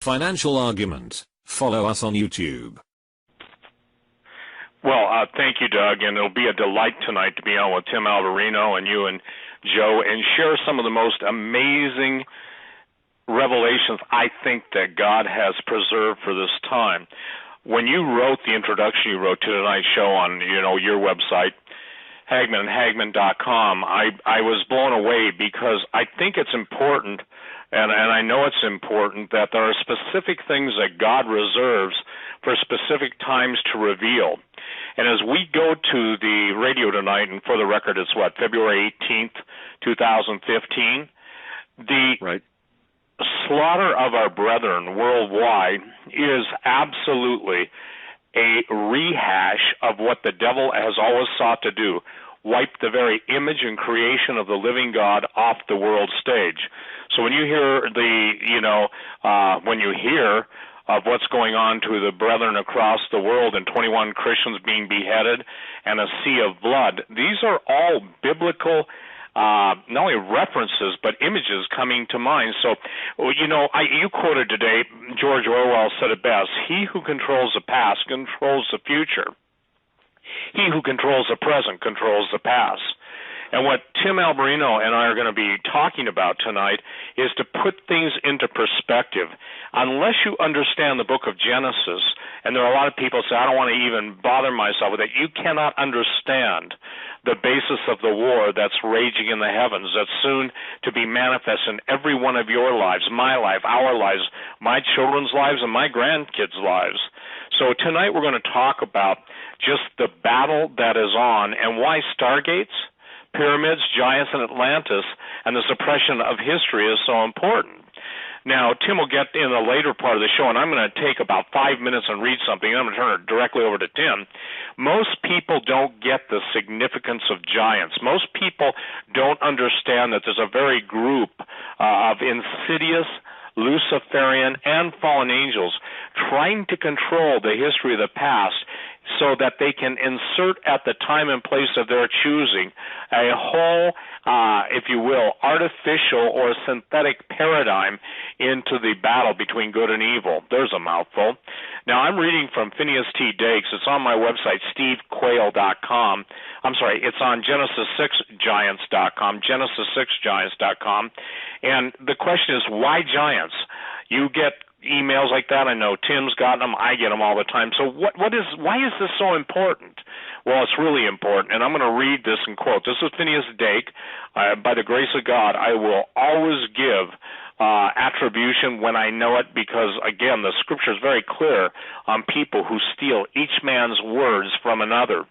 Financial Argument. Follow us on YouTube. Well, thank you, Doug, and it'll be a delight tonight to be on with Tim Alvarino and you and Joe and share some of the most amazing revelations I think that God has preserved for this time. When you wrote the introduction you wrote to tonight's show on, your website, HagmannandHagmann.com, I was blown away because I think it's important, and I know it's important, that there are specific things that God reserves for specific times to reveal. And as we go to the radio tonight, and for the record, it's February 18th, 2015, the slaughter of our brethren worldwide is absolutely a rehash of what the devil has always sought to do, wipe the very image and creation of the living God off the world stage. So when you hear when you hear of what's going on to the brethren across the world and 21 Christians being beheaded and a sea of blood, these are all biblical not only references but images coming to mind. So, you quoted today, George Orwell said it best, he who controls the past controls the future. He who controls the present controls the past. And what Tim Alvarino and I are going to be talking about tonight is to put things into perspective. Unless you understand the book of Genesis, and there are a lot of people who say, I don't want to even bother myself with it, you cannot understand the basis of the war that's raging in the heavens, that's soon to be manifest in every one of your lives, my life, our lives, my children's lives, and my grandkids' lives. So tonight we're going to talk about just the battle that is on and why stargates, pyramids, giants, and Atlantis, and the suppression of history is so important. Now, Tim will get in the later part of the show, and I'm going to take about 5 minutes and read something, and I'm going to turn it directly over to Tim. Most people don't get the significance of giants. Most people don't understand that there's a very group of insidious Luciferian and fallen angels trying to control the history of the past so that they can insert at the time and place of their choosing a whole, if you will, artificial or synthetic paradigm into the battle between good and evil. There's a mouthful. Now, I'm reading from Phineas T. Dakes. It's on my website, stevequayle.com. I'm sorry, it's on Genesis6Giants.com, Genesis6Giants.com. And the question is, why giants? You get emails like that. I know Tim's gotten them. I get them all the time. So why is this so important? Well, it's really important, and I'm going to read this in quote. This is Phineas Dake. By the grace of God, I will always give attribution when I know it because, again, the Scripture is very clear on people who steal each man's words from another.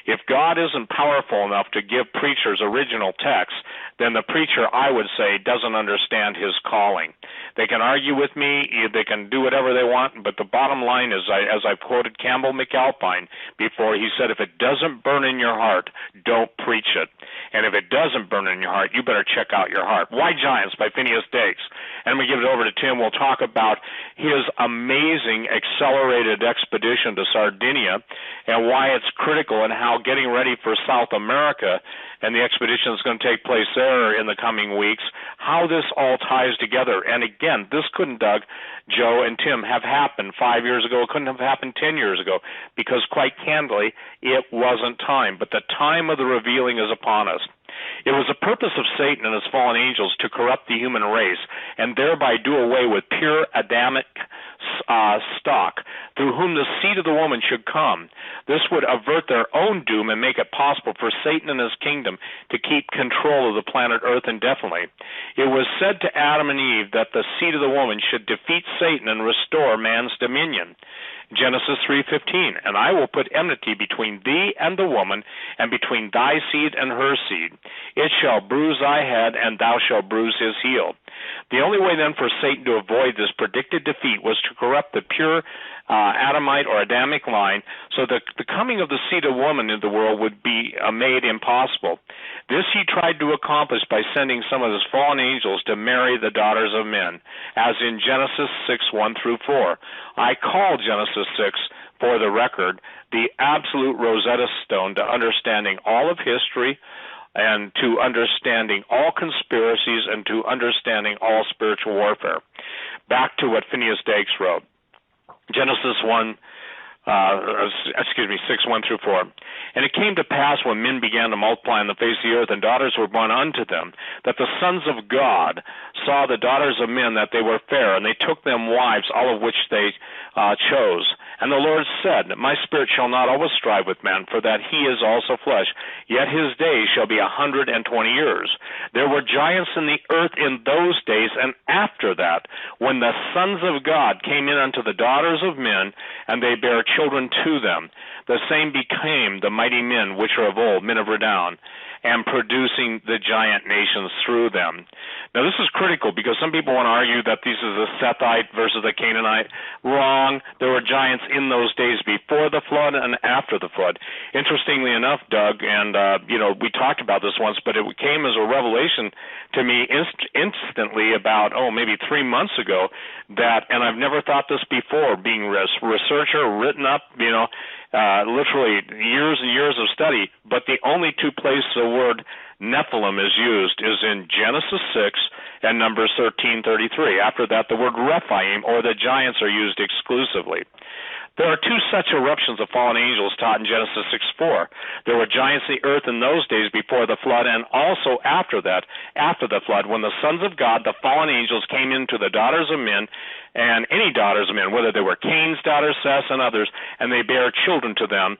If God isn't powerful enough to give preachers original text, then the preacher, I would say, doesn't understand his calling. They can argue with me, they can do whatever they want, but the bottom line is, as I've quoted Campbell McAlpine before, he said, if it doesn't burn in your heart, don't preach it. And if it doesn't burn in your heart, you better check out your heart. Why Giants by Phineas Dakes. And I'm going to give it over to Tim. We'll talk about his amazing accelerated expedition to Sardinia and why it's critical and how getting ready for South America and the expedition that's going to take place there in the coming weeks, how this all ties together. And again, this couldn't, Doug, Joe, and Tim, have happened 5 years ago. It couldn't have happened 10 years ago because, quite candidly, it wasn't time. But the time of the revealing is upon us. It was the purpose of Satan and his fallen angels to corrupt the human race and thereby do away with pure Adamic stock, through whom the seed of the woman should come. This would avert their own doom and make it possible for Satan and his kingdom to keep control of the planet Earth indefinitely. It was said to Adam and Eve that the seed of the woman should defeat Satan and restore man's dominion. Genesis 3:15, and I will put enmity between thee and the woman, and between thy seed and her seed. It shall bruise thy head, and thou shalt bruise his heel. The only way then for Satan to avoid this predicted defeat was to corrupt the pure Adamite or Adamic line, so that the coming of the seed of woman in the world would be made impossible. This he tried to accomplish by sending some of his fallen angels to marry the daughters of men, as in Genesis 6:1-4. I call Genesis 6, for the record, the absolute Rosetta Stone to understanding all of history, and to understanding all conspiracies, and to understanding all spiritual warfare. back to what Phineas Dykes wrote. Genesis 6:1-4. And it came to pass when men began to multiply on the face of the earth, and daughters were born unto them, that the sons of God saw the daughters of men that they were fair, and they took them wives, all of which they chose. And the Lord said, My spirit shall not always strive with man, for that he is also flesh, yet his days shall be 120 years. There were giants in the earth in those days, and after that, when the sons of God came in unto the daughters of men, and they bare children to them, the same became the mighty men which are of old, men of renown, and producing the giant nations through them. Now this is critical because some people want to argue that this is the Sethite versus the Canaanite. Wrong. There were giants in those days before the flood and after the flood. Interestingly enough, Doug, and we talked about this once, but it came as a revelation to me instantly about, maybe 3 months ago, that, and I've never thought this before, being a researcher, written up, literally years and years of study, but the only two places the word Nephilim is used is in Genesis 6 and Numbers 13:33. After that, the word Rephaim, or the giants, are used exclusively. There are two such eruptions of fallen angels taught in Genesis 6:4. There were giants in the earth in those days before the flood, and also after that, after the flood, when the sons of God, the fallen angels, came into the daughters of men, and any daughters of men, whether they were Cain's daughters, Seth, and others, and they bare children to them,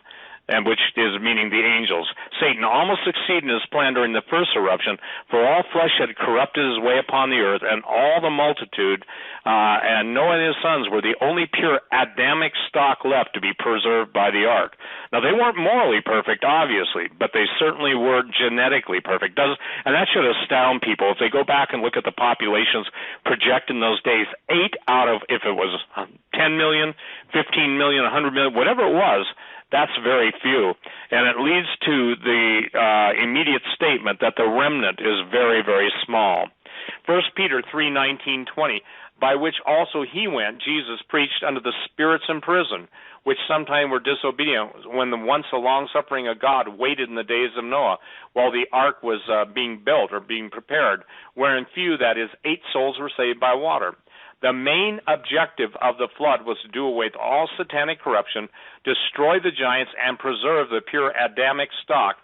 and which is meaning the angels. Satan almost succeeded in his plan during the first eruption, for all flesh had corrupted his way upon the earth, and all the multitude, and Noah and his sons were the only pure Adamic stock left to be preserved by the ark. Now, they weren't morally perfect, obviously, but they certainly were genetically perfect. And that should astound people. If they go back and look at the populations projected in those days, 8 out of, if it was 10 million, 15 million, 100 million, whatever it was, that's very few. And it leads to the immediate statement that the remnant is very, very small. 1 Peter 3:19-20, by which also he went, Jesus, preached unto the spirits in prison, which sometime were disobedient, when the once the long-suffering of God waited in the days of Noah, while the ark was being built or being prepared, wherein few, that is, 8 souls, were saved by water. The main objective of the flood was to do away with all satanic corruption, destroy the giants, and preserve the pure Adamic stock,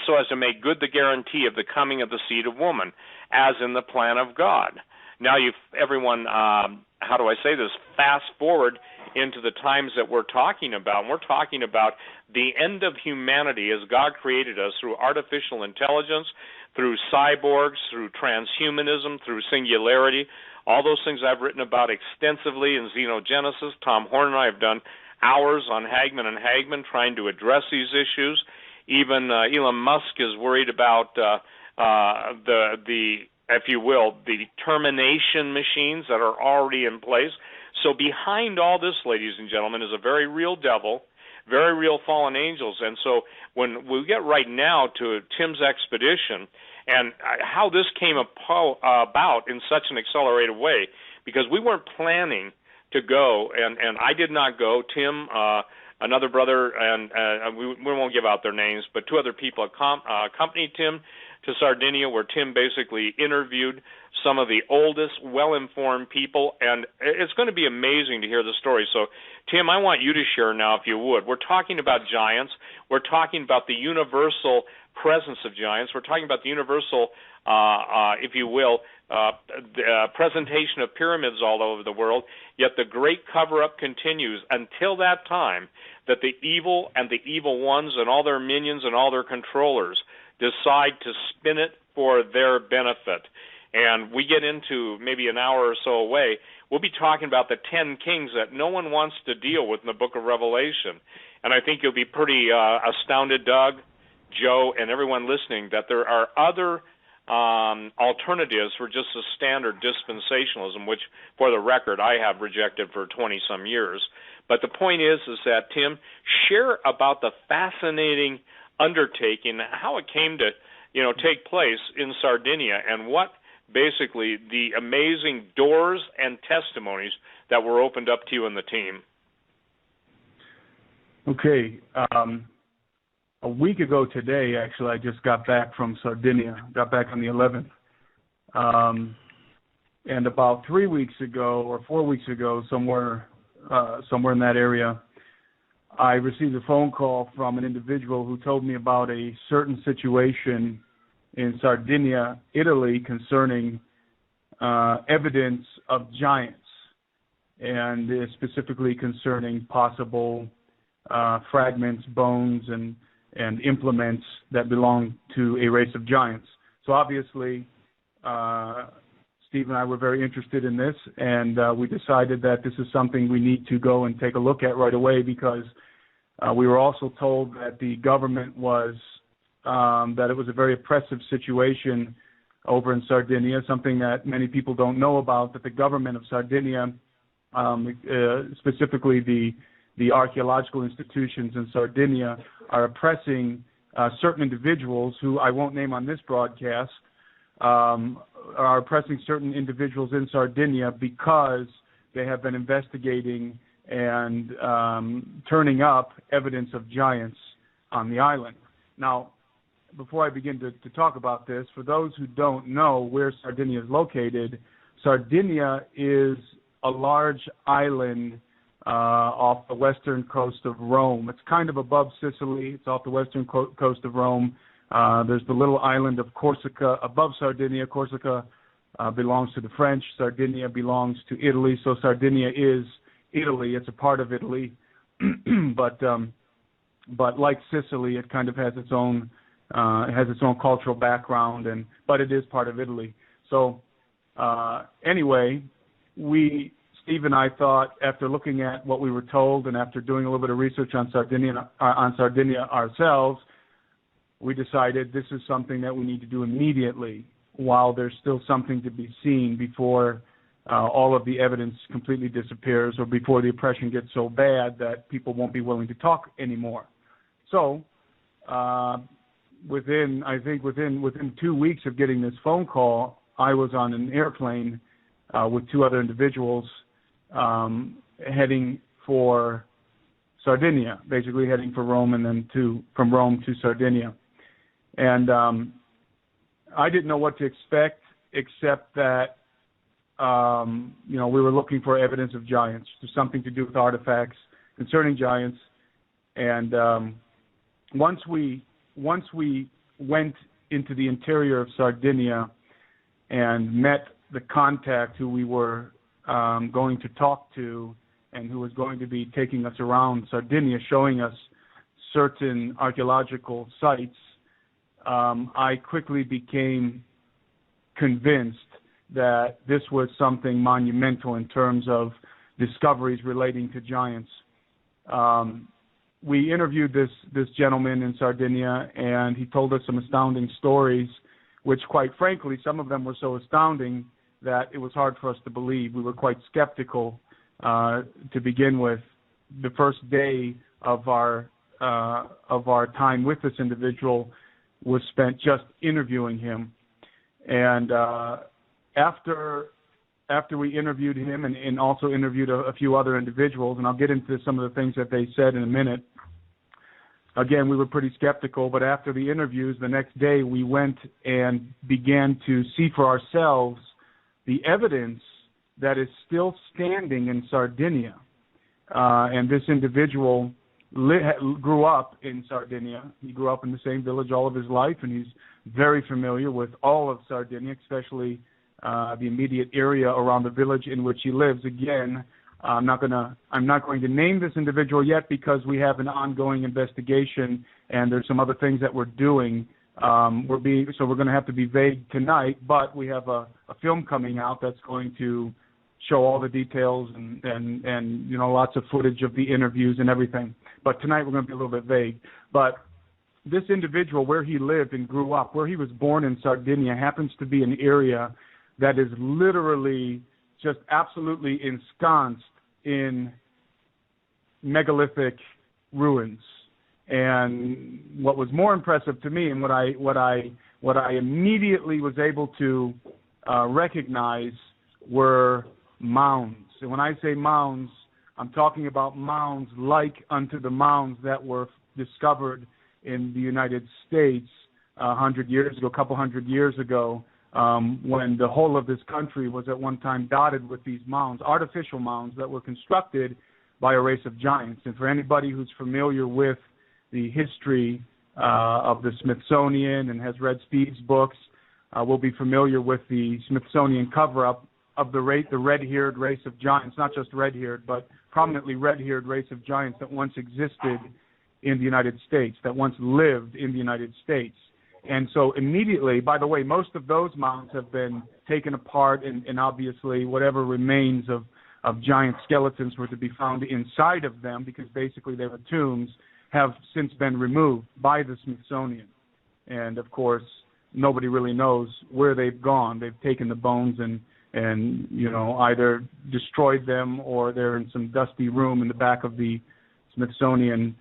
so as to make good the guarantee of the coming of the seed of woman, as in the plan of God. Now, everyone, how do I say this, fast forward into the times that we're talking about. And we're talking about the end of humanity as God created us through artificial intelligence, through cyborgs, through transhumanism, through singularity. All those things I've written about extensively in Xenogenesis. Tom Horn and I have done hours on Hagman and Hagman trying to address these issues. Even Elon Musk is worried about the, if you will, the termination machines that are already in place. So behind all this, ladies and gentlemen, is a very real devil, very real fallen angels. And so when we get right now to Tim's expedition, and how this came about in such an accelerated way, because we weren't planning to go, and I did not go. Tim, another brother, and we won't give out their names, but 2 other people accompanied Tim to Sardinia, where Tim basically interviewed some of the oldest, well-informed people, and it's going to be amazing to hear the story. So, Tim, I want you to share now, if you would. We're talking about giants. We're talking about the universal presence of giants. We're talking about the universal, if you will, presentation of pyramids all over the world, yet the great cover-up continues until that time that the evil and the evil ones and all their minions and all their controllers decide to spin it for their benefit. And we get into maybe an hour or so away, we'll be talking about the 10 kings that no one wants to deal with in the book of Revelation. And I think you'll be pretty astounded, Doug, Joe, and everyone listening, that there are other alternatives for just the standard dispensationalism, which, for the record, I have rejected for 20-some years. But the point is that, Tim, share about the fascinating undertaking, how it came to, take place in Sardinia, and what basically the amazing doors and testimonies that were opened up to you and the team. Okay. A week ago today, actually, I just got back from Sardinia, got back on the 11th. And about 3 weeks ago or 4 weeks ago, somewhere in that area, I received a phone call from an individual who told me about a certain situation in Sardinia, Italy, concerning evidence of giants, and specifically concerning possible fragments, bones, and implements that belong to a race of giants. So obviously, Steve and I were very interested in this, and we decided that this is something we need to go and take a look at right away, because we were also told that the government was, that it was a very oppressive situation over in Sardinia, something that many people don't know about, that the government of Sardinia, specifically the archaeological institutions in Sardinia, are oppressing certain individuals who I won't name on this broadcast, are oppressing certain individuals in Sardinia because they have been investigating and turning up evidence of giants on the island. Now, before I begin to talk about this, for those who don't know where Sardinia is located, Sardinia is a large island off the western coast of Rome. It's kind of above Sicily. It's off the western coast of Rome. There's the little island of Corsica above Sardinia. Corsica belongs to the French. Sardinia belongs to Italy. So Sardinia is Italy. It's a part of Italy. But like Sicily, it kind of has its own cultural background, but it is part of Italy. So anyway, Steve and I thought, after looking at what we were told and after doing a little bit of research on Sardinia ourselves, we decided this is something that we need to do immediately while there's still something to be seen, before all of the evidence completely disappears, or before the oppression gets so bad that people won't be willing to talk anymore. So within 2 weeks of getting this phone call, I was on an airplane with two other individuals heading for Sardinia, basically heading for Rome, and then from Rome to Sardinia. And I didn't know what to expect, except that we were looking for evidence of giants, something to do with artifacts concerning giants. And once we went into the interior of Sardinia and met the contact who we were going to talk to, and who was going to be taking us around Sardinia, showing us certain archaeological sites, I quickly became convinced that this was something monumental in terms of discoveries relating to giants. We interviewed this gentleman in Sardinia, and he told us some astounding stories, which, quite frankly, some of them were so astounding that it was hard for us to believe. We were quite skeptical to begin with. The first day of our time with this individual was spent just interviewing him, and after we interviewed him and also interviewed a few other individuals, and I'll get into some of the things that they said in a minute. Again, we were pretty skeptical, but after the interviews, the next day we went and began to see for ourselves the evidence that is still standing in Sardinia. And this individual grew up in Sardinia. He grew up in the same village all of his life, and he's very familiar with all of Sardinia, especially the immediate area around the village in which he lives. Again, I'm not going to name this individual yet, because we have an ongoing investigation, and there's some other things that we're doing. So we're going to have to be vague tonight, but we have a film coming out that's going to show all the details and lots of footage of the interviews and everything. But tonight we're going to be a little bit vague. But this individual, where he lived and grew up, where he was born in Sardinia, happens to be an area that is literally just absolutely ensconced in megalithic ruins. And what was more impressive to me, and what I immediately was able to recognize, were mounds. And when I say mounds, I'm talking about mounds like unto the mounds that were discovered in the United States a couple hundred years ago, when the whole of this country was at one time dotted with these mounds, artificial mounds that were constructed by a race of giants. And for anybody who's familiar with the history of the Smithsonian and has read Steve's books, will be familiar with the Smithsonian cover-up of the red-haired race of giants, not just red-haired, but prominently red-haired race of giants that once existed in the United States, that once lived in the United States. And so immediately, by the way, most of those mounds have been taken apart, and obviously whatever remains of giant skeletons were to be found inside of them, because basically they were tombs, have since been removed by the Smithsonian. And of course, nobody really knows where they've gone. They've taken the bones and either destroyed them, or they're in some dusty room in the back of the Smithsonian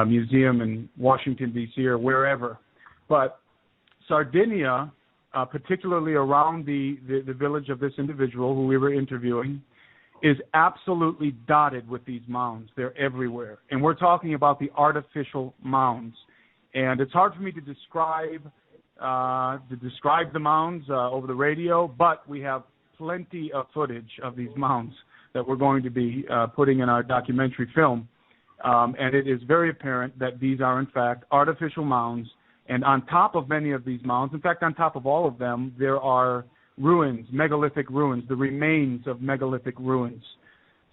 Museum in Washington, D.C., or wherever. But Sardinia, particularly around the village of this individual who we were interviewing, is absolutely dotted with these mounds. They're everywhere. And we're talking about the artificial mounds. And it's hard for me to describe the mounds over the radio, but we have plenty of footage of these mounds that we're going to be putting in our documentary film. And it is very apparent that these are, in fact, artificial mounds. And on top of many of these mounds, in fact, on top of all of them, there are ruins, megalithic ruins, the remains of megalithic ruins.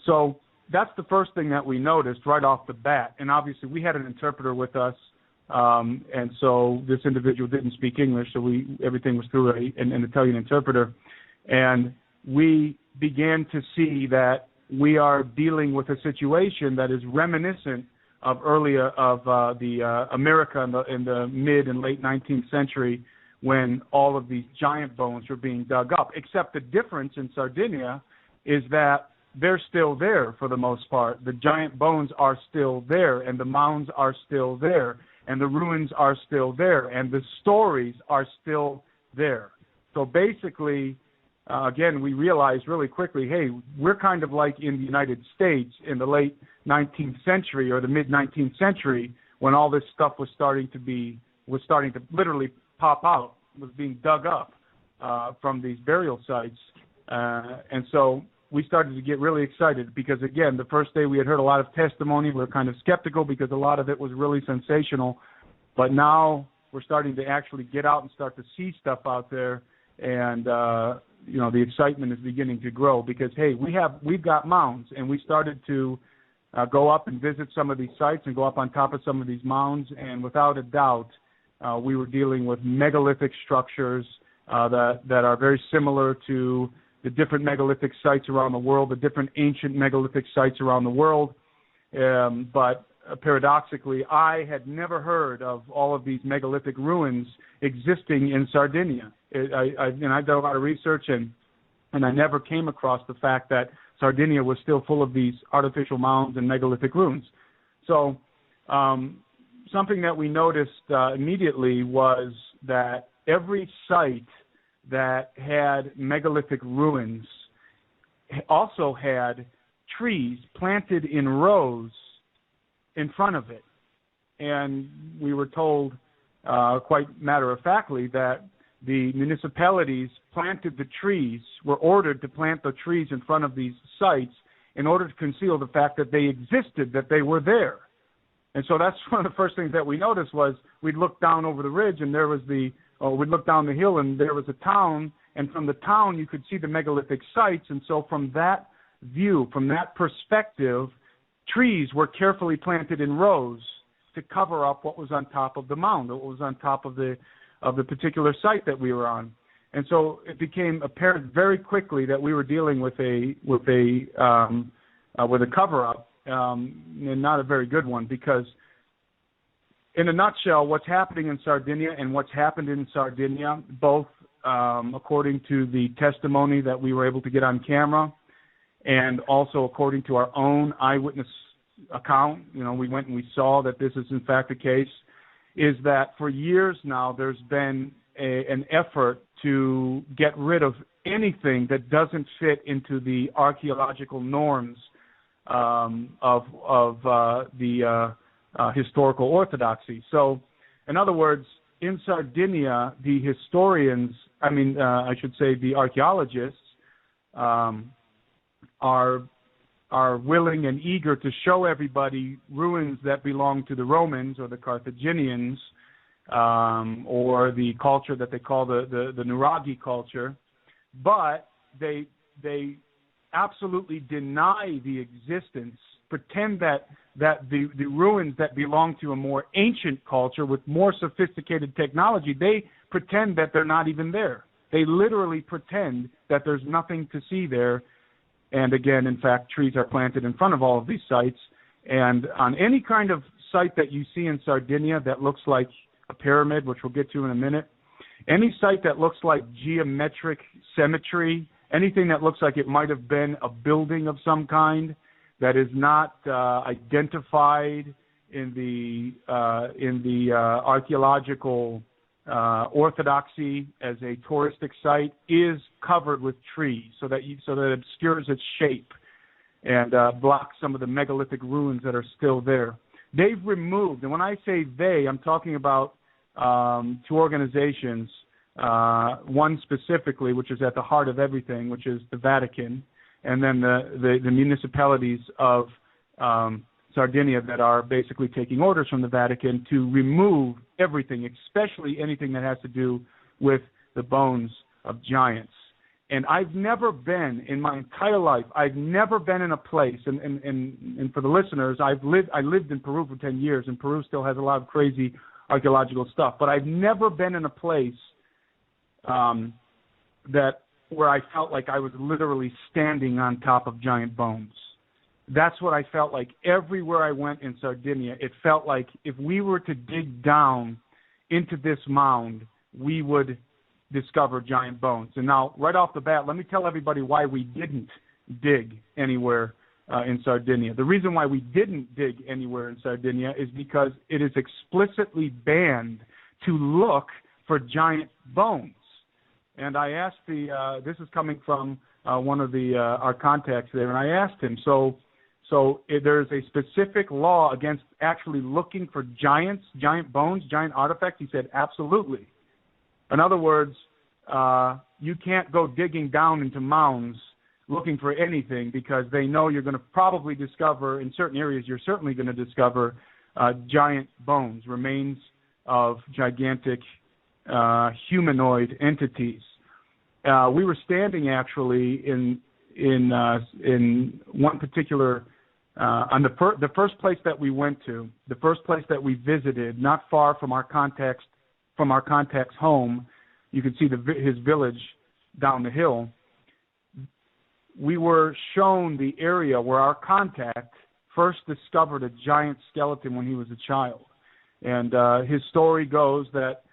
So that's the first thing that we noticed right off the bat. And obviously we had an interpreter with us, and so this individual didn't speak English, so everything was through an Italian interpreter. And we began to see that we are dealing with a situation that is reminiscent of the America in the mid and late 19th century, when all of these giant bones were being dug up. Except the difference in Sardinia is that they're still there for the most part. The giant bones are still there, and the mounds are still there, and the ruins are still there, and the stories are still there. So basically, again, we realized really quickly, hey, we're kind of like in the United States in the late 19th century or the mid-19th century, when all this stuff was starting to literally pop out, was being dug up from these burial sites. And so we started to get really excited because, again, the first day we had heard a lot of testimony. We were kind of skeptical because a lot of it was really sensational. But now we're starting to actually get out and start to see stuff out there. And, the excitement is beginning to grow because, hey, we've got mounds. And we started to go up and visit some of these sites and go up on top of some of these mounds. And without a doubt, we were dealing with megalithic structures that are very similar to the different megalithic sites around the world, the different ancient megalithic sites around the world. But paradoxically, I had never heard of all of these megalithic ruins existing in Sardinia. I did a lot of research, and I never came across the fact that Sardinia was still full of these artificial mounds and megalithic ruins. So something that we noticed immediately was that every site that had megalithic ruins also had trees planted in rows in front of it. And we were told quite matter-of-factly that the municipalities were ordered to plant the trees in front of these sites in order to conceal the fact that they existed, that they were there. And so that's one of the first things that we noticed was we'd look down over the ridge and we'd look down the hill and there was a town, and from the town you could see the megalithic sites. And so from that view, from that perspective, trees were carefully planted in rows to cover up what was on top of the mound, what was on top of the particular site that we were on. And so it became apparent very quickly that we were dealing with a cover-up, and not a very good one, because in a nutshell, what's happening in Sardinia and what's happened in Sardinia, both according to the testimony that we were able to get on camera, and also according to our own eyewitness account, we went and we saw that this is in fact the case, is that for years now there's been an effort to get rid of anything that doesn't fit into the archaeological norms of the historical orthodoxy. So, in other words, in Sardinia, the historians I should say the archaeologists are willing and eager to show everybody ruins that belong to the Romans or the Carthaginians, or the culture that they call the Nuragi culture, but they absolutely deny the existence, pretend that the ruins that belong to a more ancient culture with more sophisticated technology, they pretend that they're not even there. They literally pretend that there's nothing to see there. And again, in fact, trees are planted in front of all of these sites. And on any kind of site that you see in Sardinia that looks like a pyramid, which we'll get to in a minute, any site that looks like geometric symmetry, anything that looks like it might have been a building of some kind that is not identified in the archaeological orthodoxy as a touristic site is covered with trees, so that it obscures its shape and blocks some of the megalithic ruins that are still there. They've removed, and when I say they, I'm talking about two organizations, one specifically, which is at the heart of everything, which is the Vatican, and then the municipalities of Sardinia that are basically taking orders from the Vatican to remove everything, especially anything that has to do with the bones of giants. And I've never been, in my entire life, I've never been in a place, and for the listeners, I lived in Peru for 10 years, and Peru still has a lot of crazy archaeological stuff, but I've never been in a place where I felt like I was literally standing on top of giant bones. That's what I felt like everywhere I went in Sardinia. It felt like if we were to dig down into this mound, we would discover giant bones. And now, right off the bat, let me tell everybody why we didn't dig anywhere in Sardinia. The reason why we didn't dig anywhere in Sardinia is because it is explicitly banned to look for giant bones. And I asked this is coming from one of our contacts there, and I asked him, so there's a specific law against actually looking for giant bones, giant artifacts? He said, absolutely. In other words, you can't go digging down into mounds looking for anything because they know you're going to probably discover, in certain areas, you're certainly going to discover giant bones, remains of gigantic humanoid entities. We were standing actually in one particular on the first place that we went to, the first place that we visited, not far from our contact's home. You can see his village down the hill. We were shown the area where our contact first discovered a giant skeleton when he was a child. And his story goes that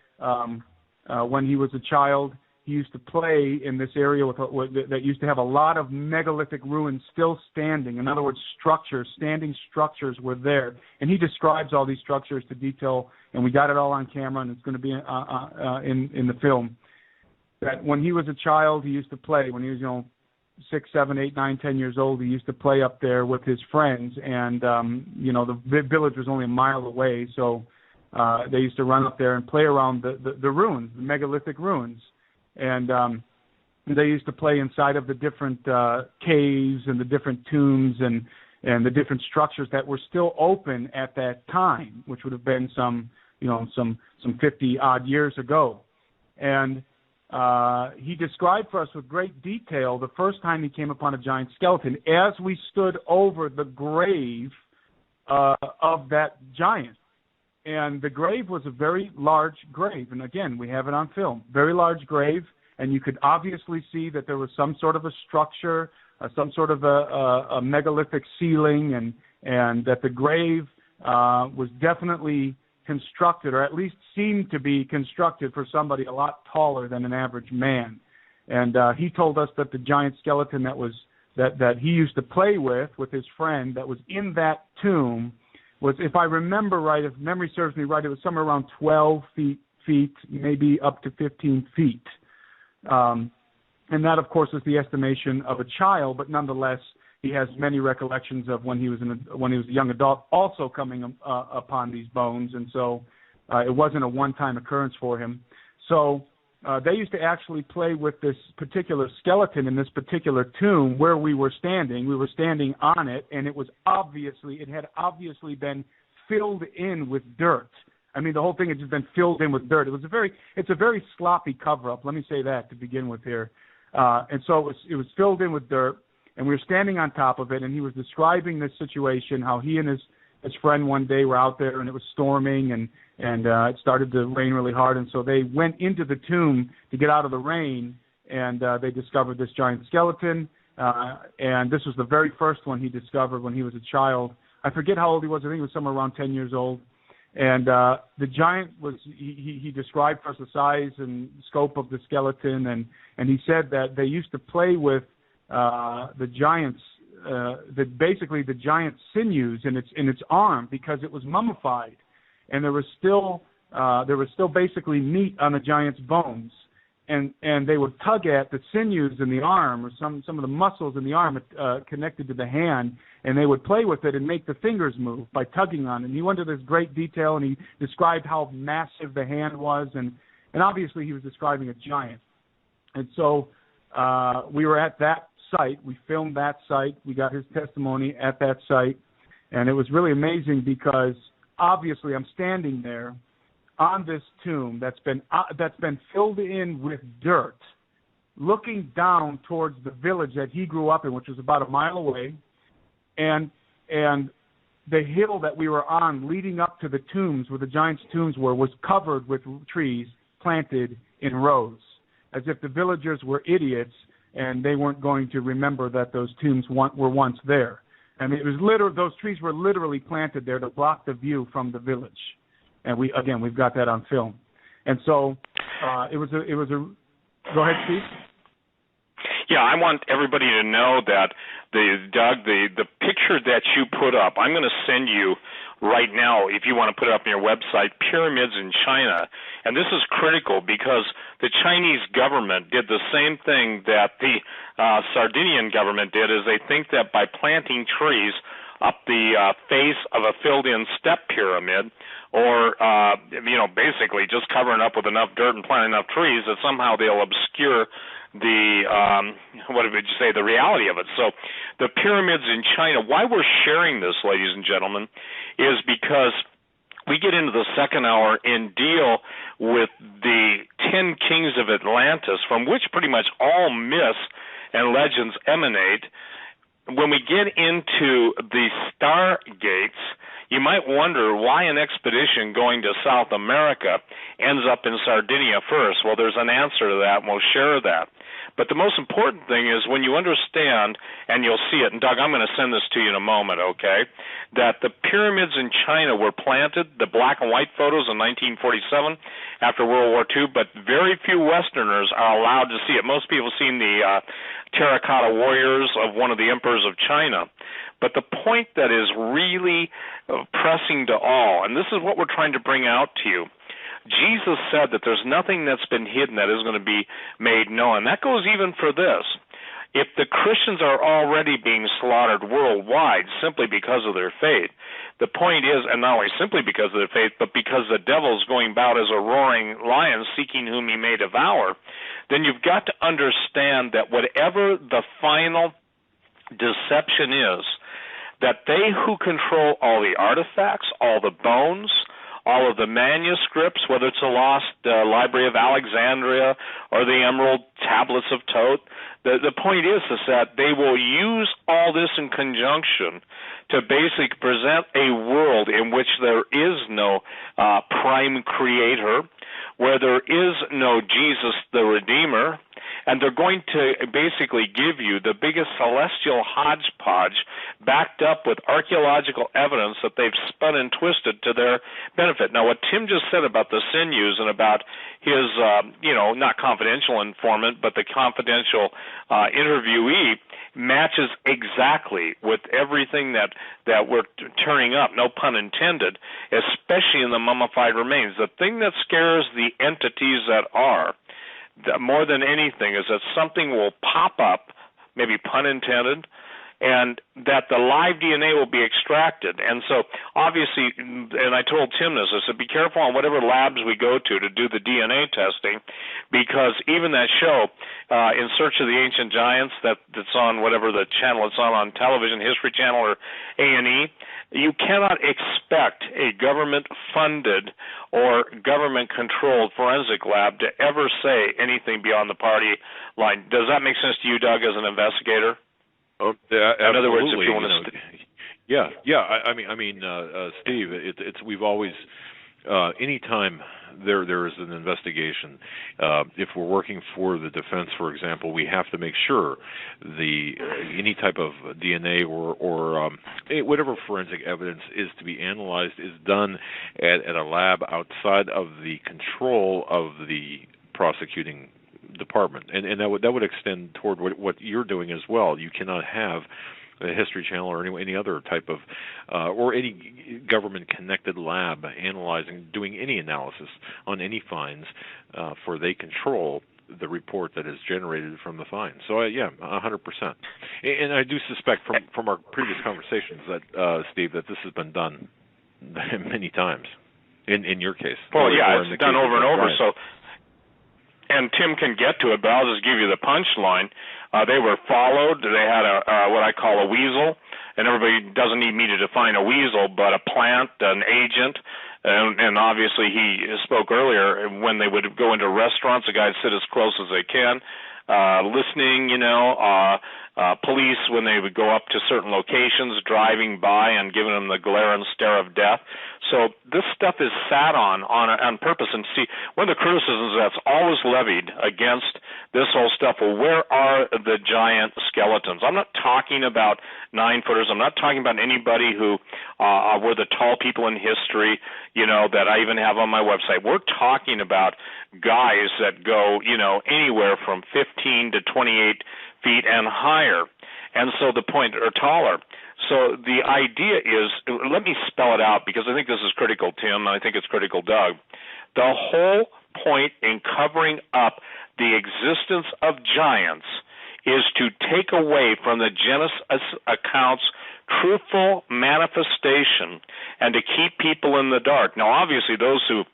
when he was a child, he used to play in this area that used to have a lot of megalithic ruins still standing. In other words, standing structures were there. And he describes all these structures to detail, and we got it all on camera, and it's going to be in the film. That when he was a child, he used to play. When he was 6, 7, 8, 9, 10 years old, he used to play up there with his friends, and the village was only a mile away, so they used to run up there and play around the ruins, the megalithic ruins. And they used to play inside of the different caves and the different tombs and the different structures that were still open at that time, which would have been some 50 odd years ago. And he described for us with great detail the first time he came upon a giant skeleton as we stood over the grave of that giant. And the grave was a very large grave. And again, we have it on film. Very large grave. And you could obviously see that there was some sort of a structure, some sort of a megalithic ceiling, and that the grave was definitely constructed, or at least seemed to be constructed for somebody a lot taller than an average man. And he told us that the giant skeleton that he used to play with his friend that was in that tomb was, if I remember right, if memory serves me right, it was somewhere around 12 feet, maybe up to 15 feet. And that, of course, is the estimation of a child, but nonetheless, he has many recollections of when he was a young adult, also coming upon these bones, and so it wasn't a one-time occurrence for him. So they used to actually play with this particular skeleton in this particular tomb where we were standing. We were standing on it, and it had obviously been filled in with dirt. I mean, the whole thing had just been filled in with dirt. It's a very sloppy cover-up. Let me say that to begin with here. And so it was filled in with dirt, and we were standing on top of it, and he was describing this situation, how he and his friend one day were out there, and it was storming, and it started to rain really hard, and so they went into the tomb to get out of the rain, and they discovered this giant skeleton, and this was the very first one he discovered when he was a child. I forget how old he was. I think he was somewhere around 10 years old. And the giant was, he described for us the size and scope of the skeleton, and he said that they used to play with the giant's, basically the giant's sinews in its arm because it was mummified, and there was still basically meat on the giant's bones, and they would tug at the sinews in the arm or some of the muscles in the arm connected to the hand, and they would play with it and make the fingers move by tugging on it. And he went into this great detail, and he described how massive the hand was, and obviously he was describing a giant. And so we were at that site. We filmed that site. We got his testimony at that site, and it was really amazing because obviously I'm standing there on this tomb that's been filled in with dirt, looking down towards the village that he grew up in, which was about a mile away, and the hill that we were on leading up to the tombs, where the giant's tombs were, was covered with trees planted in rows, as if the villagers were idiots and they weren't going to remember that those tombs were once there. I mean, those trees were literally planted there to block the view from the village. And we've got that on film. And so it was go ahead, Steve. Yeah, I want everybody to know that Doug, the picture that you put up, I'm going to send you right now, if you want to put it up on your website, Pyramids in China. And this is critical because the Chinese government did the same thing that the Sardinian government did, is they think that by planting trees up the face of a filled-in step pyramid, or basically just covering up with enough dirt and planting enough trees, that somehow they'll obscure the the reality of it. So the pyramids in China, why we're sharing this, ladies and gentlemen, is because we get into the second hour and deal with the 10 kings of Atlantis, from which pretty much all myths and legends emanate. When we get into the stargates, you might wonder why an expedition going to South America ends up in Sardinia first. Well, there's an answer to that, and we'll share that. But the most important thing is when you understand, and you'll see it, and Doug, I'm going to send this to you in a moment, okay, that the pyramids in China were planted, the black and white photos in 1947 after World War II, but very few Westerners are allowed to see it. Most people have seen the terracotta warriors of one of the emperors of China. But the point that is really pressing to all, and this is what we're trying to bring out to you, Jesus said that there's nothing that's been hidden that is going to be made known. That goes even for this. If the Christians are already being slaughtered worldwide simply because of their faith, the point is, and not only simply because of their faith, but because the devil's going about as a roaring lion seeking whom he may devour, then you've got to understand that whatever the final deception is, that they who control all the artifacts, all the bones, all of the manuscripts, whether it's the lost Library of Alexandria or the Emerald Tablets of Thoth, the point is that they will use all this in conjunction to basically present a world in which there is no prime creator, where there is no Jesus the Redeemer, and they're going to basically give you the biggest celestial hodgepodge backed up with archaeological evidence that they've spun and twisted to their benefit. Now, what Tim just said about the sinews and about his, not confidential informant, but the confidential interviewee matches exactly with everything that we're turning up, no pun intended, especially in the mummified remains. The thing that scares the entities that are, more than anything, is that something will pop up, maybe pun intended, and that the live DNA will be extracted. And so, obviously, and I told Tim this, I said, be careful on whatever labs we go to do the DNA testing, because even that show, In Search of the Ancient Giants, that's on whatever the channel it's on television, History Channel or A&E, you cannot expect a government-funded or government-controlled forensic lab to ever say anything beyond the party line. Does that make sense to you, Doug, as an investigator? Oh, yeah, in other words, if absolutely, you want to, I mean, Steve, it's we've always, anytime there is an investigation, if we're working for the defense, for example, we have to make sure any type of DNA or whatever forensic evidence is to be analyzed is done at a lab outside of the control of the prosecuting department, and that would extend toward what you're doing as well. You cannot have a History Channel or any other type of or any government-connected lab doing any analysis on any finds, for they control the report that is generated from the finds. So 100%. And I do suspect from our previous conversations that Steve, that this has been done many times in your case. Well, it's done over and over. So. And Tim can get to it, but I'll just give you the punchline. They were followed. They had what I call a weasel, and everybody doesn't need me to define a weasel, but a plant, an agent, and obviously he spoke earlier when they would go into restaurants, the guys sit as close as they can, listening, police when they would go up to certain locations, driving by and giving them the glare and stare of death. So this stuff is sat on purpose. And see, one of the criticisms that's always levied against this whole stuff, well, where are the giant skeletons? I'm not talking about 9-footers. I'm not talking about anybody who were the tall people in history, that I even have on my website. We're talking about guys that go, anywhere from 15 to 28 feet and higher, and so the point, or taller. So the idea is, let me spell it out because I think this is critical, Tim, and I think it's critical, Doug. The whole point in covering up the existence of giants is to take away from the Genesis accounts truthful manifestation and to keep people in the dark. Now, obviously, those who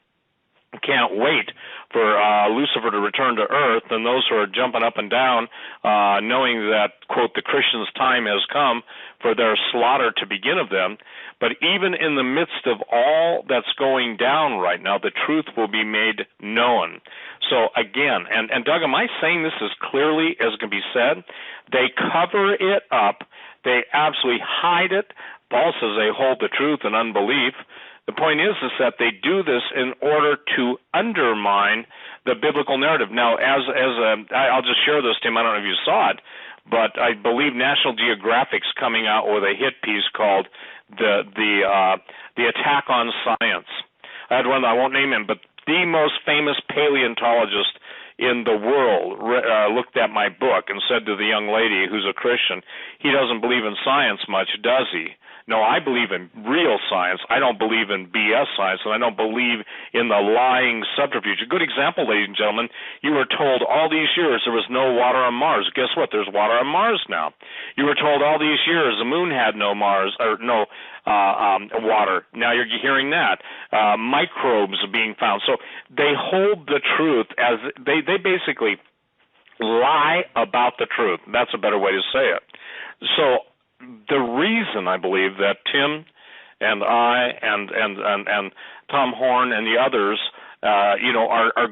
can't wait for Lucifer to return to earth, and those who are jumping up and down, knowing that, quote, the Christians' time has come for their slaughter to begin of them. But even in the midst of all that's going down right now, the truth will be made known. So again, and Doug, am I saying this as clearly as can be said? They cover it up. They absolutely hide it. Paul says they hold the truth in unbelief. The point is that they do this in order to undermine the biblical narrative. Now, I'll just share this, Tim. I don't know if you saw it, but I believe National Geographic's coming out with a hit piece called "The Attack on Science." I had one, I won't name him, but the most famous paleontologist in the world looked at my book and said to the young lady who's a Christian, he doesn't believe in science much, does he? No, I believe in real science. I don't believe in BS science, and I don't believe in the lying subterfuge. A good example, ladies and gentlemen, you were told all these years there was no water on Mars. Guess what? There's water on Mars now. You were told all these years the moon had no water. Now you're hearing that. Microbes are being found. So they hold the truth as they basically lie about the truth. That's a better way to say it. So the reason I believe that Tim and I and Tom Horn and the others are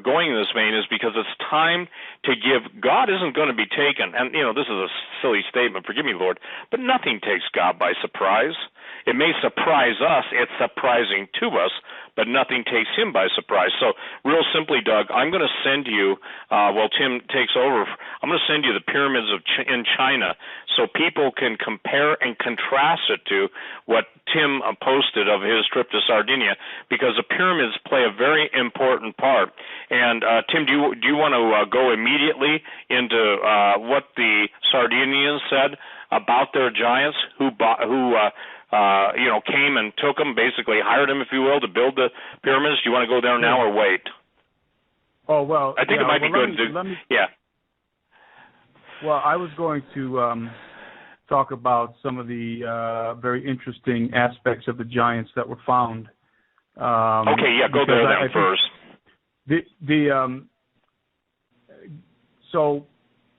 going in this vein is because it's time to give. God isn't going to be taken, and this is a silly statement, forgive me, Lord, but nothing takes God by surprise. It may surprise us, it's surprising to us, but nothing takes him by surprise. So real simply, Doug, I'm going to send you, while Tim takes over, I'm going to send you the pyramids in China so people can compare and contrast it to what Tim posted of his trip to Sardinia, because the pyramids play a very important part. And Tim, do you want to go immediately into what the Sardinians said about their giants who came and took them, basically hired them, if you will, to build the pyramids? Do you want to go there now or wait? Oh, well, I think it might be good. Well, I was going to talk about some of the very interesting aspects of the giants that were found. Okay, yeah, go there then first. So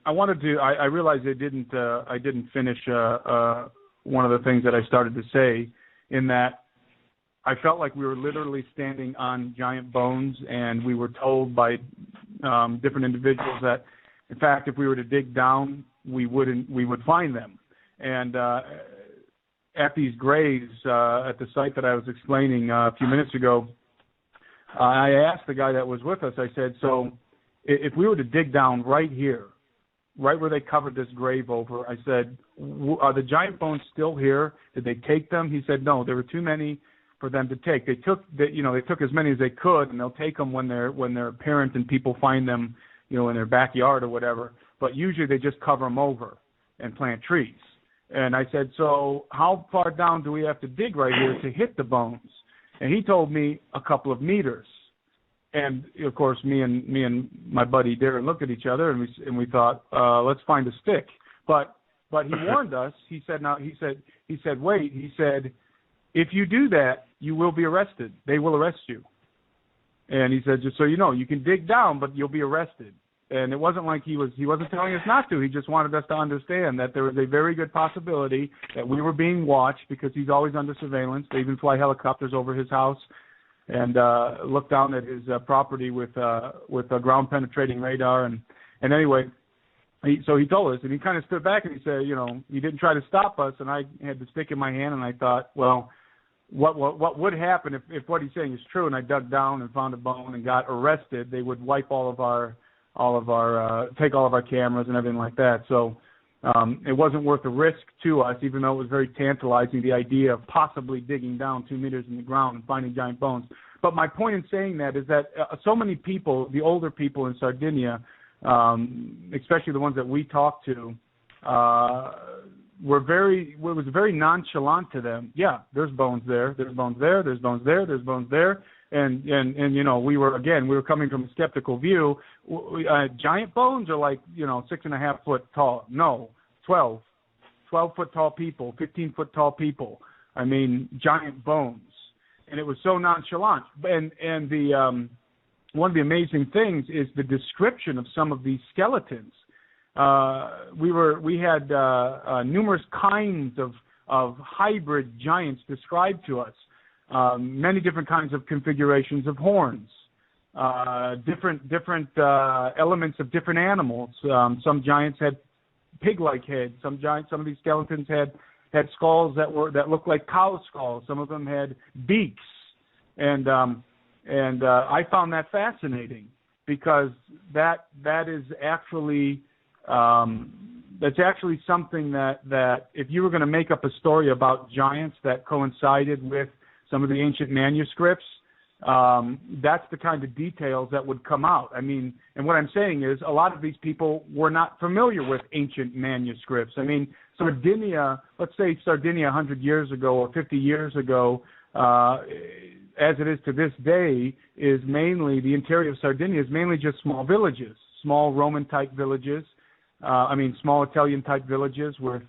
I wanted to. I realized I didn't finish one of the things that I started to say, in that I felt like we were literally standing on giant bones, and we were told by different individuals that, in fact, if we were to dig down, we would find them. And at these graves, at the site that I was explaining a few minutes ago, I asked the guy that was with us, I said, so if we were to dig down right here, right where they covered this grave over, I said, are the giant bones still here? Did they take them? He said, no, there were too many for them to take. They took as many as they could, and they'll take them when they're apparent and people find them, in their backyard or whatever. But usually they just cover them over and plant trees. And I said, so how far down do we have to dig right here to hit the bones? And he told me a couple of meters. And of course, me and my buddy Darren looked at each other, and we thought, let's find a stick. But he warned us. He said, wait. He said, if you do that, you will be arrested. They will arrest you. And he said, just so you know, you can dig down, but you'll be arrested. And it wasn't like he wasn't telling us not to. He just wanted us to understand that there was a very good possibility that we were being watched, because he's always under surveillance. They even fly helicopters over his house and look down at his property with a ground penetrating radar. And anyway, so he told us, and he kind of stood back and he said, you didn't try to stop us. And I had the stick in my hand, and I thought, well, what would happen if what he's saying is true, and I dug down and found a bone and got arrested? They would wipe take all of our cameras and everything like that. So it wasn't worth the risk to us, even though it was very tantalizing, the idea of possibly digging down 2 meters in the ground and finding giant bones. But my point in saying that is that so many people, the older people in Sardinia, especially the ones that we talked to, it was very nonchalant to them. Yeah, there's bones there, there's bones there, there's bones there, there's bones there. And we were coming from a skeptical view. Giant bones are like 6.5 foot tall. No, 12 foot tall people, 15 foot tall people. I mean, giant bones, and it was so nonchalant. And the one of the amazing things is the description of some of these skeletons. We had numerous kinds of hybrid giants described to us. Many different kinds of configurations of horns, different elements of different animals. Some giants had pig-like heads. Some of these skeletons had skulls that looked like cow skulls. Some of them had beaks, and I found that fascinating, because that is actually that's actually something that if you were going to make up a story about giants that coincided with some of the ancient manuscripts, that's the kind of details that would come out. I mean, and what I'm saying is a lot of these people were not familiar with ancient manuscripts. I mean, Sardinia, let's say Sardinia 100 years ago or 50 years ago, as it is to this day, is mainly, the interior of Sardinia is mainly just small villages, small Roman-type villages, small Italian-type villages with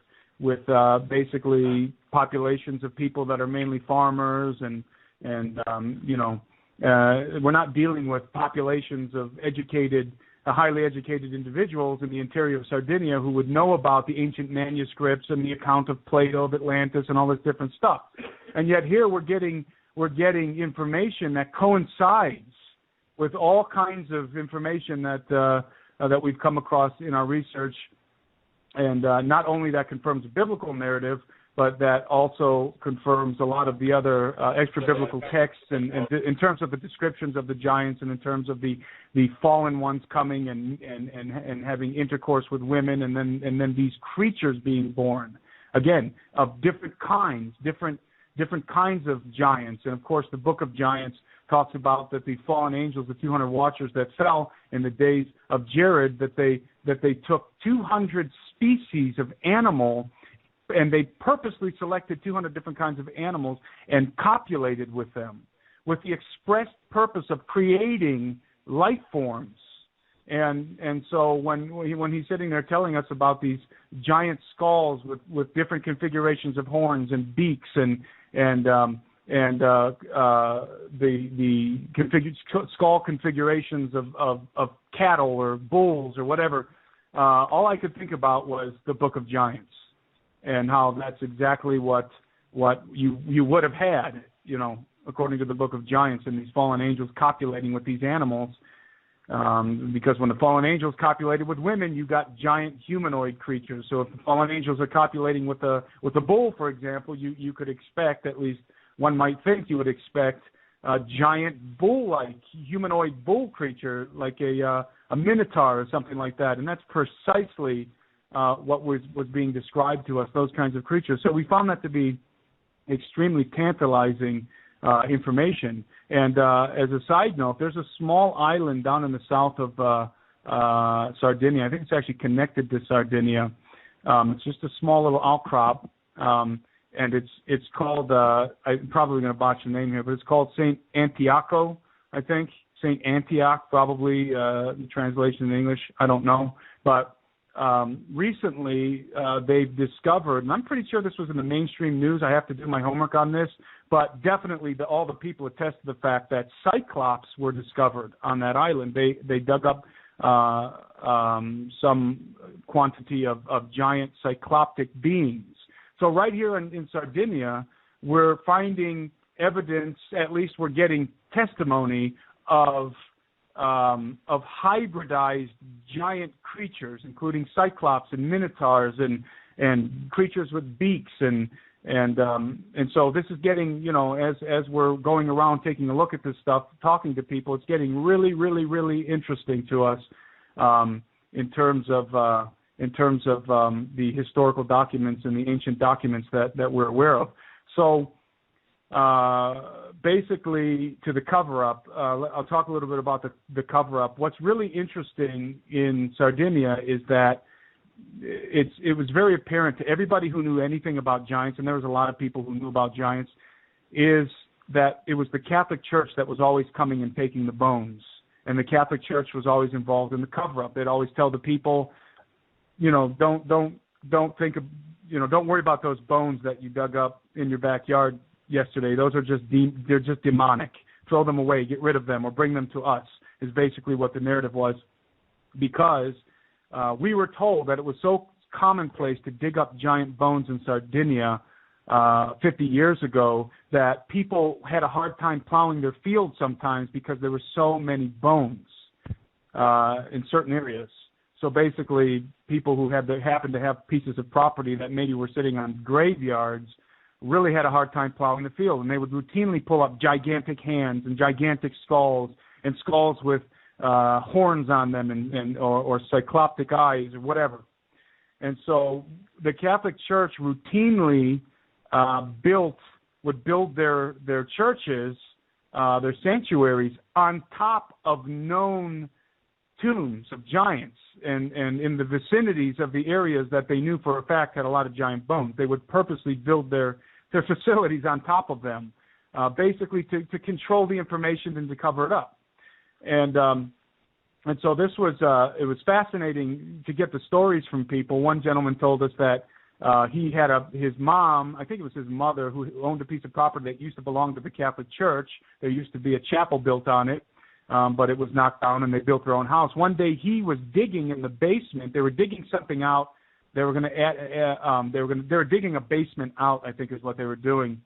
basically populations of people that are mainly farmers, and we're not dealing with populations of highly educated individuals in the interior of Sardinia who would know about the ancient manuscripts and the account of Plato, of Atlantis, and all this different stuff. And yet here we're getting information that coincides with all kinds of information that we've come across in our research. And not only that confirms the biblical narrative, but that also confirms a lot of the other extra-biblical texts, and in terms of the descriptions of the giants, and in terms of the fallen ones coming and having intercourse with women, and then these creatures being born, again, of different kinds of giants. And of course, the Book of Giants talks about that the fallen angels, the 200 watchers that fell in the days of Jared, that they took 200 species of animal, and they purposely selected 200 different kinds of animals and copulated with them, with the express purpose of creating life forms And so when he's sitting there telling us about these giant skulls with different configurations of horns and beaks and the skull configurations of cattle or bulls or whatever, all I could think about was the Book of Giants and how that's exactly what you would have had, according to the Book of Giants, and these fallen angels copulating with these animals. Because when the fallen angels copulated with women, you got giant humanoid creatures. So if the fallen angels are copulating with a bull, for example, you could expect, at least one might think you would expect, a giant bull-like humanoid bull creature like a minotaur or something like that. And that's precisely what was being described to us, those kinds of creatures. So we found that to be extremely tantalizing information. And as a side note, there's a small island down in the south of Sardinia. I think it's actually connected to Sardinia. It's just a small little outcrop, and it's called, I'm probably going to botch the name here, but it's called St. Antiocho, I think. St. Antioch, probably the translation in English. I don't know. But recently they've discovered, and I'm pretty sure this was in the mainstream news, I have to do my homework on this, but definitely all the people attest to the fact that cyclops were discovered on that island. They dug up some quantity of giant cycloptic beings. So right here in Sardinia, we're finding evidence, at least we're getting testimony of hybridized giant creatures, including cyclops and minotaurs and creatures with beaks and so this is getting, as we're going around taking a look at this stuff, talking to people, it's getting really, really, really interesting to us in terms of the historical documents and the ancient documents that we're aware of. So basically, to the cover-up, I'll talk a little bit about the cover-up. What's really interesting in Sardinia is that it was very apparent to everybody who knew anything about giants, and there was a lot of people who knew about giants, is that it was the Catholic Church that was always coming and taking the bones, and the Catholic Church was always involved in the cover-up. They'd always tell the people, don't think of, don't worry about those bones that you dug up in your backyard yesterday. Those are they're just demonic. Throw them away, get rid of them, or bring them to us, is basically what the narrative was, because we were told that it was so commonplace to dig up giant bones in Sardinia 50 years ago that people had a hard time plowing their fields sometimes because there were so many bones in certain areas. So basically, people who happened to have pieces of property that maybe were sitting on graveyards really had a hard time plowing the field, and they would routinely pull up gigantic hands and gigantic skulls and skulls with horns on them or cycloptic eyes or whatever. And so the Catholic Church routinely would build their churches, their sanctuaries, on top of known tombs of giants and in the vicinities of the areas that they knew for a fact had a lot of giant bones. They would purposely build their facilities on top of them, basically to control the information and to cover it up. And so this was it was fascinating to get the stories from people. One gentleman told us that he had his mom, I think it was his mother, who owned a piece of property that used to belong to the Catholic Church. There used to be a chapel built on it, but it was knocked down and they built their own house. One day he was digging in the basement. They were digging something out. They were going to add. They were digging a basement out, I think is what they were doing.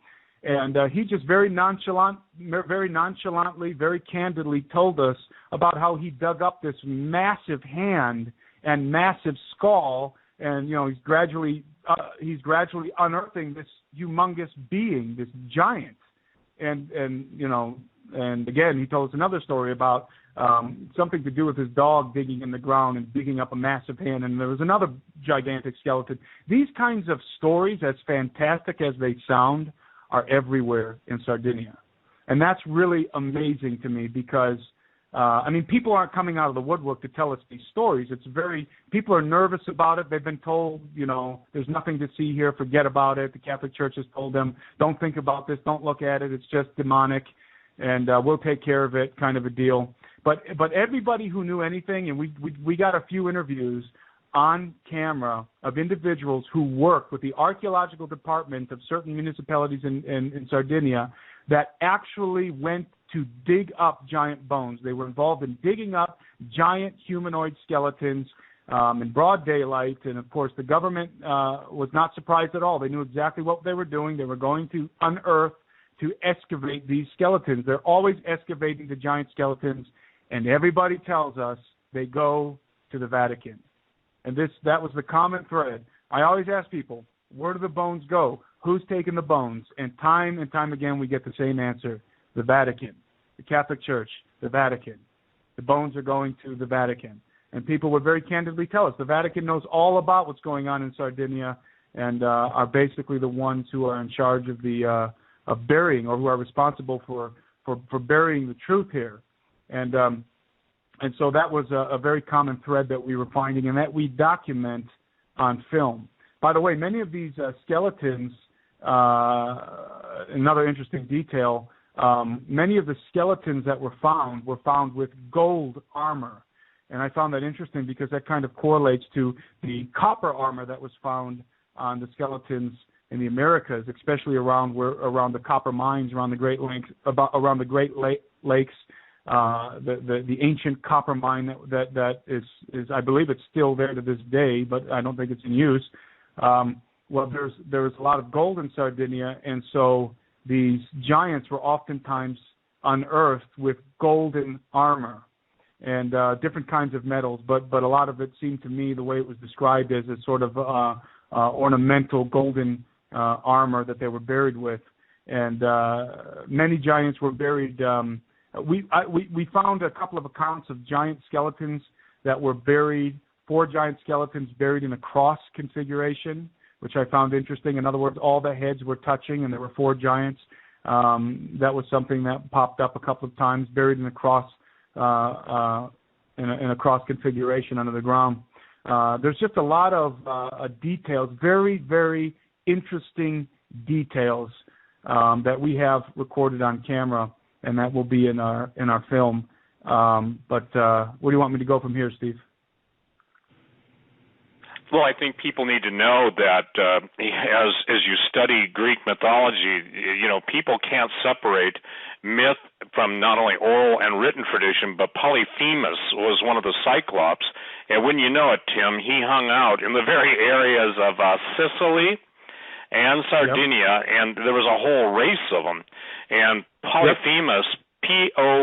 And he just very nonchalantly, very candidly told us about how he dug up this massive hand and massive skull, and he's gradually unearthing this humongous being, this giant, and again he told us another story about something to do with his dog digging in the ground and digging up a massive hand, and there was another gigantic skeleton. These kinds of stories, as fantastic as they sound, are everywhere in Sardinia. And that's really amazing to me because, people aren't coming out of the woodwork to tell us these stories. People are nervous about it. They've been told, there's nothing to see here, forget about it. The Catholic Church has told them, don't think about this, don't look at it, it's just demonic, and we'll take care of it, kind of a deal. But everybody who knew anything, and we got a few interviews on camera of individuals who worked with the archaeological department of certain municipalities in Sardinia that actually went to dig up giant bones. They were involved in digging up giant humanoid skeletons in broad daylight, and of course the government was not surprised at all. They knew exactly what they were doing. They were going to unearth, to excavate these skeletons. They're always excavating the giant skeletons, and everybody tells us they go to the Vatican. And that was the common thread. I always ask people, where do the bones go? Who's taking the bones? And time again we get the same answer: the Vatican, the Catholic Church, the Vatican. The bones are going to the Vatican. And people would very candidly tell us the Vatican knows all about what's going on in Sardinia and are basically the ones who are in charge of the of burying, or who are responsible for burying the truth here. And so that was a very common thread that we were finding and that we document on film. By the way, many of these skeletons, another interesting detail, many of the skeletons that were found with gold armor. And I found that interesting because that kind of correlates to the copper armor that was found on the skeletons in the Americas, especially around the copper mines, around the Great Lakes, the ancient copper mine that is I believe it's still there to this day, but I don't think it's in use. Well, there's a lot of gold in Sardinia, and so these giants were oftentimes unearthed with golden armor and different kinds of metals, but a lot of it seemed to me, the way it was described, as a sort of ornamental golden armor that they were buried with. And many giants were buried. We found a couple of accounts of giant skeletons that were buried, 4 giant skeletons buried in a cross configuration, which I found interesting. In other words, all the heads were touching, and there were 4 giants. That was something that popped up a couple of times, buried in a cross in a cross configuration under the ground. There's just a lot of details, very, very interesting details that we have recorded on camera, and that will be in our film. But where do you want me to go from here, Steve? Well, I think people need to know that as you study Greek mythology, people can't separate myth from not only oral and written tradition, but Polyphemus was one of the Cyclops, and wouldn't you know it, Tim, he hung out in the very areas of Sicily and Sardinia, yep. And there was a whole race of them. And Polyphemus, Polyphemos,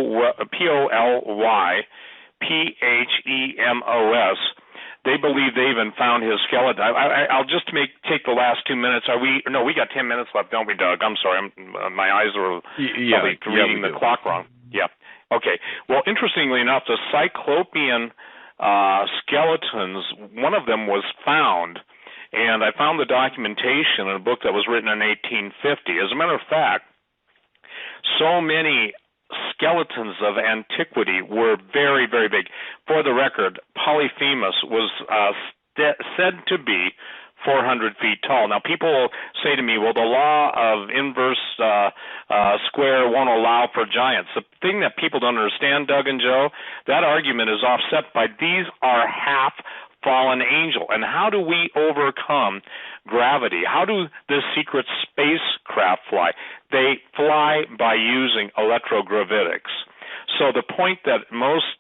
they believe they even found his skeleton. I'll just take the last 2 minutes. We got 10 minutes left, don't we, Doug? I'm sorry, my eyes are probably reading the clock wrong. Yeah. Okay. Well, interestingly enough, the Cyclopean skeletons, one of them was found, and I found the documentation in a book that was written in 1850. As a matter of fact, so many skeletons of antiquity were very, very big. For the record, Polyphemus was said to be 400 feet tall. Now, people will say to me, well, the law of inverse square won't allow for giants. The thing that people don't understand, Doug and Joe, that argument is offset by these are half fallen angel. And how do we overcome gravity? How do the secret spacecraft fly? They fly by using electrogravitics. So the point that most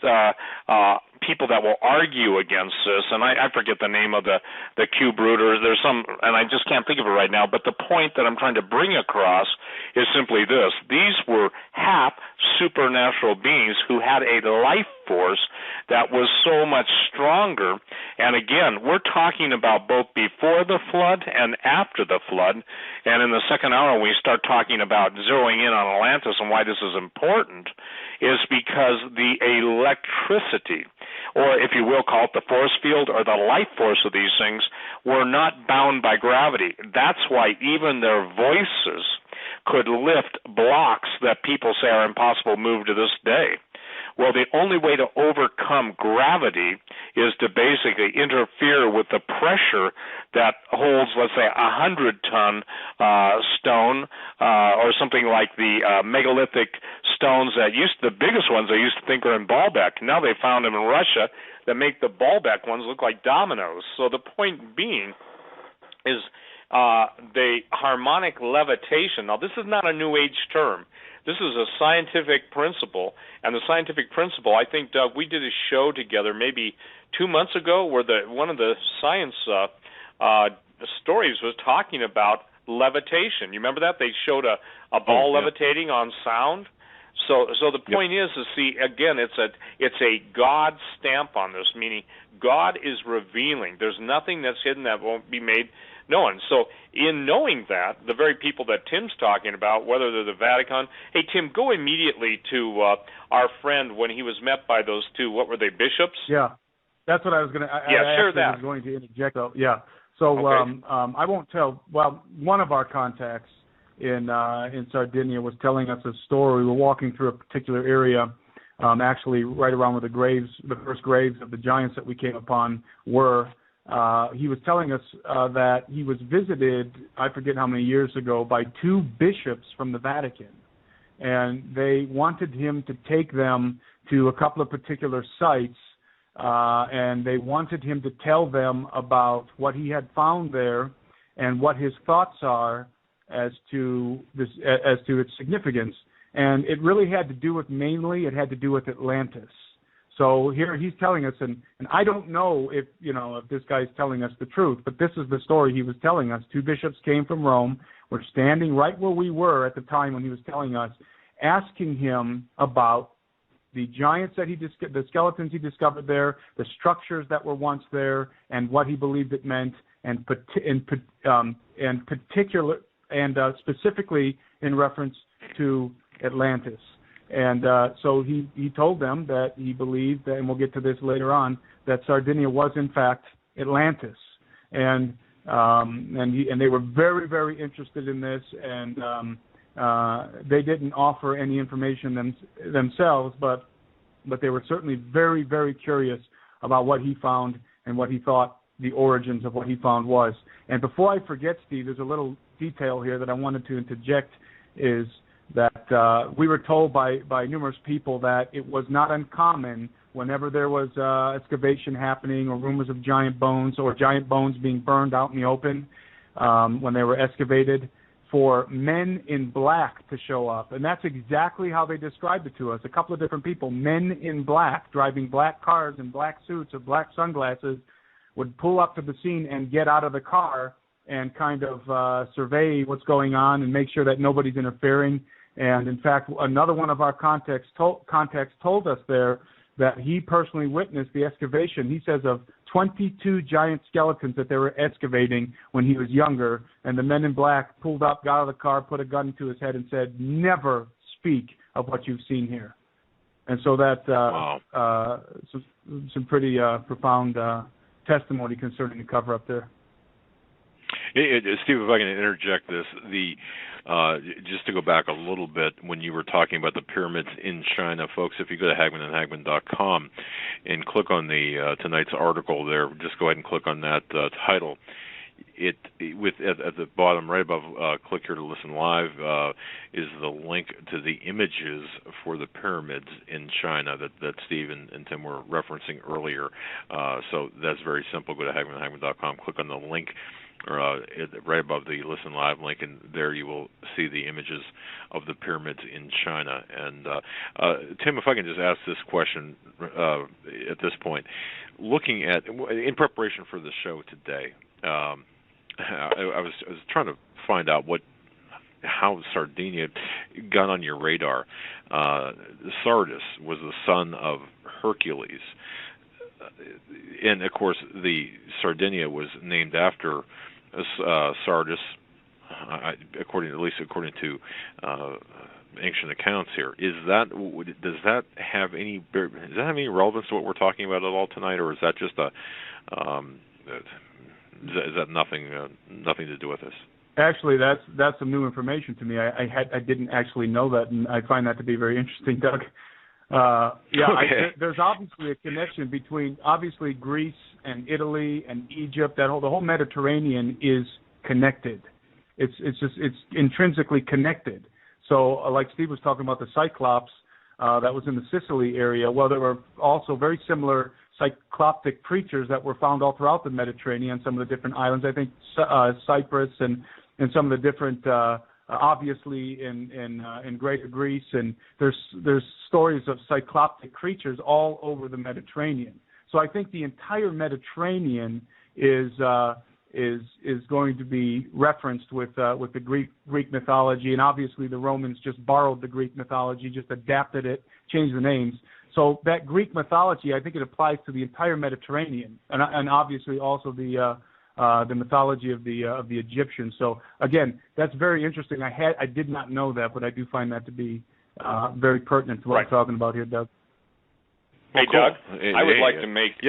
people that will argue against this, and I forget the name of the cube rooter, there's some, and I just can't think of it right now, but the point that I'm trying to bring across is simply this. These were half supernatural beings who had a life force that was so much stronger. And again, we're talking about both before the flood and after the flood. And in the second hour, we start talking about zeroing in on Atlantis and why this is important, is because the electricity, or if you will call it the force field or the life force of these things, were not bound by gravity. That's why even their voices could lift blocks that people say are impossible to move to this day. Well, the only way to overcome gravity is to basically interfere with the pressure that holds, let's say, 100-ton stone or something like the megalithic stones that the biggest ones I used to think are in Baalbek. Now they found them in Russia that make the Baalbek ones look like dominoes. So the point being is the harmonic levitation. Now, this is not a New Age term. This is a scientific principle, and the scientific principle, I think, Doug, we did a show together maybe 2 months ago where one of the science stories was talking about levitation. You remember that? They showed a ball levitating on sound. So the point is to see, again, it's a God stamp on this, meaning God is revealing. There's nothing that's hidden that won't be made known. So in knowing that, the very people that Tim's talking about, whether they're the Vatican, hey, Tim, go immediately to our friend when he was met by those two, what were they, bishops? Yeah, that's what I was going to, share that. I was going to interject. Yeah, so okay. I won't tell, one of our contacts in Sardinia was telling us a story. We were walking through a particular area, actually right around where the first graves of the giants that we came upon were. He was telling us that he was visited, I forget how many years ago, by two bishops from the Vatican. And they wanted him to take them to a couple of particular sites, and they wanted him to tell them about what he had found there and what his thoughts are as to its significance. And it really had to do with, mainly, it had to do with Atlantis. So here he's telling us, and I don't know if this guy's telling us the truth, but this is the story he was telling us. Two bishops came from Rome, were standing right where we were at the time when he was telling us, asking him about the giants that the skeletons he discovered there, the structures that were once there, and what he believed it meant, and specifically in reference to Atlantis. And so he told them that he believed, and we'll get to this later on, that Sardinia was in fact Atlantis, and they were very, very interested in this, and they didn't offer any information themselves, but they were certainly very, very curious about what he found and what he thought the origins of what he found was. And before I forget, Steve, there's a little detail here that I wanted to interject, is that we were told by numerous people that it was not uncommon whenever there was excavation happening or rumors of giant bones or giant bones being burned out in the open when they were excavated, for men in black to show up. And that's exactly how they described it to us. A couple of different people, men in black, driving black cars in black suits or black sunglasses, would pull up to the scene and get out of the car and kind of survey what's going on and make sure that nobody's interfering. And, in fact, another one of our contacts told us there that he personally witnessed the excavation. He says of 22 giant skeletons that they were excavating when he was younger, and the men in black pulled up, got out of the car, put a gun to his head and said, "Never speak of what you've seen here." And so that some pretty profound testimony concerning the cover-up there. Steve, if I can interject this, just to go back a little bit, when you were talking about the pyramids in China, folks, if you go to HagmannandHagmann.com and click on the tonight's article there, just go ahead and click on that title. At the bottom right above, click here to listen live, is the link to the images for the pyramids in China that Steve and Tim were referencing earlier. So that's very simple. Go to HagmannandHagmann.com, click on the link right above the Listen Live link, and there you will see the images of the pyramids in China. And Tim, if I can just ask this question at this point, looking at, in preparation for the show today, I was trying to find out how Sardinia got on your radar. Sardis was the son of Hercules, and of course the Sardinia was named after Sardis, according to ancient accounts here. Does that have any relevance to what we're talking about at all tonight, or is that just is that nothing to do with this? Actually, that's some new information to me. I didn't actually know that, and I find that to be very interesting, Doug. Okay. There's obviously a connection between Greece and Italy and Egypt. The whole Mediterranean is connected. It's intrinsically connected. So like Steve was talking about the Cyclops that was in the Sicily area, well, there were also very similar cycloptic creatures that were found all throughout the Mediterranean, some of the different islands, I think Cyprus and some of the different, obviously in Greater Greece, and there's stories of cycloptic creatures all over the Mediterranean. So I think the entire Mediterranean is going to be referenced with the Greek mythology, and obviously the Romans just borrowed the Greek mythology, just adapted it, changed the names. So that Greek mythology, I think it applies to the entire Mediterranean, and obviously also the mythology of the Egyptians. So again, that's very interesting. I did not know that, but I do find that to be very pertinent to what we're talking about here, Doug. Hey, cool. Doug, I would like to make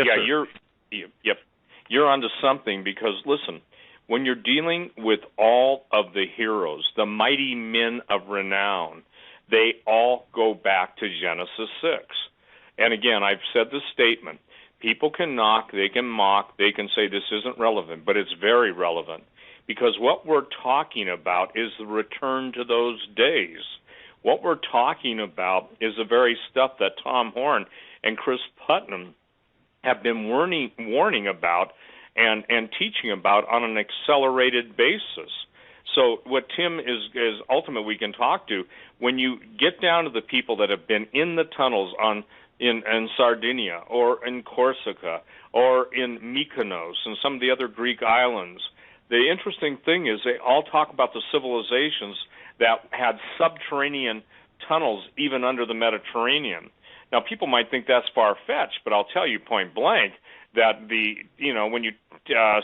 you're onto something, because listen, when you're dealing with all of the heroes, the mighty men of renown, they all go back to Genesis 6. And again, I've said this statement. People can knock, they can mock, they can say this isn't relevant, but it's very relevant, because what we're talking about is the return to those days. What we're talking about is the very stuff that Tom Horn and Chris Putnam have been warning about and teaching about on an accelerated basis. So what Tim is ultimately we can talk to, when you get down to the people that have been in the tunnels in Sardinia or in Corsica or in Mykonos and some of the other Greek islands, the interesting thing is they all talk about the civilizations that had subterranean tunnels even under the Mediterranean. Now, people might think that's far-fetched, but I'll tell you point blank that when you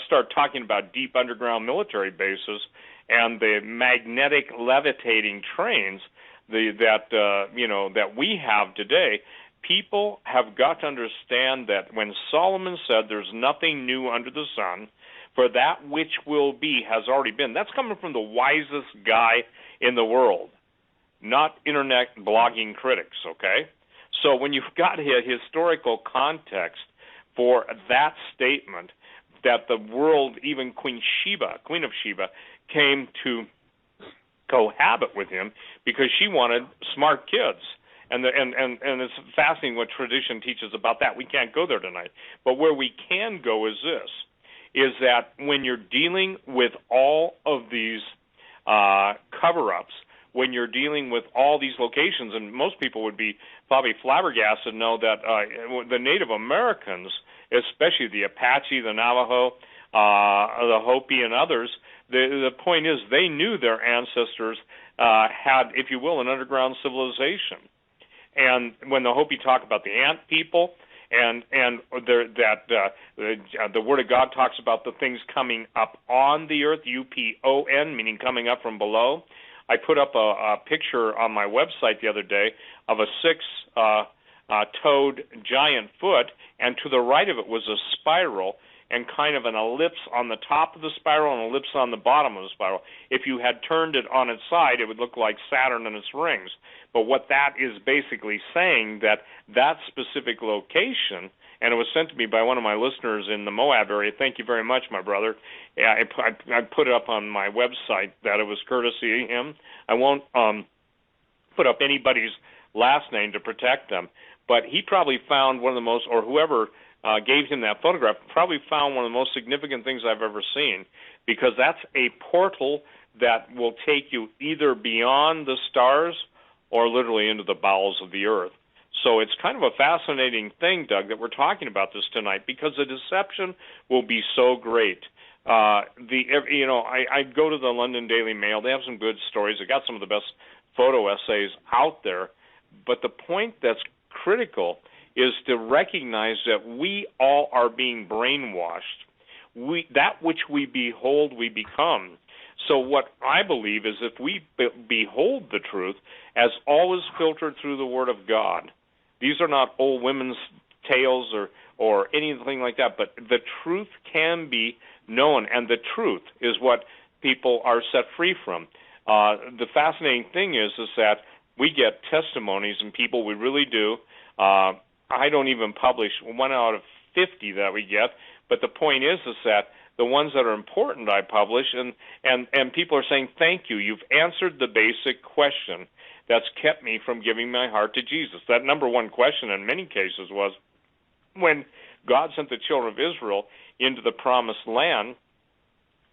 start talking about deep underground military bases and the magnetic levitating trains that we have today, people have got to understand that when Solomon said there's nothing new under the sun, for that which will be has already been, that's coming from the wisest guy in the world, not internet blogging critics, okay? So when you've got a historical context for that statement, that the world, even Queen of Sheba, came to cohabit with him because she wanted smart kids. And it's fascinating what tradition teaches about that. We can't go there tonight. But where we can go is this, is that when you're dealing with all of these cover-ups, when you're dealing with all these locations, and most people would be probably flabbergasted to know that the Native Americans, especially the Apache, the Navajo, the Hopi, and others, the point is they knew their ancestors had, if you will, an underground civilization. And when the Hopi talk about the ant people, and the Word of God talks about the things coming up on the earth, UPON, meaning coming up from below. I put up a picture on my website the other day of a six-toed giant foot, and to the right of it was a spiral and kind of an ellipse on the top of the spiral and an ellipse on the bottom of the spiral. If you had turned it on its side, it would look like Saturn and its rings. But what that is basically saying, that specific location, and it was sent to me by one of my listeners in the Moab area. Thank you very much, my brother. I put it up on my website that it was courtesy of him. I won't put up anybody's last name to protect them, but he probably found one of the most, or whoever gave him that photograph, probably found one of the most significant things I've ever seen, because that's a portal that will take you either beyond the stars or literally into the bowels of the earth. So it's kind of a fascinating thing, Doug, that we're talking about this tonight, because the deception will be so great. I go to the London Daily Mail. They have some good stories. They got some of the best photo essays out there. But the point that's critical is to recognize that we all are being brainwashed. That which we behold, we become. So what I believe is if we behold the truth as always filtered through the Word of God, these are not old women's tales or anything like that, but the truth can be known, and the truth is what people are set free from. The fascinating thing is that we get testimonies, and people, we really do. I don't even publish 1 out of 50 that we get, but the point is that the ones that are important I publish, and people are saying, thank you, you've answered the basic question that's kept me from giving my heart to Jesus. That number one question in many cases was, when God sent the children of Israel into the promised land,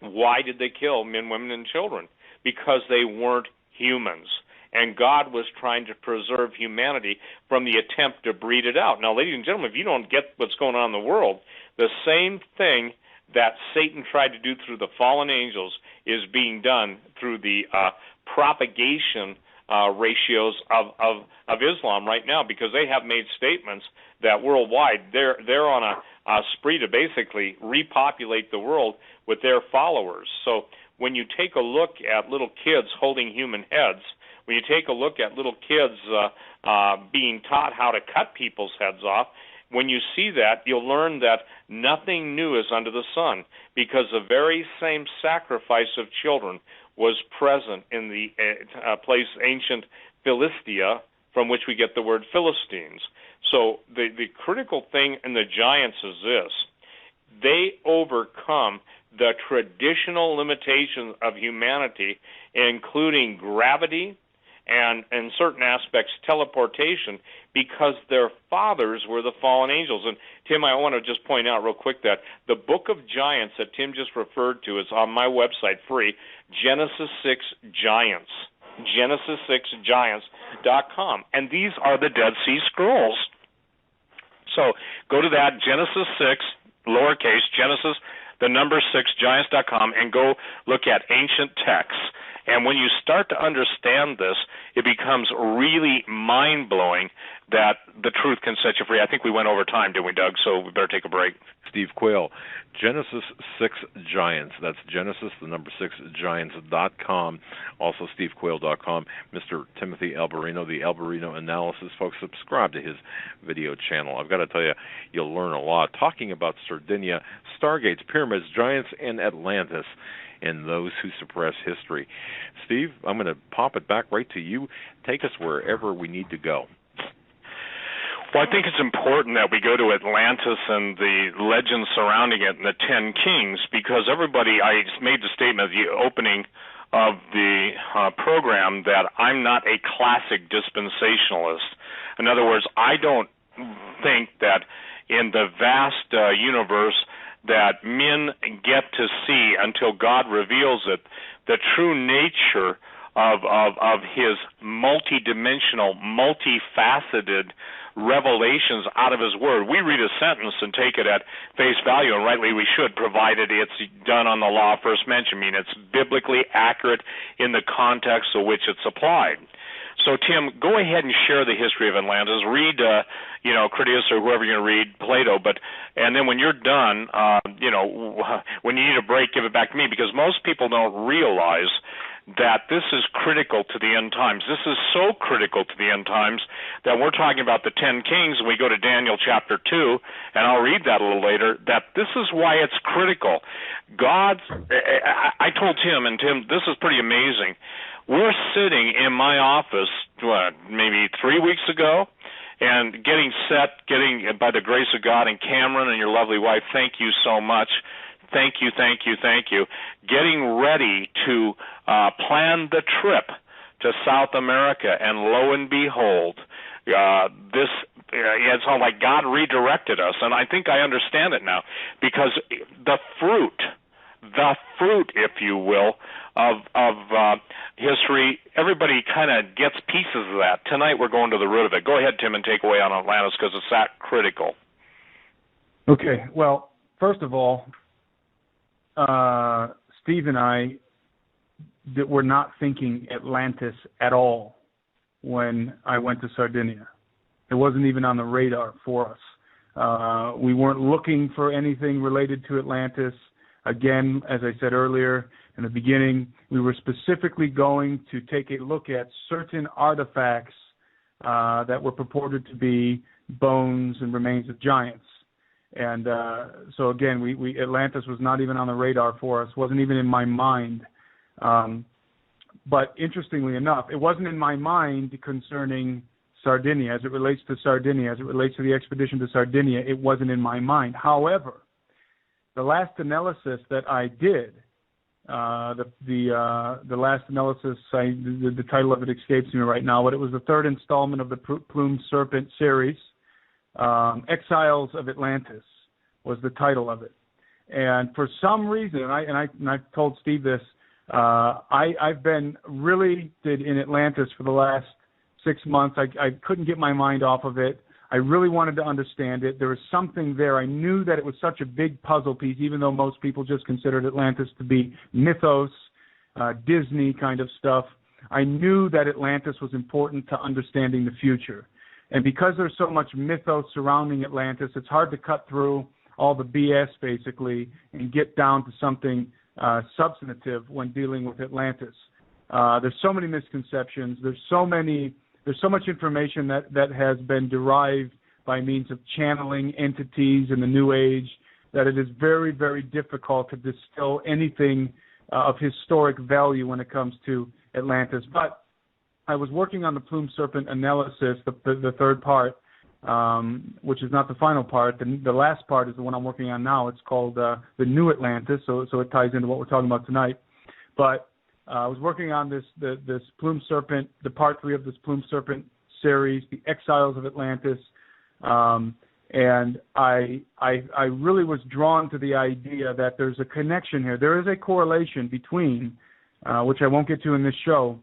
why did they kill men, women, and children? Because they weren't humans. And God was trying to preserve humanity from the attempt to breed it out. Now, ladies and gentlemen, if you don't get what's going on in the world, the same thing that Satan tried to do through the fallen angels is being done through the propagation ratios of Islam right now, because they have made statements that worldwide they're on a spree to basically repopulate the world with their followers. So when you take a look at little kids holding human heads, when you take a look at little kids being taught how to cut people's heads off, when you see that, you'll learn that nothing new is under the sun, because the very same sacrifice of children was present in the place ancient Philistia, from which we get the word Philistines. So the critical thing in the giants is this: they overcome the traditional limitations of humanity, including gravity, and in certain aspects teleportation, because their fathers were the fallen angels. And Tim, I want to just point out real quick that the book of giants that Tim just referred to is on my website, free, Genesis 6 Giants, Genesis6Giants.com. And these are the Dead Sea Scrolls. So go to that, Genesis 6, lowercase, Genesis, the number 6, Giants.com, and go look at ancient texts. And when you start to understand this, it becomes really mind-blowing that the truth can set you free. I think we went over time, didn't we, Doug? So we better take a break. Steve Quayle, Genesis 6 Giants. That's Genesis, the number 6, Giants.com. Also SteveQuayle.com. Mr. Timothy Alberino, the Alberino Analysis. Folks, subscribe to his video channel. I've got to tell you, you'll learn a lot. Talking about Sardinia, Stargates, Pyramids, Giants, and Atlantis, and those who suppress history. Steve, I'm going to pop it back right to you. Take us wherever we need to go. Well, I think it's important that we go to Atlantis and the legends surrounding it and the 10 kings, because everybody, I made the statement at the opening of the program that I'm not a classic dispensationalist. In other words, I don't think that in the vast universe that men get to see until God reveals it, the true nature of his multidimensional, multifaceted revelations out of his word. We read a sentence and take it at face value, and rightly we should, provided it's done on the law of first mention. I mean, it's biblically accurate in the context of which it's applied. So, Tim, go ahead and share the history of Atlantis. Read, Critias or whoever you're going to read, Plato. And then when you're done, when you need a break, give it back to me, because most people don't realize that this is critical to the end times. This is so critical to the end times that we're talking about the 10 kings, and we go to Daniel chapter 2, and I'll read that a little later, that this is why it's critical. I told Tim, and Tim, this is pretty amazing. We're sitting in my office, maybe 3 weeks ago, and getting by the grace of God, and Cameron and your lovely wife, thank you so much. Thank you. Getting ready to plan the trip to South America, and lo and behold, it's all like God redirected us, and I think I understand it now, because the fruit, if you will, of history, everybody kind of gets pieces of that. Tonight we're going to the root of it. Go ahead, Tim, and take away on Atlantis, because it's that critical. Okay, well, first of all, Steve and I were not thinking Atlantis at all when I went to Sardinia. It wasn't even on the radar for us. We weren't looking for anything related to Atlantis. Again, as I said earlier in the beginning, we were specifically going to take a look at certain artifacts that were purported to be bones and remains of giants. And so again, Atlantis was not even on the radar for us, wasn't even in my mind. But interestingly enough, it wasn't in my mind concerning Sardinia, as it relates to Sardinia, as it relates to the expedition to Sardinia, it wasn't in my mind. However, the last analysis that I did, the last analysis, the title of it escapes me right now, but it was the third installment of the Plumed Serpent series. Exiles of Atlantis was the title of it. And for some reason, and I've told Steve this, I've been really in Atlantis for the last 6 months. I couldn't get my mind off of it. I really wanted to understand it. There was something there. I knew that it was such a big puzzle piece, even though most people just considered Atlantis to be mythos, Disney kind of stuff. I knew that Atlantis was important to understanding the future. And because there's so much mythos surrounding Atlantis, it's hard to cut through all the BS, basically, and get down to something substantive when dealing with Atlantis. There's so many misconceptions. There's so much information that has been derived by means of channeling entities in the New Age that it is very, very difficult to distill anything of historic value when it comes to Atlantis. But I was working on the Plumed Serpent analysis, the third part, which is not the final part. The last part is the one I'm working on now. It's called the New Atlantis, so it ties into what we're talking about tonight. But I was working on this Plumed Serpent, the part 3 of this Plumed Serpent series, the Exiles of Atlantis, and I really was drawn to the idea that there's a connection here. There is a correlation between, which I won't get to in this show,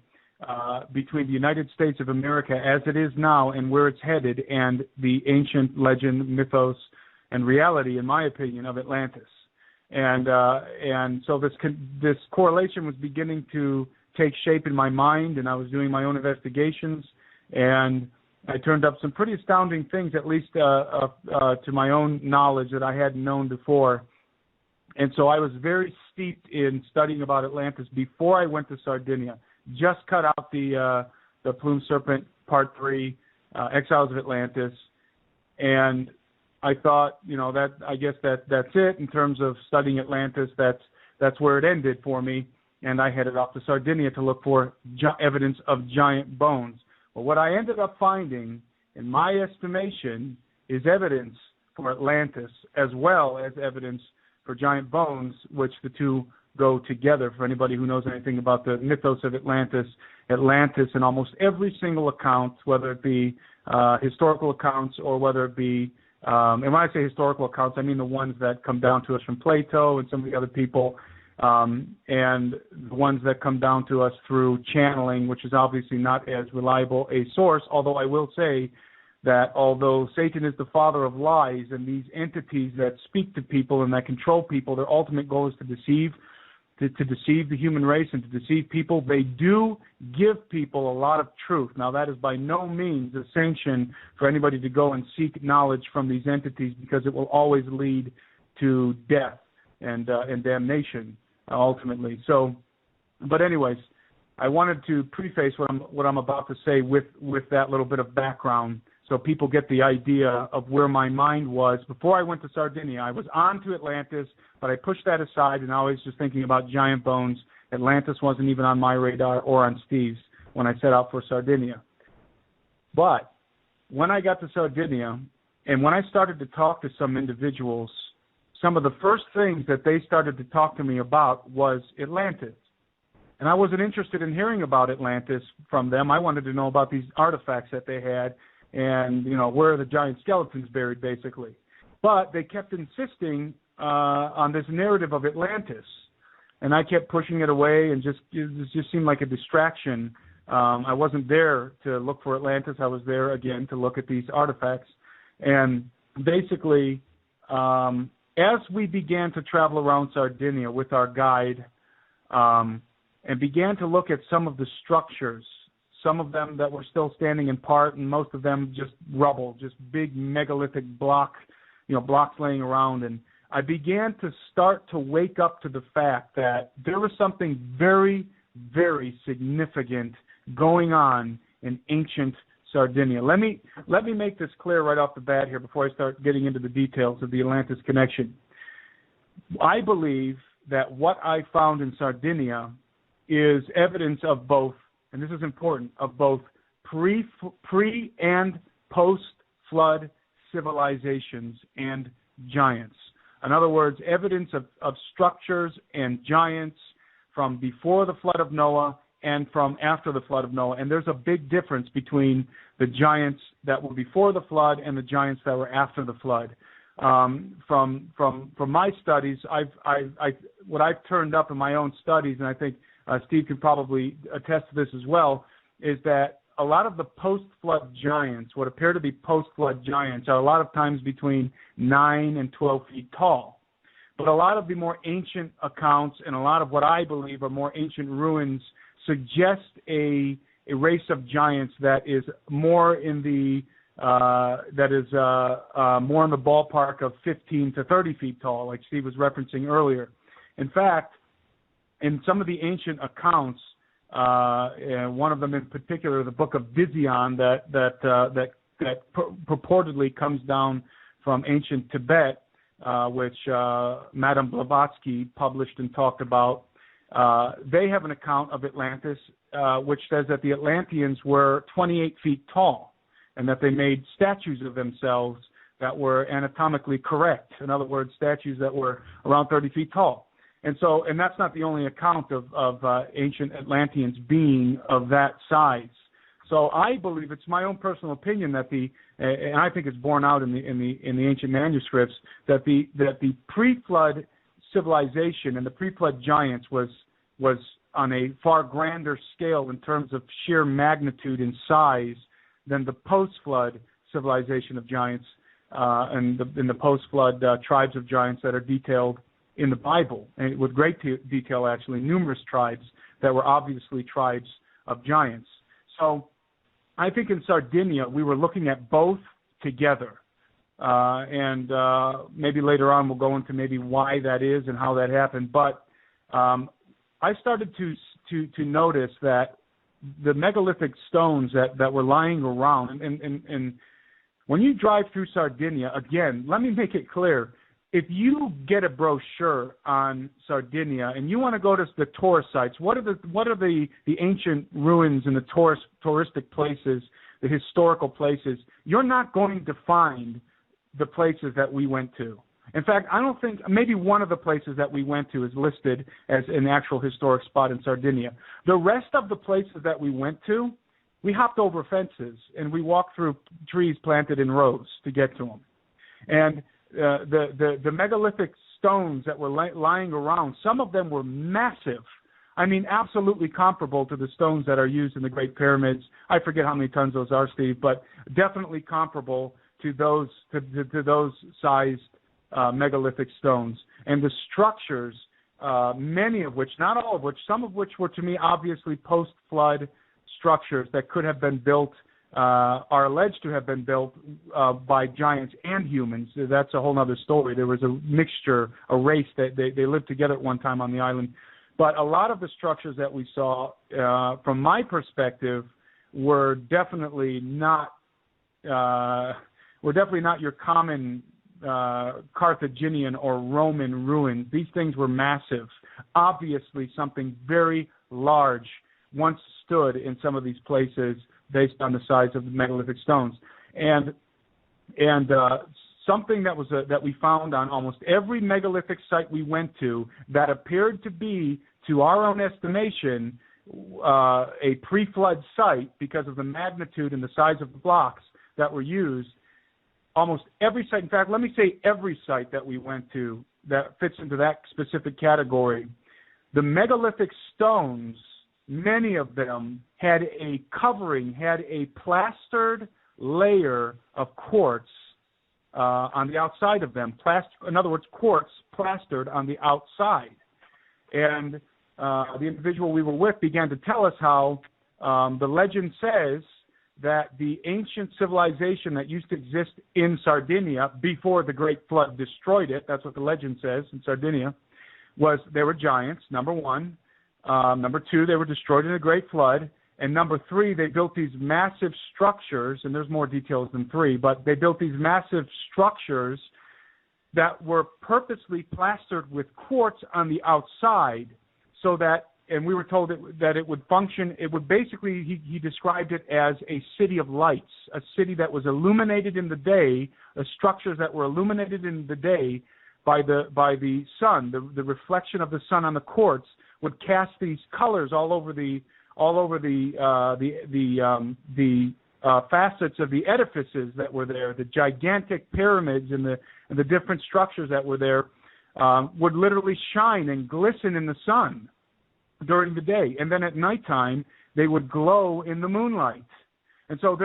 between the United States of America as it is now and where it's headed and the ancient legend, mythos, and reality, in my opinion, of Atlantis. And so this correlation was beginning to take shape in my mind, and I was doing my own investigations, and I turned up some pretty astounding things, at least to my own knowledge, that I hadn't known before. And so I was very steeped in studying about Atlantis before I went to Sardinia. Just cut out the Plumed Serpent Part 3, Exiles of Atlantis, and I thought, I guess that's it in terms of studying Atlantis. That's where it ended for me, and I headed off to Sardinia to look for evidence of giant bones. Well, what I ended up finding, in my estimation, is evidence for Atlantis as well as evidence for giant bones, which the two go together. For anybody who knows anything about the mythos of Atlantis in almost every single account, whether it be historical accounts or whether it be, and when I say historical accounts, I mean the ones that come down to us from Plato and some of the other people, and the ones that come down to us through channeling, which is obviously not as reliable a source, although I will say that although Satan is the father of lies and these entities that speak to people and that control people, their ultimate goal is to deceive the human race and to deceive people, they do give people a lot of truth. Now, that is by no means a sanction for anybody to go and seek knowledge from these entities, because it will always lead to death and damnation, ultimately. So, but anyways, I wanted to preface what I'm about to say with that little bit of background, so people get the idea of where my mind was. Before I went to Sardinia, I was on to Atlantis, but I pushed that aside, and I was just thinking about giant bones. Atlantis wasn't even on my radar or on Steve's when I set out for Sardinia. But when I got to Sardinia, and when I started to talk to some individuals, some of the first things that they started to talk to me about was Atlantis. And I wasn't interested in hearing about Atlantis from them. I wanted to know about these artifacts that they had, and, where are the giant skeletons buried, basically. But they kept insisting on this narrative of Atlantis, and I kept pushing it away, and it just seemed like a distraction. I wasn't there to look for Atlantis. I was there, again, to look at these artifacts. And basically, as we began to travel around Sardinia with our guide and began to look at some of the structures, some of them that were still standing in part, and most of them just rubble, just big megalithic blocks laying around. And I began to start to wake up to the fact that there was something very, very significant going on in ancient Sardinia. Let me make this clear right off the bat here before I start getting into the details of the Atlantis connection. I believe that what I found in Sardinia is evidence of both, and this is important, of both pre and post-flood civilizations and giants. In other words, evidence of structures and giants from before the flood of Noah and from after the flood of Noah. And there's a big difference between the giants that were before the flood and the giants that were after the flood. From my studies, what I've turned up in my own studies, and I think Steve could probably attest to this as well, is that a lot of the post-flood giants, what appear to be post-flood giants, are a lot of times between 9 and 12 feet tall. But a lot of the more ancient accounts and a lot of what I believe are more ancient ruins suggest a race of giants that is more in the more in the ballpark of 15 to 30 feet tall, like Steve was referencing earlier. In fact, in some of the ancient accounts, one of them in particular, the Book of Dizion, that purportedly comes down from ancient Tibet, which Madame Blavatsky published and talked about. They have an account of Atlantis, which says that the Atlanteans were 28 feet tall, and that they made statues of themselves that were anatomically correct. In other words, statues that were around 30 feet tall. And that's not the only account of ancient Atlanteans being of that size. So I believe, it's my own personal opinion, that and I think it's borne out in the ancient manuscripts, that the pre-flood civilization and the pre-flood giants was on a far grander scale in terms of sheer magnitude and size than the post-flood civilization of giants and the post-flood tribes of giants that are detailed in the Bible, and with great detail, actually, numerous tribes that were obviously tribes of giants. So I think in Sardinia we were looking at both together, and maybe later on we'll go into maybe why that is and how that happened. But I started to notice that the megalithic stones that were lying around, and when you drive through Sardinia, again, let me make it clear, if you get a brochure on Sardinia and you want to go to the tourist sites, what are the ancient ruins and the touristic places, the historical places, you're not going to find the places that we went to. In fact, I don't think, maybe one of the places that we went to is listed as an actual historic spot in Sardinia. The rest of the places that we went to, we hopped over fences and we walked through trees planted in rows to get to them. And the megalithic stones that were lying around, some of them were massive. I mean, absolutely comparable to the stones that are used in the Great Pyramids. I forget how many tons those are, Steve, but definitely comparable to those sized megalithic stones. And the structures, many of which, not all of which, some of which were to me obviously post-flood structures that could have been built, are alleged to have been built by giants and humans. That's a whole other story. There was a mixture, a race that they lived together at one time on the island. But a lot of the structures that we saw, from my perspective, were definitely not your common Carthaginian or Roman ruins. These things were massive. Obviously, something very large once stood in some of these places based on the size of the megalithic stones. And something that we found on almost every megalithic site we went to that appeared to be, to our own estimation, a pre-flood site because of the magnitude and the size of the blocks that were used. Almost every site, in fact, let me say every site that we went to that fits into that specific category, the megalithic stones, many of them had a covering, had a plastered layer of quartz on the outside of them. In other words, quartz plastered on the outside. And the individual we were with began to tell us how the legend says that the ancient civilization that used to exist in Sardinia before the Great Flood destroyed it, that's what the legend says in Sardinia, they were giants, number one. Number two, they were destroyed in a Great Flood. And number three, they built these massive structures, and there's more details than three, but they built these massive structures that were purposely plastered with quartz on the outside so that, and we were told that it would function, it would basically, he described it as a city of lights, a city that was illuminated in the day, structures that were illuminated in the day by the sun. The reflection of the sun on the quartz would cast these colors all over the facets of the edifices that were there. The gigantic pyramids and the different structures that were there would literally shine and glisten in the sun during the day, and then at nighttime they would glow in the moonlight. And so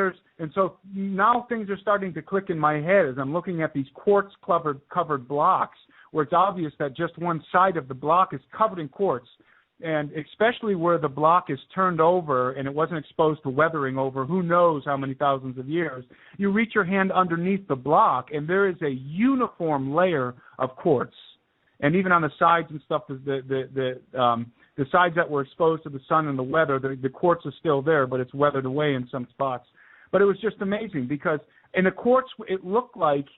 now things are starting to click in my head as I'm looking at these quartz covered blocks, where it's obvious that just one side of the block is covered in quartz, and especially where the block is turned over and it wasn't exposed to weathering over who knows how many thousands of years. You reach your hand underneath the block, and there is a uniform layer of quartz. And even on the sides and stuff, the sides that were exposed to the sun and the weather, the quartz is still there, but it's weathered away in some spots. But it was just amazing because in the quartz, it looked like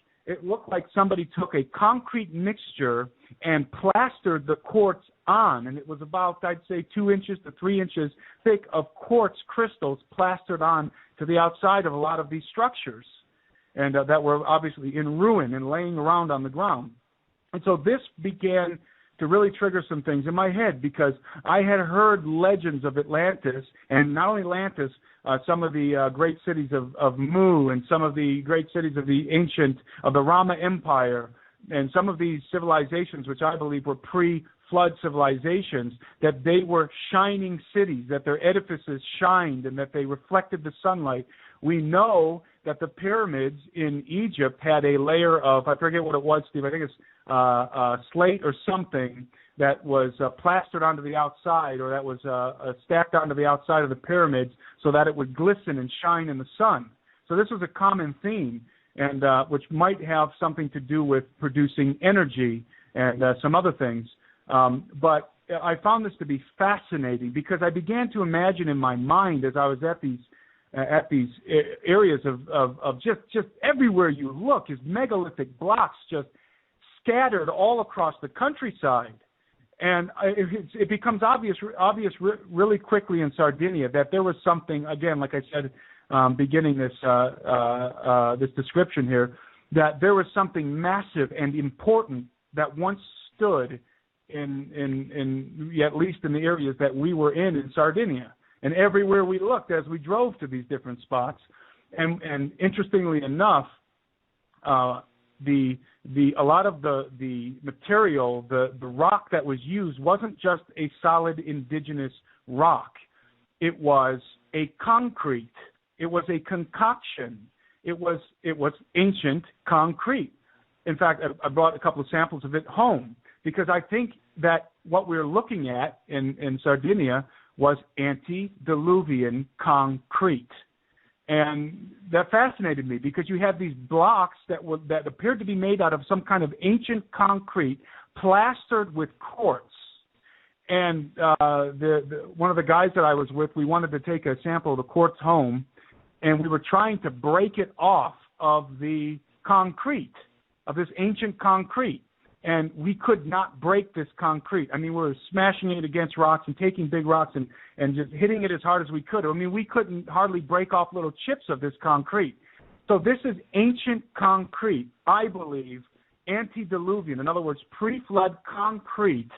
somebody took a concrete mixture and plastered the quartz on, and it was about, I'd say, 2 inches to 3 inches thick of quartz crystals plastered on to the outside of a lot of these structures, and that were obviously in ruin and laying around on the ground. And so this began to really trigger some things in my head, because I had heard legends of Atlantis, and not only Atlantis, some of the great cities of Mu, and some of the great cities of the Rama Empire, and some of these civilizations, which I believe were pre-flood civilizations, that they were shining cities, that their edifices shined, and that they reflected the sunlight. We know that the pyramids in Egypt had a layer of, I forget what it was, Steve, I think it's slate or something that was plastered onto the outside, or that was stacked onto the outside of the pyramids so that it would glisten and shine in the sun. So this was a common theme, and which might have something to do with producing energy and some other things. But I found this to be fascinating, because I began to imagine in my mind, as I was at these areas of just everywhere you look is megalithic blocks just scattered all across the countryside. And it becomes obvious really quickly in Sardinia that there was something, again, like I said, beginning this description here, that there was something massive and important that once stood in at least in the areas that we were in Sardinia. And everywhere we looked as we drove to these different spots, and interestingly enough, a lot of the material, the rock that was used wasn't just a solid indigenous rock. It was a concrete. It was a concoction. It was ancient concrete. In fact, I brought a couple of samples of it home, because I think that what we're looking at in Sardinia was antediluvian concrete. And that fascinated me, because you had these blocks that appeared to be made out of some kind of ancient concrete plastered with quartz. And one of the guys that I was with, we wanted to take a sample of the quartz home, and we were trying to break it off of the concrete, of this ancient concrete. And we could not break this concrete. I mean, we were smashing it against rocks and taking big rocks and just hitting it as hard as we could. I mean, we couldn't hardly break off little chips of this concrete. So this is ancient concrete, I believe, antediluvian, in other words, pre-flood concrete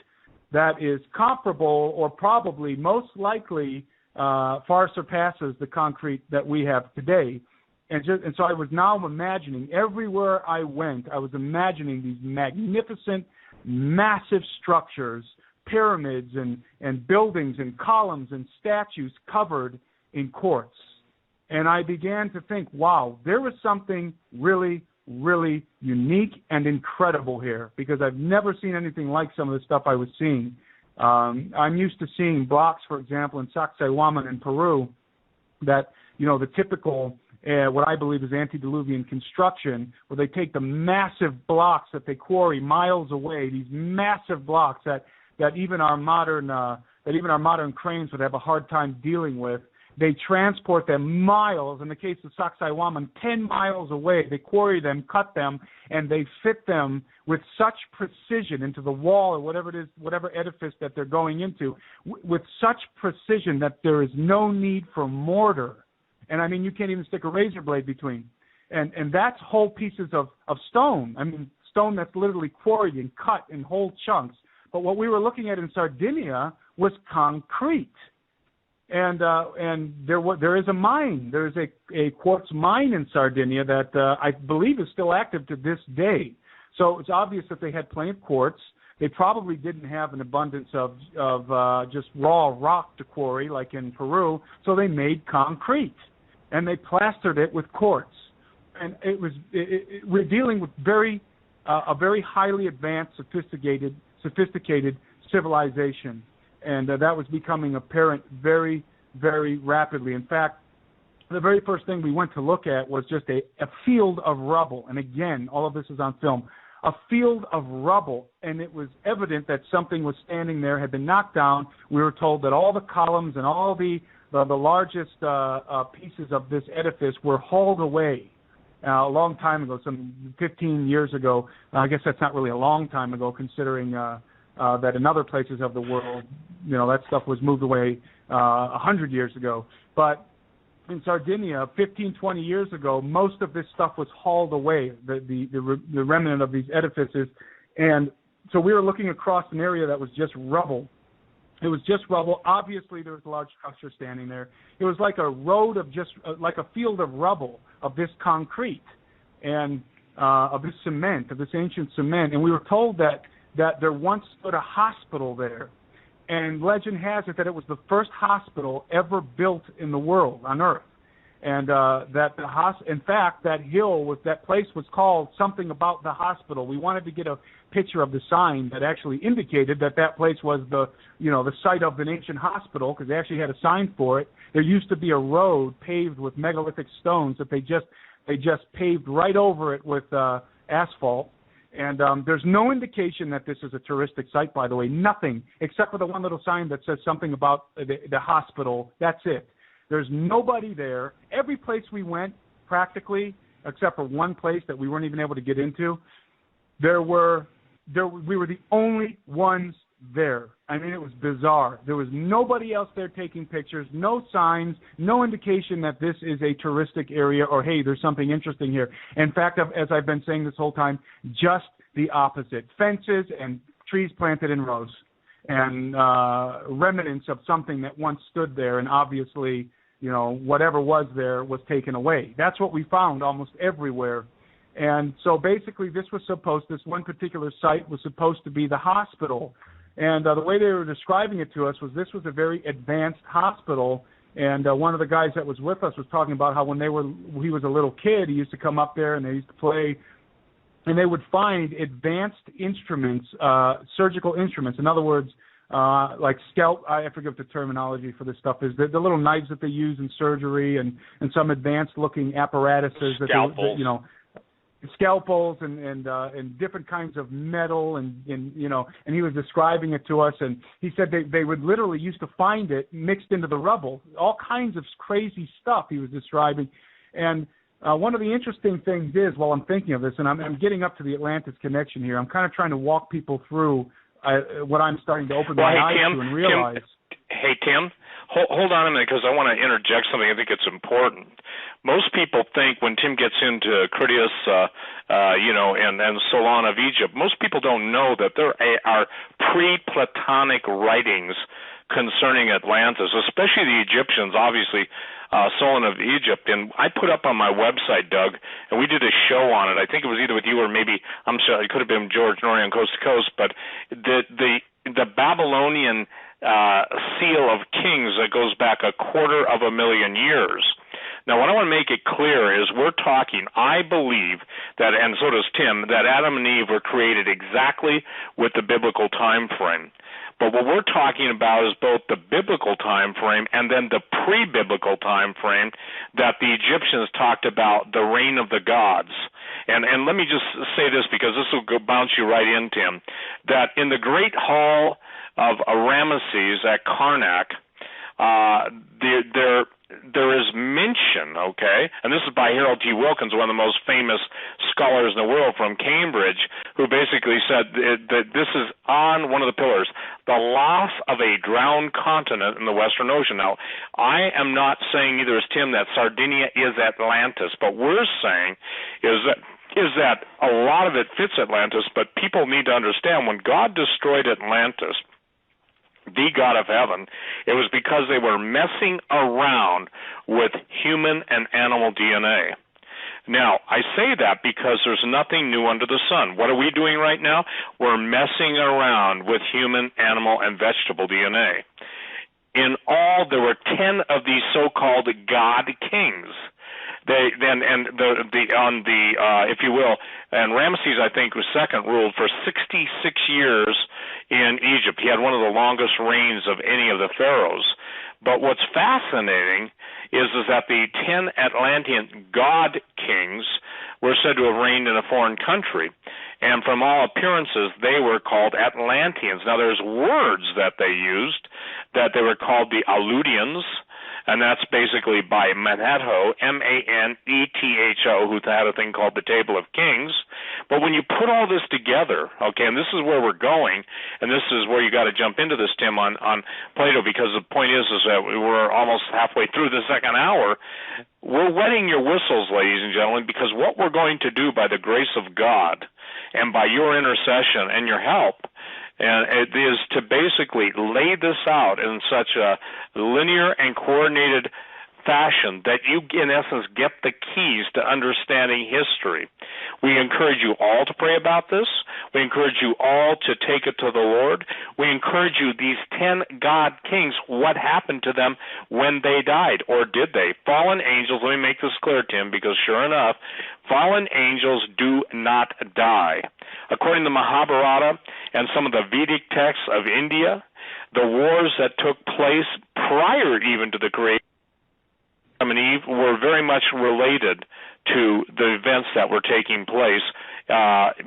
that is comparable, or probably most likely far surpasses the concrete that we have today. And so I was now imagining, everywhere I went, I was imagining these magnificent, massive structures, pyramids and buildings and columns and statues covered in quartz. And I began to think, wow, there was something really, really unique and incredible here, because I've never seen anything like some of the stuff I was seeing. I'm used to seeing blocks, for example, in Sacsayhuaman in Peru, that, the typical what I believe is antediluvian construction, where they take the massive blocks that they quarry miles away, these massive blocks that even our modern cranes would have a hard time dealing with. They transport them miles. In the case of Sacsayhuaman, 10 miles away. They quarry them, cut them, and they fit them with such precision into the wall or whatever it is, whatever edifice that they're going into, with such precision that there is no need for mortar. And I mean, you can't even stick a razor blade between. And that's whole pieces of stone. I mean, stone that's literally quarried and cut in whole chunks. But what we were looking at in Sardinia was concrete. And there is a mine. There is a quartz mine in Sardinia that I believe is still active to this day. So it's obvious that they had plenty of quartz. They probably didn't have an abundance of just raw rock to quarry like in Peru, so they made concrete, and they plastered it with quartz. And we're dealing with a very highly advanced, sophisticated civilization, and that was becoming apparent very, very rapidly. In fact, the very first thing we went to look at was just a field of rubble, and again, all of this is on film. A field of rubble, and it was evident that something was standing there, had been knocked down. We were told that all the columns and all the largest pieces of this edifice were hauled away a long time ago, some 15 years ago. I guess that's not really a long time ago, considering that in other places of the world, that stuff was moved away 100 years ago. But in Sardinia, 15, 20 years ago, most of this stuff was hauled away, the remnant of these edifices. And so we were looking across an area that was just rubble. It was just rubble. Obviously, there was a large structure standing there. It was like a road of just, like a field of rubble of this concrete and of this cement, of this ancient cement. And we were told that there once stood a hospital there. And legend has it that it was the first hospital ever built in the world, on Earth. And in fact, that place was called something about the hospital. We wanted to get a picture of the sign that actually indicated that place was the site of an ancient hospital, because they actually had a sign for it. There used to be a road paved with megalithic stones that they just paved right over it with asphalt. And there's no indication that this is a touristic site, by the way. Nothing, except for the one little sign that says something about the hospital. That's it. There's nobody there. Every place we went, practically, except for one place that we weren't even able to get into, we were the only ones there. I mean, it was bizarre. There was nobody else there taking pictures, no signs, no indication that this is a touristic area or, hey, there's something interesting here. In fact, as I've been saying this whole time, just the opposite. Fences and trees planted in rows and remnants of something that once stood there, and obviously, whatever was there was taken away. That's what we found almost everywhere. And so basically this one particular site was supposed to be the hospital. And the way they were describing it to us was this was a very advanced hospital. And one of the guys that was with us was talking about how when he was a little kid, he used to come up there and they used to play, and they would find advanced instruments, surgical instruments. In other words, like I forget what the terminology for this stuff is. The little knives that they use in surgery and some advanced-looking apparatuses. Scalpels. Scalpels and different kinds of metal and he was describing it to us, and he said they would literally used to find it mixed into the rubble, all kinds of crazy stuff he was describing. And one of the interesting things is, while I'm thinking of this, and I'm getting up to the Atlantis connection here, I'm kind of trying to walk people through what I'm starting to open my eyes to and realize. Tim, hold on a minute, because I want to interject something. I think it's important. Most people think when Tim gets into Critias, and Solon of Egypt, most people don't know that there are pre-Platonic writings concerning Atlantis, especially the Egyptians, obviously, Solon of Egypt. And I put up on my website, Doug, and we did a show on it. I think it was either with you or maybe, I'm sorry, it could have been George Norrie on Coast to Coast, but the Babylonian seal of kings that goes back 250,000 years. Now, what I want to make it clear is we're talking, I believe that, and so does Tim, that Adam and Eve were created exactly with the biblical time frame. But what we're talking about is both the biblical time frame and then the pre-biblical time frame that the Egyptians talked about, the reign of the gods. And let me just say this, because this will bounce you right in, Tim, that in the Great Hall of Ramesses at Karnak, there is mention, okay, and this is by Harold T. Wilkins, one of the most famous scholars in the world from Cambridge, who basically said that this is on one of the pillars, the loss of a drowned continent in the Western Ocean. Now, I am not saying either as Tim that Sardinia is Atlantis, but we're saying is that is that a lot of it fits Atlantis, but people need to understand when God destroyed Atlantis, the God of heaven, it was because they were messing around with human and animal DNA. Now, I say that because there's nothing new under the sun. What are we doing right now? We're messing around with human, animal, and vegetable DNA. In all, there were 10 of these so-called God kings. If you will, and Ramses, I think, was second, ruled for 66 years in Egypt. He had one of the longest reigns of any of the pharaohs. But what's fascinating is that the 10 Atlantean god kings were said to have reigned in a foreign country. And from all appearances, they were called Atlanteans. Now, there's words that they used that they were called the Aludians, and that's basically by Manetho, Manetho, who had a thing called the Table of Kings. But when you put all this together, okay, and this is where we're going, and this is where you got to jump into this, Tim, on Plato, because the point is that we're almost halfway through the second hour. We're wetting your whistles, ladies and gentlemen, because what we're going to do by the grace of God and by your intercession and your help, and it is to basically lay this out in such a linear and coordinated fashion that you, in essence, get the keys to understanding history. We encourage you all to pray about this. We encourage you all to take it to the Lord. We encourage you, these 10 God kings, what happened to them when they died, or did they? Fallen angels, let me make this clear, Tim, because sure enough, fallen angels do not die. According to Mahabharata and some of the Vedic texts of India, the wars that took place prior even to the creation of Adam and Eve were very much related to the events that were taking place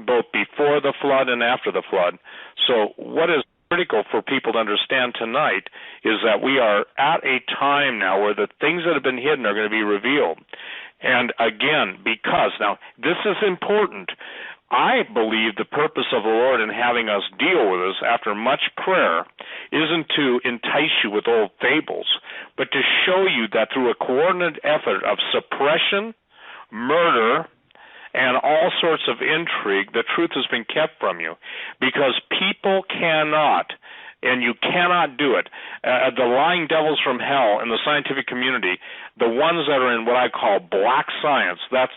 both before the flood and after the flood. So what is critical for people to understand tonight is that we are at a time now where the things that have been hidden are going to be revealed. And again, because, now, this is important, I believe the purpose of the Lord in having us deal with this after much prayer isn't to entice you with old fables, but to show you that through a coordinated effort of suppression, murder, and all sorts of intrigue, the truth has been kept from you. Because people cannot, and you cannot do it. The lying devils from hell in the scientific community, the ones that are in what I call black science, that's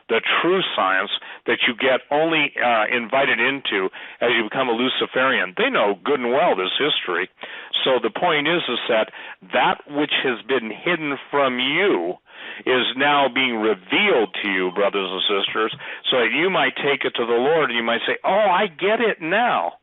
the true science that you get only invited into as you become a Luciferian. They know good and well this history. So the point is that which has been hidden from you is now being revealed to you, brothers and sisters, so that you might take it to the Lord and you might say, oh, I get it now.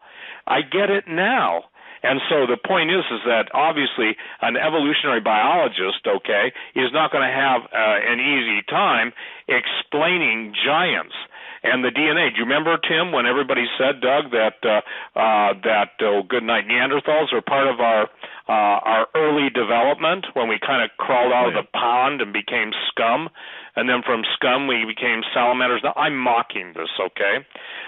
I get it now. And so the point is that obviously an evolutionary biologist, okay, is not going to have an easy time explaining giants and the DNA. Do you remember, Tim, when everybody said, Doug, that good night Neanderthals are part of our early development, when we kind of crawled out of the pond and became scum, and then from scum we became salamanders? Now, I'm mocking this, okay?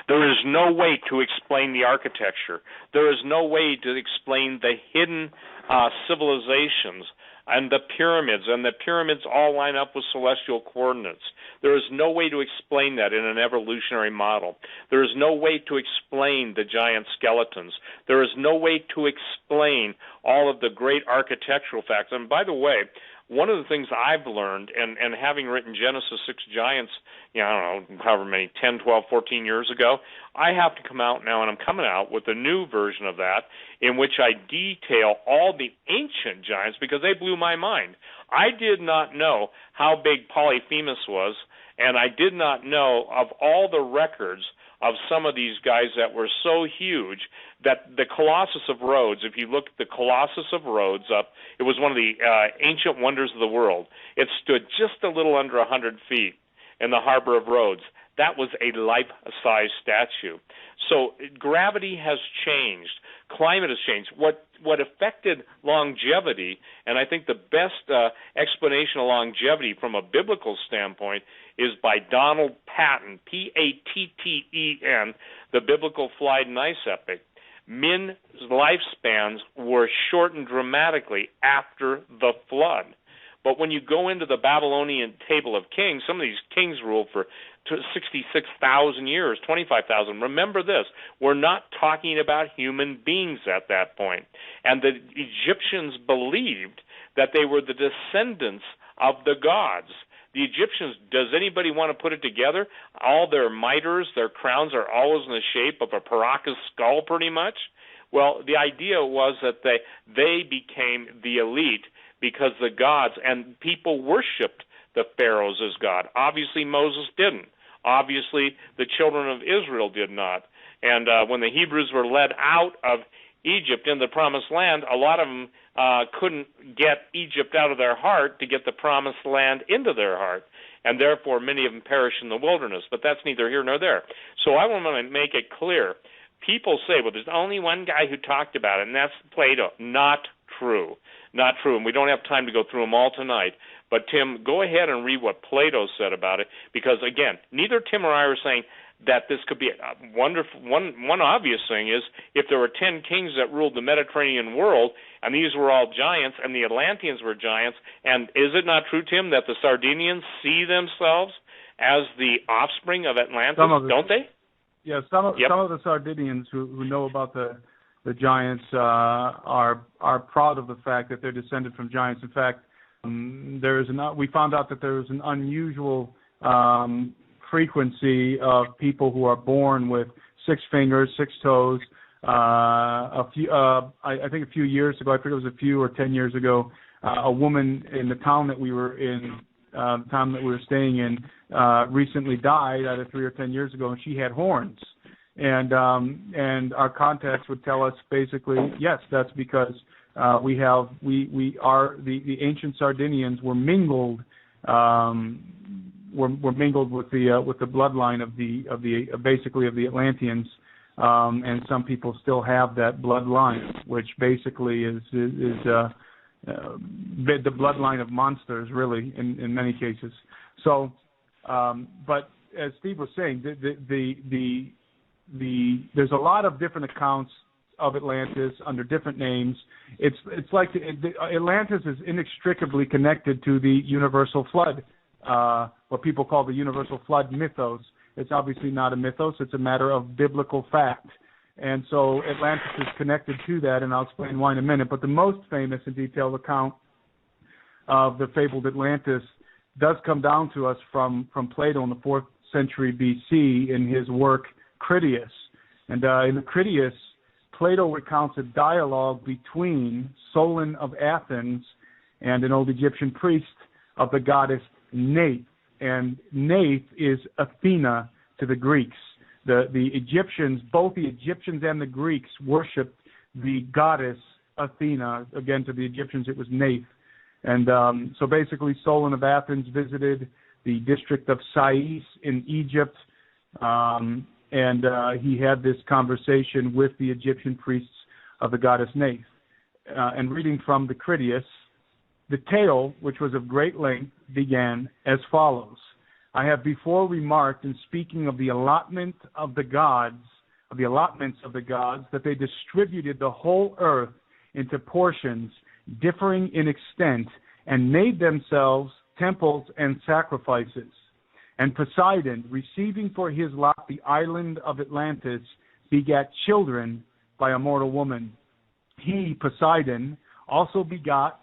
There is no way to explain the architecture. There is no way to explain the hidden civilizations and the pyramids all line up with celestial coordinates. There is no way to explain that in an evolutionary model. There is no way to explain the giant skeletons. There is no way to explain all of the great architectural facts. And by the way, one of the things I've learned, and having written Genesis 6 Giants, I don't know, however many, 10, 12, 14 years ago, I have to come out now, and I'm coming out with a new version of that in which I detail all the ancient giants because they blew my mind. I did not know how big Polyphemus was, and I did not know of all the records of some of these guys that were so huge that the Colossus of Rhodes, if you look at the Colossus of Rhodes up, it was one of the ancient wonders of the world. It stood just a little under 100 feet in the harbor of Rhodes. That was a life-size statue. So gravity has changed. Climate has changed. What affected longevity, and I think the best explanation of longevity from a biblical standpoint is by Donald Patton, Patten, the biblical Flight and Ice epic. Men's lifespans were shortened dramatically after the flood. But when you go into the Babylonian Table of Kings, some of these kings ruled for 66,000 years, 25,000. Remember this, we're not talking about human beings at that point. And the Egyptians believed that they were the descendants of the gods. The Egyptians, does anybody want to put it together? All their mitres, their crowns are always in the shape of a Paracas skull pretty much. Well, the idea was that they became the elite because the gods and people worshipped the pharaohs as God. Obviously, Moses didn't. Obviously, the children of Israel did not. And when the Hebrews were led out of Egypt in the promised land, a lot of them couldn't get Egypt out of their heart to get the promised land into their heart. And therefore, many of them perished in the wilderness. But that's neither here nor there. So I want to make it clear. People say, well, there's only one guy who talked about it, and that's Plato. Not true. Not true. And we don't have time to go through them all tonight. But, Tim, go ahead and read what Plato said about it, because, again, neither Tim or I are saying that this could be a wonderful. One obvious thing is if there were 10 kings that ruled the Mediterranean world, and these were all giants, and the Atlanteans were giants, and is it not true, Tim, that the Sardinians see themselves as the offspring of Atlantis, don't they? Yeah, some of the Sardinians who know about the giants are proud of the fact that they're descended from giants. In fact, we found out that there is an unusual frequency of people who are born with 6 fingers, 6 toes. I think a few years ago, I think it was a few or 10 years ago, a woman in the town that we were in, the town that we were staying in, recently died either 3 or 10 years ago, and she had horns. And our contacts would tell us basically, yes, that's because the ancient Sardinians were mingled were mingled with the bloodline of the Atlanteans, and some people still have that bloodline, which basically is the bloodline of monsters, really, in many cases. So, but as Steve was saying, there's a lot of different accounts of Atlantis under different names. It's like Atlantis is inextricably connected to the universal flood, what people call the universal flood mythos. It's obviously not a mythos; it's a matter of biblical fact. And so Atlantis is connected to that, and I'll explain why in a minute. But the most famous and detailed account of the fabled Atlantis does come down to us from Plato in the 4th century BC in his work Critias. And in the Critias, Plato recounts a dialogue between Solon of Athens and an old Egyptian priest of the goddess Neith. And Neith is Athena to the Greeks. The Egyptians, both the Egyptians and the Greeks, worshipped the goddess Athena. Again, to the Egyptians, it was Neith. And so basically, Solon of Athens visited the district of Sais in Egypt, and he had this conversation with the Egyptian priests of the goddess Neith. And reading from the Critias, the tale, which was of great length, began as follows. I have before remarked in speaking of the allotments of the gods, that they distributed the whole earth into portions differing in extent, and made themselves temples and sacrifices. And Poseidon, receiving for his lot the island of Atlantis, begat children by a mortal woman. He, Poseidon, also begat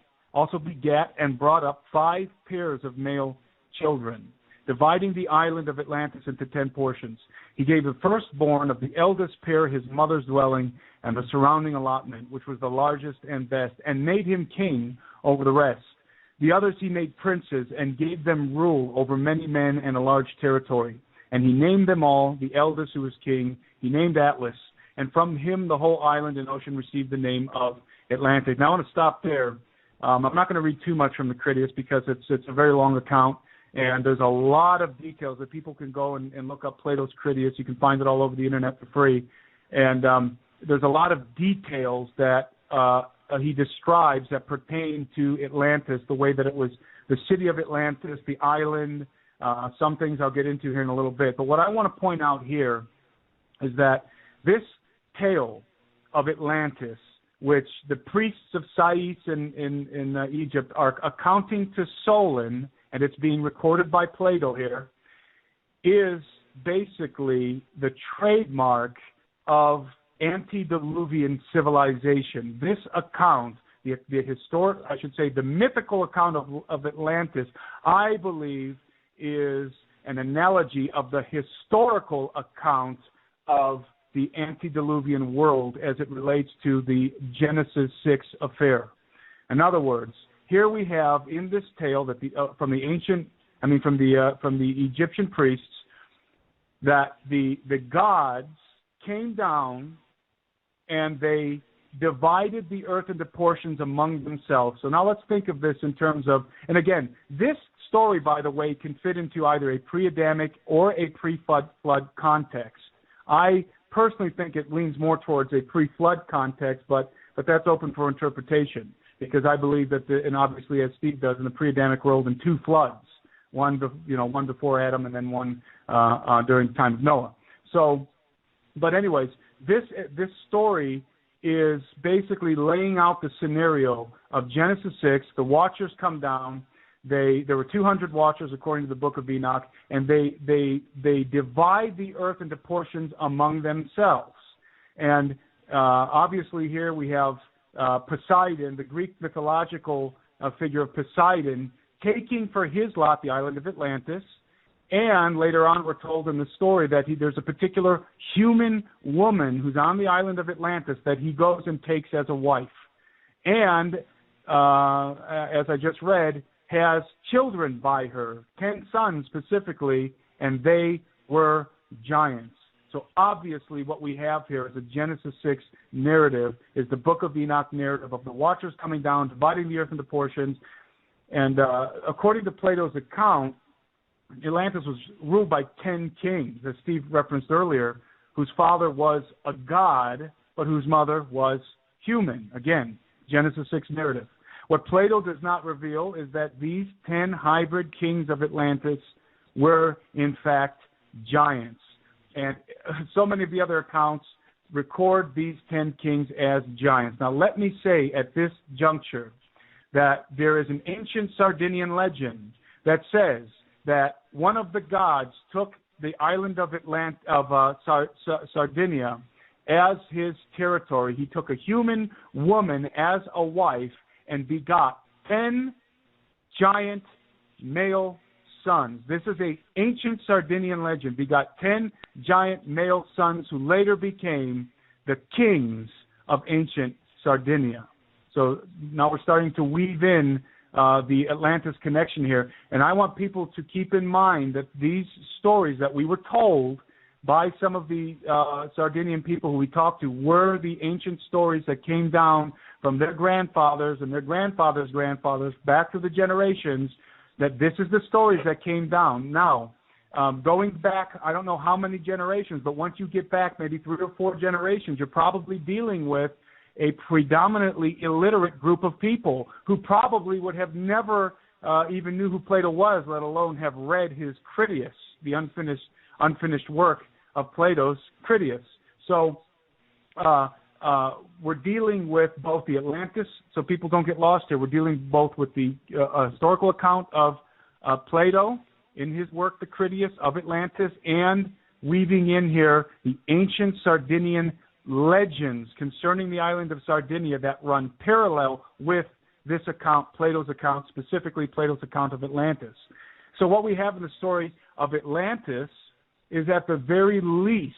and brought up 5 pairs of male children, dividing the island of Atlantis into 10 portions. He gave the firstborn of the eldest pair his mother's dwelling and the surrounding allotment, which was the largest and best, and made him king over the rest. The others he made princes and gave them rule over many men and a large territory. And he named them all, the eldest who was king, he named Atlas, and from him the whole island and ocean received the name of Atlantis. Now I want to stop there. I'm not going to read too much from the Critias because it's a very long account, and there's a lot of details that people can go and look up Plato's Critias. You can find it all over the internet for free. And there's a lot of details that he describes that pertain to Atlantis, the way that it was the city of Atlantis, the island, some things I'll get into here in a little bit. But what I want to point out here is that this tale of Atlantis which the priests of Sais in Egypt are accounting to Solon, and it's being recorded by Plato here, is basically the trademark of antediluvian civilization. This account, the historic, I should say, the mythical account of Atlantis, I believe is an analogy of the historical account of the antediluvian world as it relates to the Genesis 6 affair. In other words, here we have in this tale that from the Egyptian priests, that the gods came down and they divided the earth into portions among themselves. So now let's think of this in terms of, and again, this story, by the way, can fit into either a pre-Adamic or a pre-flood context. I personally think it leans more towards a pre-flood context, but that's open for interpretation, because I believe that, and obviously as Steve does, in the pre-Adamic world, in two floods, one before Adam and then one during the time of Noah. So, but anyways, this story is basically laying out the scenario of Genesis 6. The Watchers come down. There were 200 Watchers according to the Book of Enoch, and they divide the earth into portions among themselves. And obviously here we have Poseidon, the Greek mythological figure of Poseidon, taking for his lot the island of Atlantis. And later on we're told in the story that there's a particular human woman who's on the island of Atlantis that he goes and takes as a wife. And as I just read, has children by her, 10 sons specifically, and they were giants. So obviously what we have here is a Genesis 6 narrative, is the Book of Enoch narrative of the Watchers coming down, dividing the earth into portions. And according to Plato's account, Atlantis was ruled by 10 kings, as Steve referenced earlier, whose father was a god, but whose mother was human. Again, Genesis 6 narrative. What Plato does not reveal is that these 10 hybrid kings of Atlantis were, in fact, giants. And so many of the other accounts record these 10 kings as giants. Now, let me say at this juncture that there is an ancient Sardinian legend that says that one of the gods took the island of Sardinia as his territory. He took a human woman as a wife and begot 10 giant male sons. This is an ancient Sardinian legend. Begot 10 giant male sons who later became the kings of ancient Sardinia. So now we're starting to weave in the Atlantis connection here. And I want people to keep in mind that these stories that we were told by some of the Sardinian people who we talked to were the ancient stories that came down from their grandfathers and their grandfathers' grandfathers back to the generations, that this is the stories that came down. Now, going back, I don't know how many generations, but once you get back maybe 3 or 4 generations, you're probably dealing with a predominantly illiterate group of people who probably would have never even knew who Plato was, let alone have read his Critias, the unfinished work of Plato's Critias. So we're dealing with both the Atlantis, so people don't get lost here. We're dealing both with the historical account of Plato in his work, the Critias of Atlantis, and weaving in here the ancient Sardinian legends concerning the island of Sardinia that run parallel with this account, Plato's account, specifically Plato's account of Atlantis. So what we have in the story of Atlantis is at the very least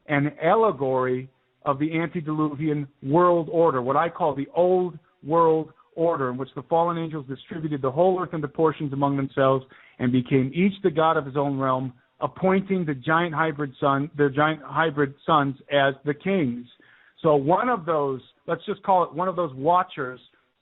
an allegory of the antediluvian world order, what I call the old world order, in which the fallen angels distributed the whole earth into portions among themselves and became each the god of his own realm, appointing their giant hybrid sons as the kings. So one of those, let's just call it one of those watchers,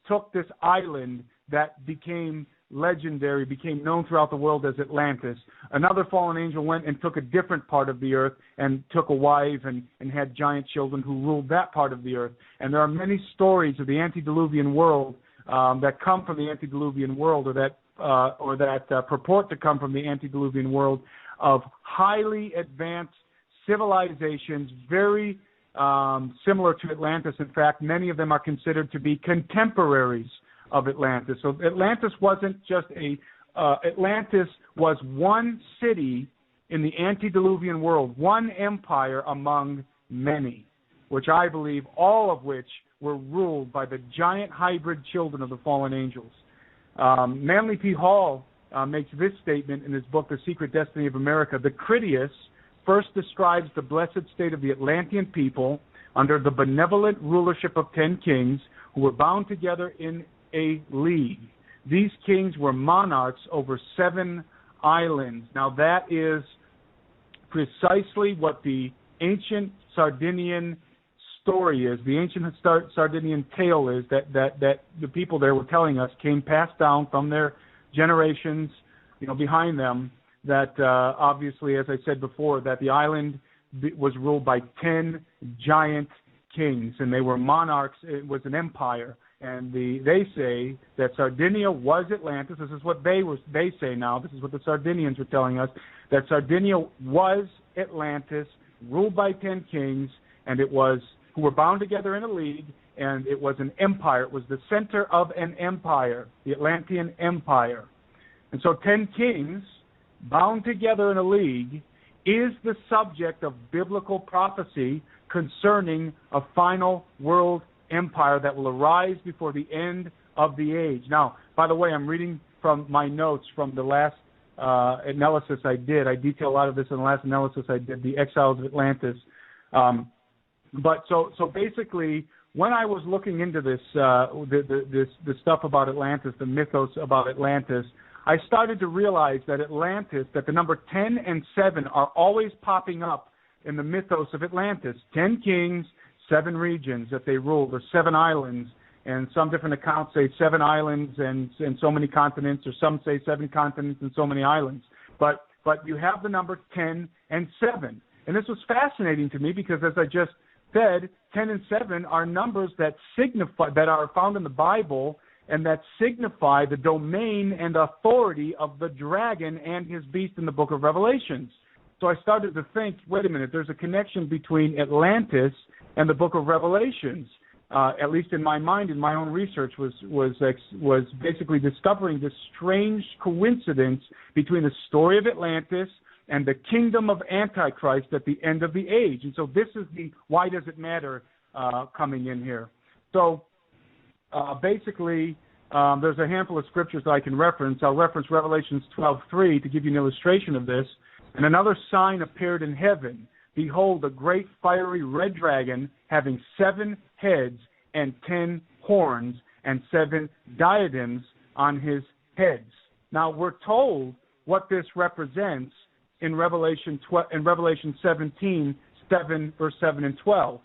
took this island that became legendary, became known throughout the world as Atlantis. Another fallen angel went and took a different part of the earth and took a wife and had giant children who ruled that part of the earth. And there are many stories of the antediluvian world that come from the antediluvian world, or that purport to come from the antediluvian world, of highly advanced civilizations, very similar to Atlantis. In fact, many of them are considered to be contemporaries of Atlantis. So Atlantis wasn't just Atlantis was one city in the antediluvian world, one empire among many, which I believe all of which were ruled by the giant hybrid children of the fallen angels. Manly P. Hall makes this statement in his book, The Secret Destiny of America. The Critias first describes the blessed state of the Atlantean people under the benevolent rulership of 10 kings who were bound together in a league. These kings were monarchs over 7 islands. Now that is precisely what the ancient Sardinian story is, the ancient Sardinian tale is, that the people there were telling us came passed down from their generations, behind them, that obviously, as I said before, that the island was ruled by 10 giant kings, and they were monarchs. It was an empire, and they say that Sardinia was Atlantis. This is what they say now. This is what the Sardinians were telling us, that Sardinia was Atlantis, ruled by 10 kings, and it was who were bound together in a league, and it was an empire. It was the center of an empire, the Atlantean Empire. And so 10 kings bound together in a league is the subject of biblical prophecy concerning a final world empire that will arise before the end of the age. Now, by the way, I'm reading from my notes from the last analysis I did. I detail a lot of this in the last analysis I did, the Exiles of Atlantis. But so basically, when I was looking into this, the stuff about Atlantis, the mythos about Atlantis, I started to realize that Atlantis, that the number 10 and 7 are always popping up in the mythos of Atlantis. 10 kings, 7 regions that they ruled, or 7 islands, and some different accounts say 7 islands and so many continents, or some say 7 continents and so many islands. But you have the number 10 and 7. And this was fascinating to me because, as I just said, 10 and 7 are numbers that signify, that are found in the Bible, and that signify the domain and authority of the dragon and his beast in the book of Revelations. So I started to think, wait a minute, there's a connection between Atlantis and the book of Revelations. At least in my mind, in my own research, was basically discovering this strange coincidence between the story of Atlantis and the kingdom of Antichrist at the end of the age. And so this is the why does it matter coming in here. So basically, there's a handful of scriptures that I can reference. I'll reference Revelations 12:3 to give you an illustration of this. And another sign appeared in heaven. Behold, a great fiery red dragon having 7 heads and 10 horns and 7 diadems on his heads. Now, we're told what this represents in Revelation 17, 7, verse 7 and 12.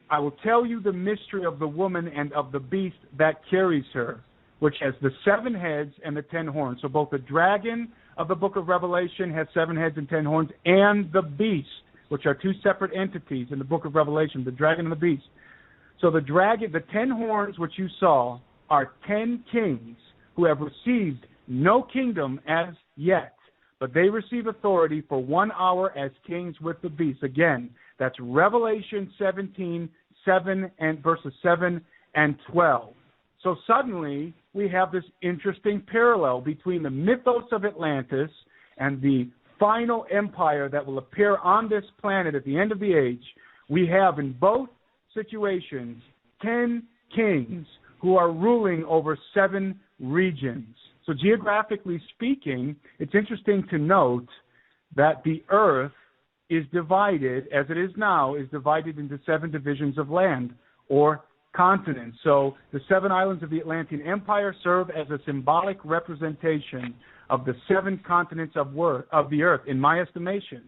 I will tell you the mystery of the woman and of the beast that carries her, which has the 7 heads and the 10 horns. So both the dragon of the book of Revelation has 7 heads and 10 horns, and the beast, which are 2 separate entities in the book of Revelation, the dragon and the beast. So the dragon, the 10 horns which you saw, are 10 kings who have received no kingdom as yet, but they receive authority for 1 hour as kings with the beast. Again, that's Revelation 17, 7 and verses 7 and 12. So suddenly we have this interesting parallel between the mythos of Atlantis and the final empire that will appear on this planet at the end of the age. We have in both situations 10 kings who are ruling over 7 regions. So geographically speaking, it's interesting to note that the earth is divided, as it is now, is divided into 7 divisions of land or continents. So the 7 islands of the Atlantean Empire serve as a symbolic representation of the 7 continents of the earth, in my estimation,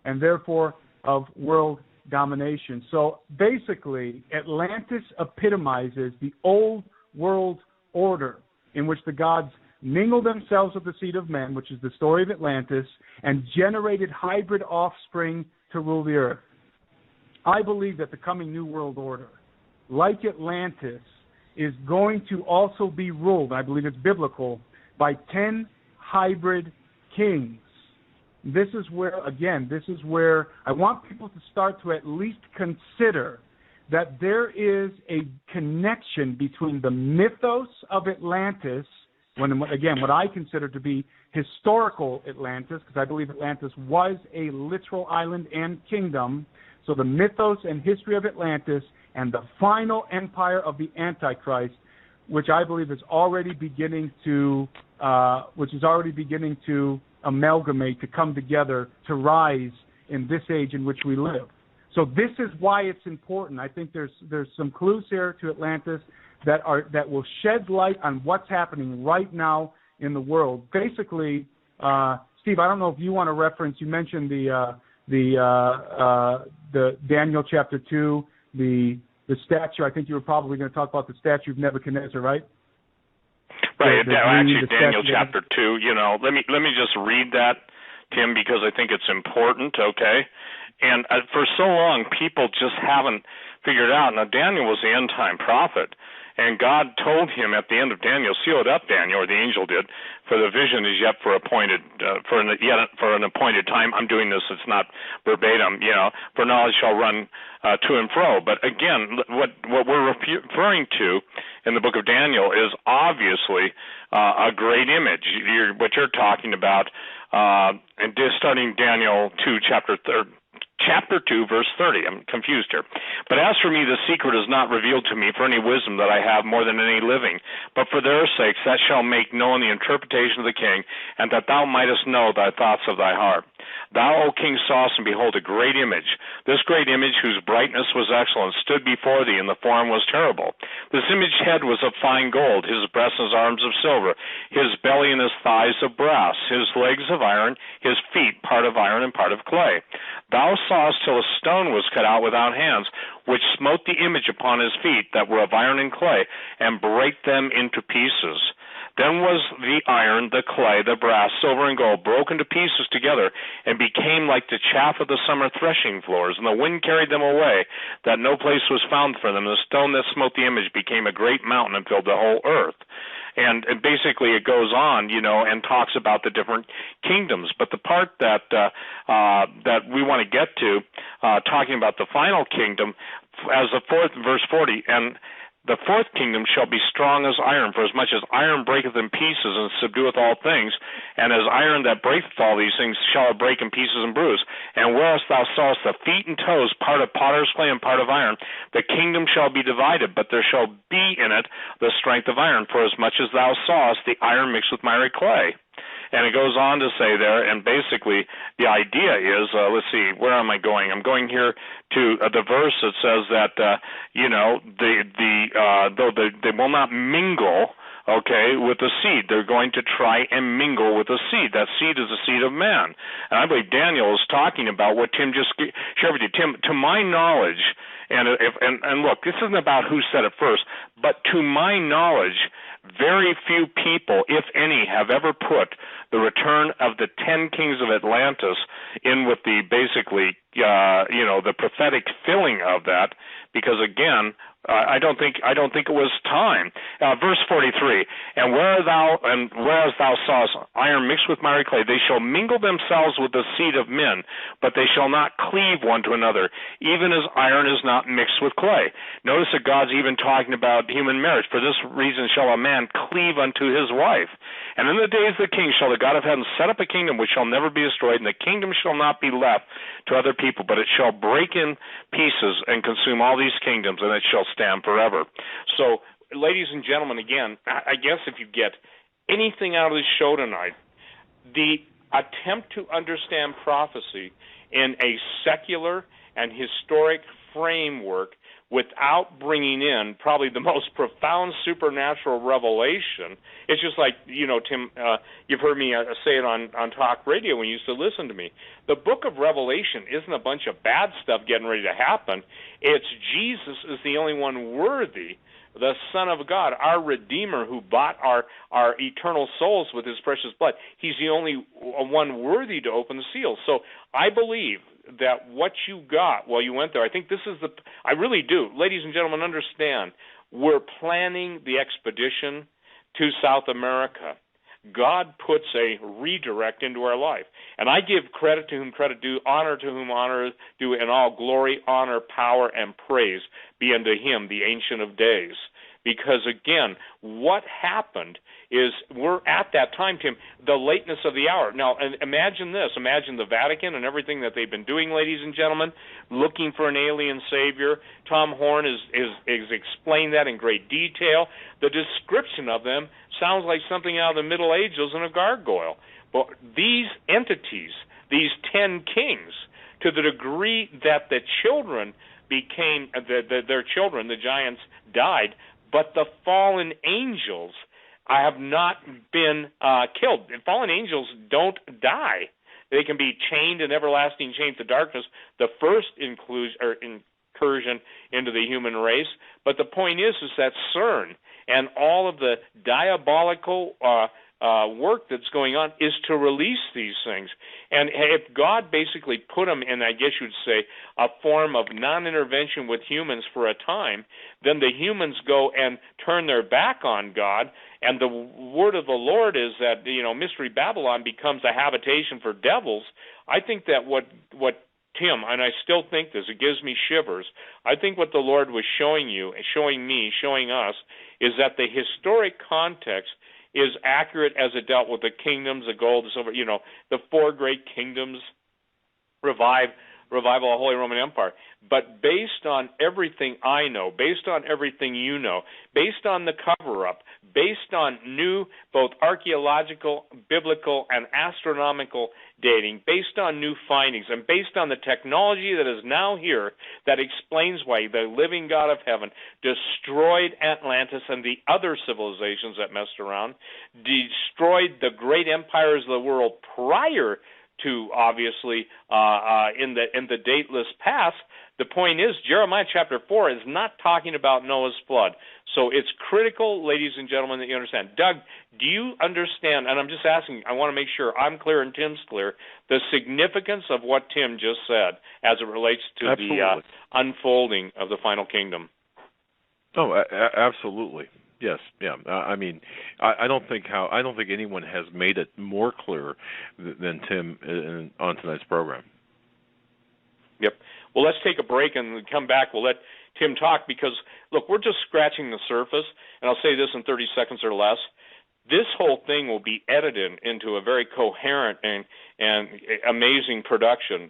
and therefore of world domination. So basically, Atlantis epitomizes the old world order in which the gods mingled themselves with the seed of men, which is the story of Atlantis, and generated hybrid offspring to rule the earth. I believe that the coming New World Order, like Atlantis, is going to also be ruled, I believe it's biblical, by 10 hybrid kings. this is where I want people to start to at least consider that there is a connection between the mythos of Atlantis, what I consider to be historical Atlantis, because I believe Atlantis was a literal island and kingdom. So the mythos and history of Atlantis and the final empire of the Antichrist, which I believe is already beginning to amalgamate, to come together, to rise in this age in which we live. So this is why it's important. I think there's some clues here to Atlantis that will shed light on what's happening right now in the world. Basically, Steve, I don't know if you want to reference. You mentioned the Daniel chapter 2, the statue. I think you were probably going to talk about the statue of Nebuchadnezzar, right? Right. Actually, Daniel chapter 2. Let me just read that, Tim, because I think it's important. Okay. And for so long, people just haven't figured out. Now, Daniel was the end-time prophet, and God told him at the end of Daniel, seal it up, Daniel, or the angel did, for the vision is yet for an appointed time. I'm doing this; it's not verbatim. For knowledge shall run to and fro. But again, what we're referring to in the book of Daniel is obviously a great image. What you're talking about, and starting Daniel 2, Chapter 2, verse 30. I'm confused here. But as for me, the secret is not revealed to me for any wisdom that I have more than any living. But for their sakes that shall make known the interpretation of the king, and that thou mightest know thy thoughts of thy heart. Thou, O king, sawest, and behold, a great image. This great image, whose brightness was excellent, stood before thee, and the form was terrible. This image's head was of fine gold, his breast and his arms of silver, his belly and his thighs of brass, his legs of iron, his feet part of iron and part of clay. Thou sawest till a stone was cut out without hands, which smote the image upon his feet that were of iron and clay, and brake them into pieces. Then was the iron, the clay, the brass, silver, and gold broken to pieces together, and became like the chaff of the summer threshing floors, and the wind carried them away, that no place was found for them. The stone that smote the image became a great mountain and filled the whole earth. And basically it goes on, and talks about the different kingdoms. But the part that we want to get to, talking about the final kingdom, as the fourth, verse 40, and the fourth kingdom shall be strong as iron, for as much as iron breaketh in pieces and subdueth all things, and as iron that breaketh all these things shall it break in pieces and bruise. And whereas thou sawest the feet and toes, part of potter's clay and part of iron, the kingdom shall be divided, but there shall be in it the strength of iron, for as much as thou sawest the iron mixed with miry clay. And it goes on to say there, and basically the idea is, let's see, where am I going? I'm going here to the verse that says that, though they will not mingle, with the seed. They're going to try and mingle with the seed. That seed is the seed of man. And I believe Daniel is talking about what Tim just shared with you. Tim, to my knowledge, and look, this isn't about who said it first, but to my knowledge, very few people, if any, have ever put the return of the 10 kings of Atlantis in with the basically, the prophetic filling of that, because again, I don't think it was time. Verse 43, and whereas thou sawest iron mixed with miry clay, they shall mingle themselves with the seed of men, but they shall not cleave one to another, even as iron is not mixed with clay. Notice that God's even talking about human marriage. For this reason shall a man cleave unto his wife. And in the days of the king shall the God of heaven set up a kingdom which shall never be destroyed, and the kingdom shall not be left to other people, but it shall break in pieces and consume all these kingdoms, and it shall stand forever. So, ladies and gentlemen, again, I guess if you get anything out of this show tonight, the attempt to understand prophecy in a secular and historic framework without bringing in probably the most profound supernatural revelation. It's just like, Tim, you've heard me say it on talk radio when you used to listen to me. The book of Revelation isn't a bunch of bad stuff getting ready to happen. It's Jesus is the only one worthy, the Son of God, our Redeemer who bought our eternal souls with his precious blood. He's the only one worthy to open the seals. So I believe that what you got while you went there, I think this is I really do. Ladies and gentlemen, understand, we're planning the expedition to South America. God puts a redirect into our life. And I give credit to whom credit due, honor to whom honor due, and all glory, honor, power, and praise be unto him, the Ancient of Days. Because, again, what happened is we're at that time, Tim, the lateness of the hour. Now, imagine this. Imagine the Vatican and everything that they've been doing, ladies and gentlemen, looking for an alien savior. Tom Horn has explained that in great detail. The description of them sounds like something out of the Middle Ages in a gargoyle. But these entities, these 10 kings, to the degree that the children became, their children, the giants, died, but the fallen angels have not been killed. And fallen angels don't die. They can be chained in everlasting chains to darkness, the first incursion into the human race. But the point is that CERN and all of the diabolical work that's going on is to release these things. And if God basically put them in, I guess you'd say, a form of non-intervention with humans for a time, then the humans go and turn their back on God, and the word of the Lord is that, Mystery Babylon becomes a habitation for devils. I think that what Tim, and I still think this, it gives me shivers, I think what the Lord was showing you, showing me, showing us, is that the historic context is accurate as it dealt with the kingdoms, the gold, the silver, the four great kingdoms, revival of the Holy Roman Empire. But based on everything I know, based on everything you know, based on the cover-up, based on new both archaeological, biblical, and astronomical dating, based on new findings, and based on the technology that is now here that explains why the living God of heaven destroyed Atlantis and the other civilizations that messed around, destroyed the great empires of the world prior to, obviously, in the dateless past. The point is, Jeremiah chapter 4 is not talking about Noah's flood. So it's critical, ladies and gentlemen, that you understand. Doug, do you understand, and I'm just asking, I want to make sure I'm clear and Tim's clear, the significance of what Tim just said as it relates to Absolutely. the unfolding of the final kingdom? Oh, absolutely. Yes, yeah. I mean, I don't think anyone has made it more clear than Tim on tonight's program. Yep. Well, let's take a break and come back. We'll let Tim talk because, look, we're just scratching the surface, and I'll say this in 30 seconds or less. This whole thing will be edited into a very coherent and amazing production.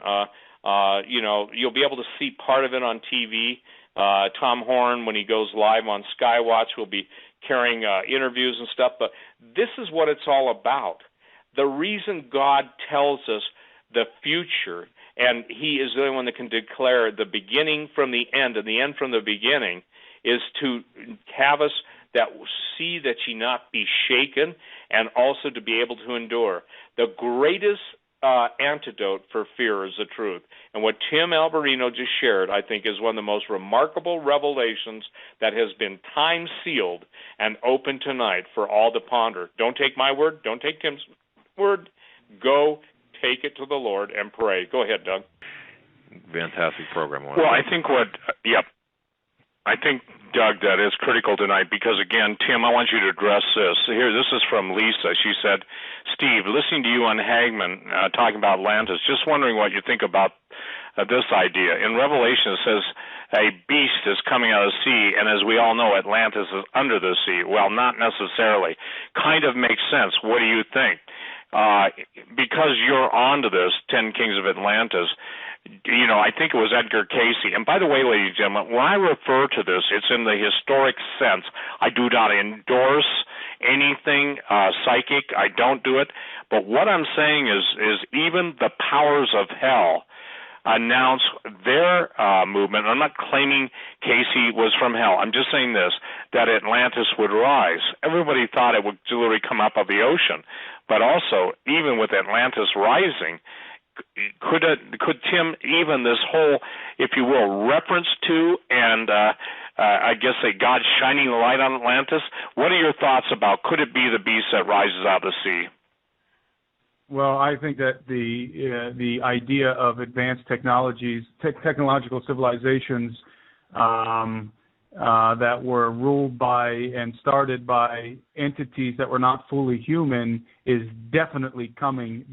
You'll be able to see part of it on TV. Tom Horn, when he goes live on Skywatch, will be carrying interviews and stuff. But this is what it's all about. The reason God tells us the future, and he is the only one that can declare the beginning from the end and the end from the beginning, is to have us that see that ye not be shaken, and also to be able to endure. The greatest antidote for fear is the truth. And what Tim Alberino just shared, I think, is one of the most remarkable revelations that has been time-sealed and open tonight for all to ponder. Don't take my word. Don't take Tim's word. Go take it to the Lord and pray. Go ahead, Doug. Fantastic program. Well, I think Doug, that is critical tonight because, again, Tim, I want you to address this. Here, this is from Lisa. She said, Steve, listening to you on Hagman talking about Atlantis, just wondering what you think about this idea. In Revelation, it says a beast is coming out of the sea, and as we all know, Atlantis is under the sea. Well, not necessarily. Kind of makes sense. What do you think? Because you're onto this, 10 Kings of Atlantis, I think it was Edgar Cayce. And by the way, ladies and gentlemen, when I refer to this, it's in the historic sense. I do not endorse anything psychic. I don't do it. But what I'm saying is even the powers of hell announce their movement. I'm not claiming Cayce was from hell. I'm just saying this, that Atlantis would rise. Everybody thought it would literally come up of the ocean. But also, even with Atlantis rising, could Tim, even this whole, if you will, reference to and I guess say God shining the light on Atlantis, what are your thoughts about could it be the beast that rises out of the sea? Well, I think that the idea of advanced technologies, technological civilizations, that were ruled by and started by entities that were not fully human is definitely coming.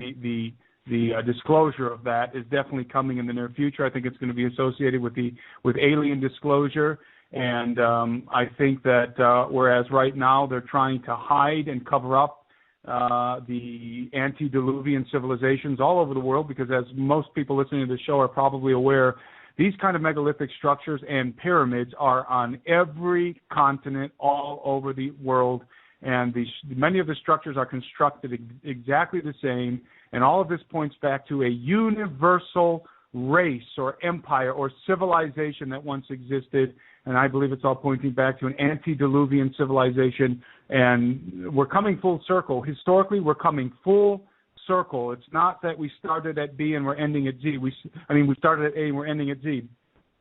The disclosure of that is definitely coming in the near future. I think it's going to be associated with alien disclosure, and I think that whereas right now they're trying to hide and cover up the antediluvian civilizations all over the world, because as most people listening to the show are probably aware, these kind of megalithic structures and pyramids are on every continent all over the world, and many of the structures are constructed exactly the same, and all of this points back to a universal race or empire or civilization that once existed, and I believe it's all pointing back to an antediluvian civilization, and we're coming full circle. Historically, we're coming full circle. It's not that we started at B and we're ending at Z. We started at A and we're ending at Z.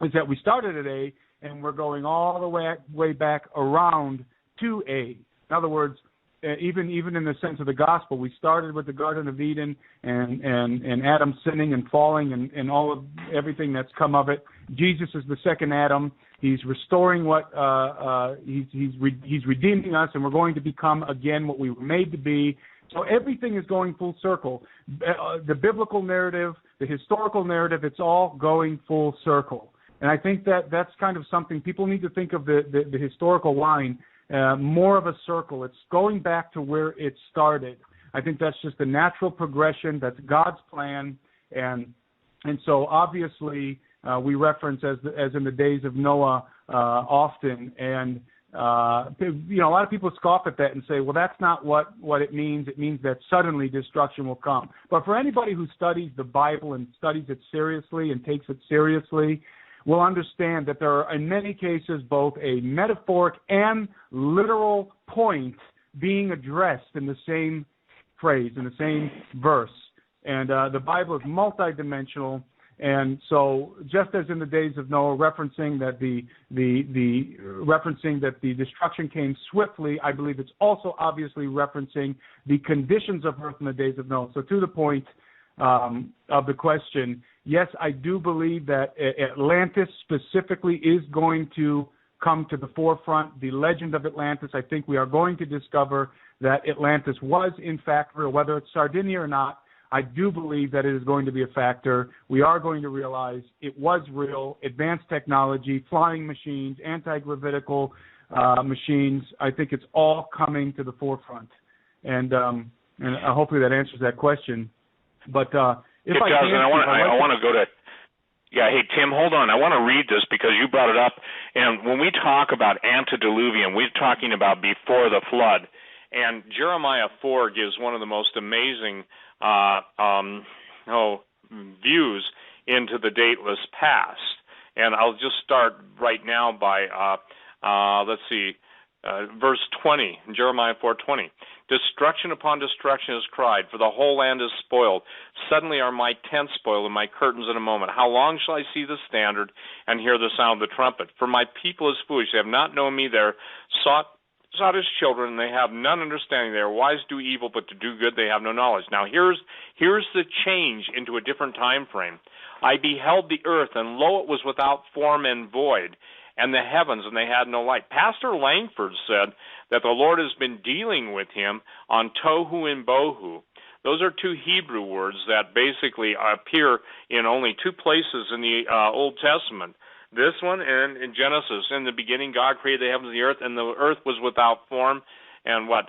It's that we started at A and we're going all the way back around to A. In other words, even in the sense of the gospel, we started with the Garden of Eden and Adam sinning and falling and all of everything that's come of it. Jesus is the second Adam. He's restoring what he's redeeming us, and we're going to become again what we were made to be. So everything is going full circle. The biblical narrative, the historical narrative, it's all going full circle. And I think that's kind of something people need to think of the historical line more of a circle. It's going back to where it started. I think that's just a natural progression. That's God's plan. And so obviously we reference as in the days of Noah often, and a lot of people scoff at that and say, well, that's not what it means. It means that suddenly destruction will come. But for anybody who studies the Bible and studies it seriously and takes it seriously, will understand that there are, in many cases, both a metaphoric and literal point being addressed in the same phrase, in the same verse. And the Bible is multidimensional. And so, just as in the days of Noah, referencing that the destruction came swiftly, I believe it's also obviously referencing the conditions of earth in the days of Noah. So, to the point of the question, yes, I do believe that Atlantis specifically is going to come to the forefront. The legend of Atlantis, I think we are going to discover that Atlantis was in fact real, whether it's Sardinia or not. I do believe that it is going to be a factor. We are going to realize it was real. Advanced technology, flying machines, anti-gravitical machines. I think it's all coming to the forefront, and hopefully that answers that question. But if it does, and I want to go to. Yeah, hey Tim, hold on. I want to read this because you brought it up. And when we talk about antediluvian, we're talking about before the flood. And Jeremiah 4 gives one of the most amazing views into the dateless past. And I'll just start right now by, verse 20, Jeremiah 4:20. Destruction upon destruction is cried, for the whole land is spoiled. Suddenly are my tents spoiled and my curtains in a moment. How long shall I see the standard and hear the sound of the trumpet? For my people is foolish. They have not known me. They're sought as children, and they have none understanding. They are wise to do evil, but to do good they have no knowledge. Now here's the change into a different time frame. I beheld the earth, and lo, it was without form and void, and the heavens, and they had no light. Pastor Langford said that the Lord has been dealing with him on tohu and bohu. Those are two Hebrew words that basically appear in only two places in the Old Testament. This one and in Genesis, in the beginning God created the heavens and the earth, and the earth was without form, and was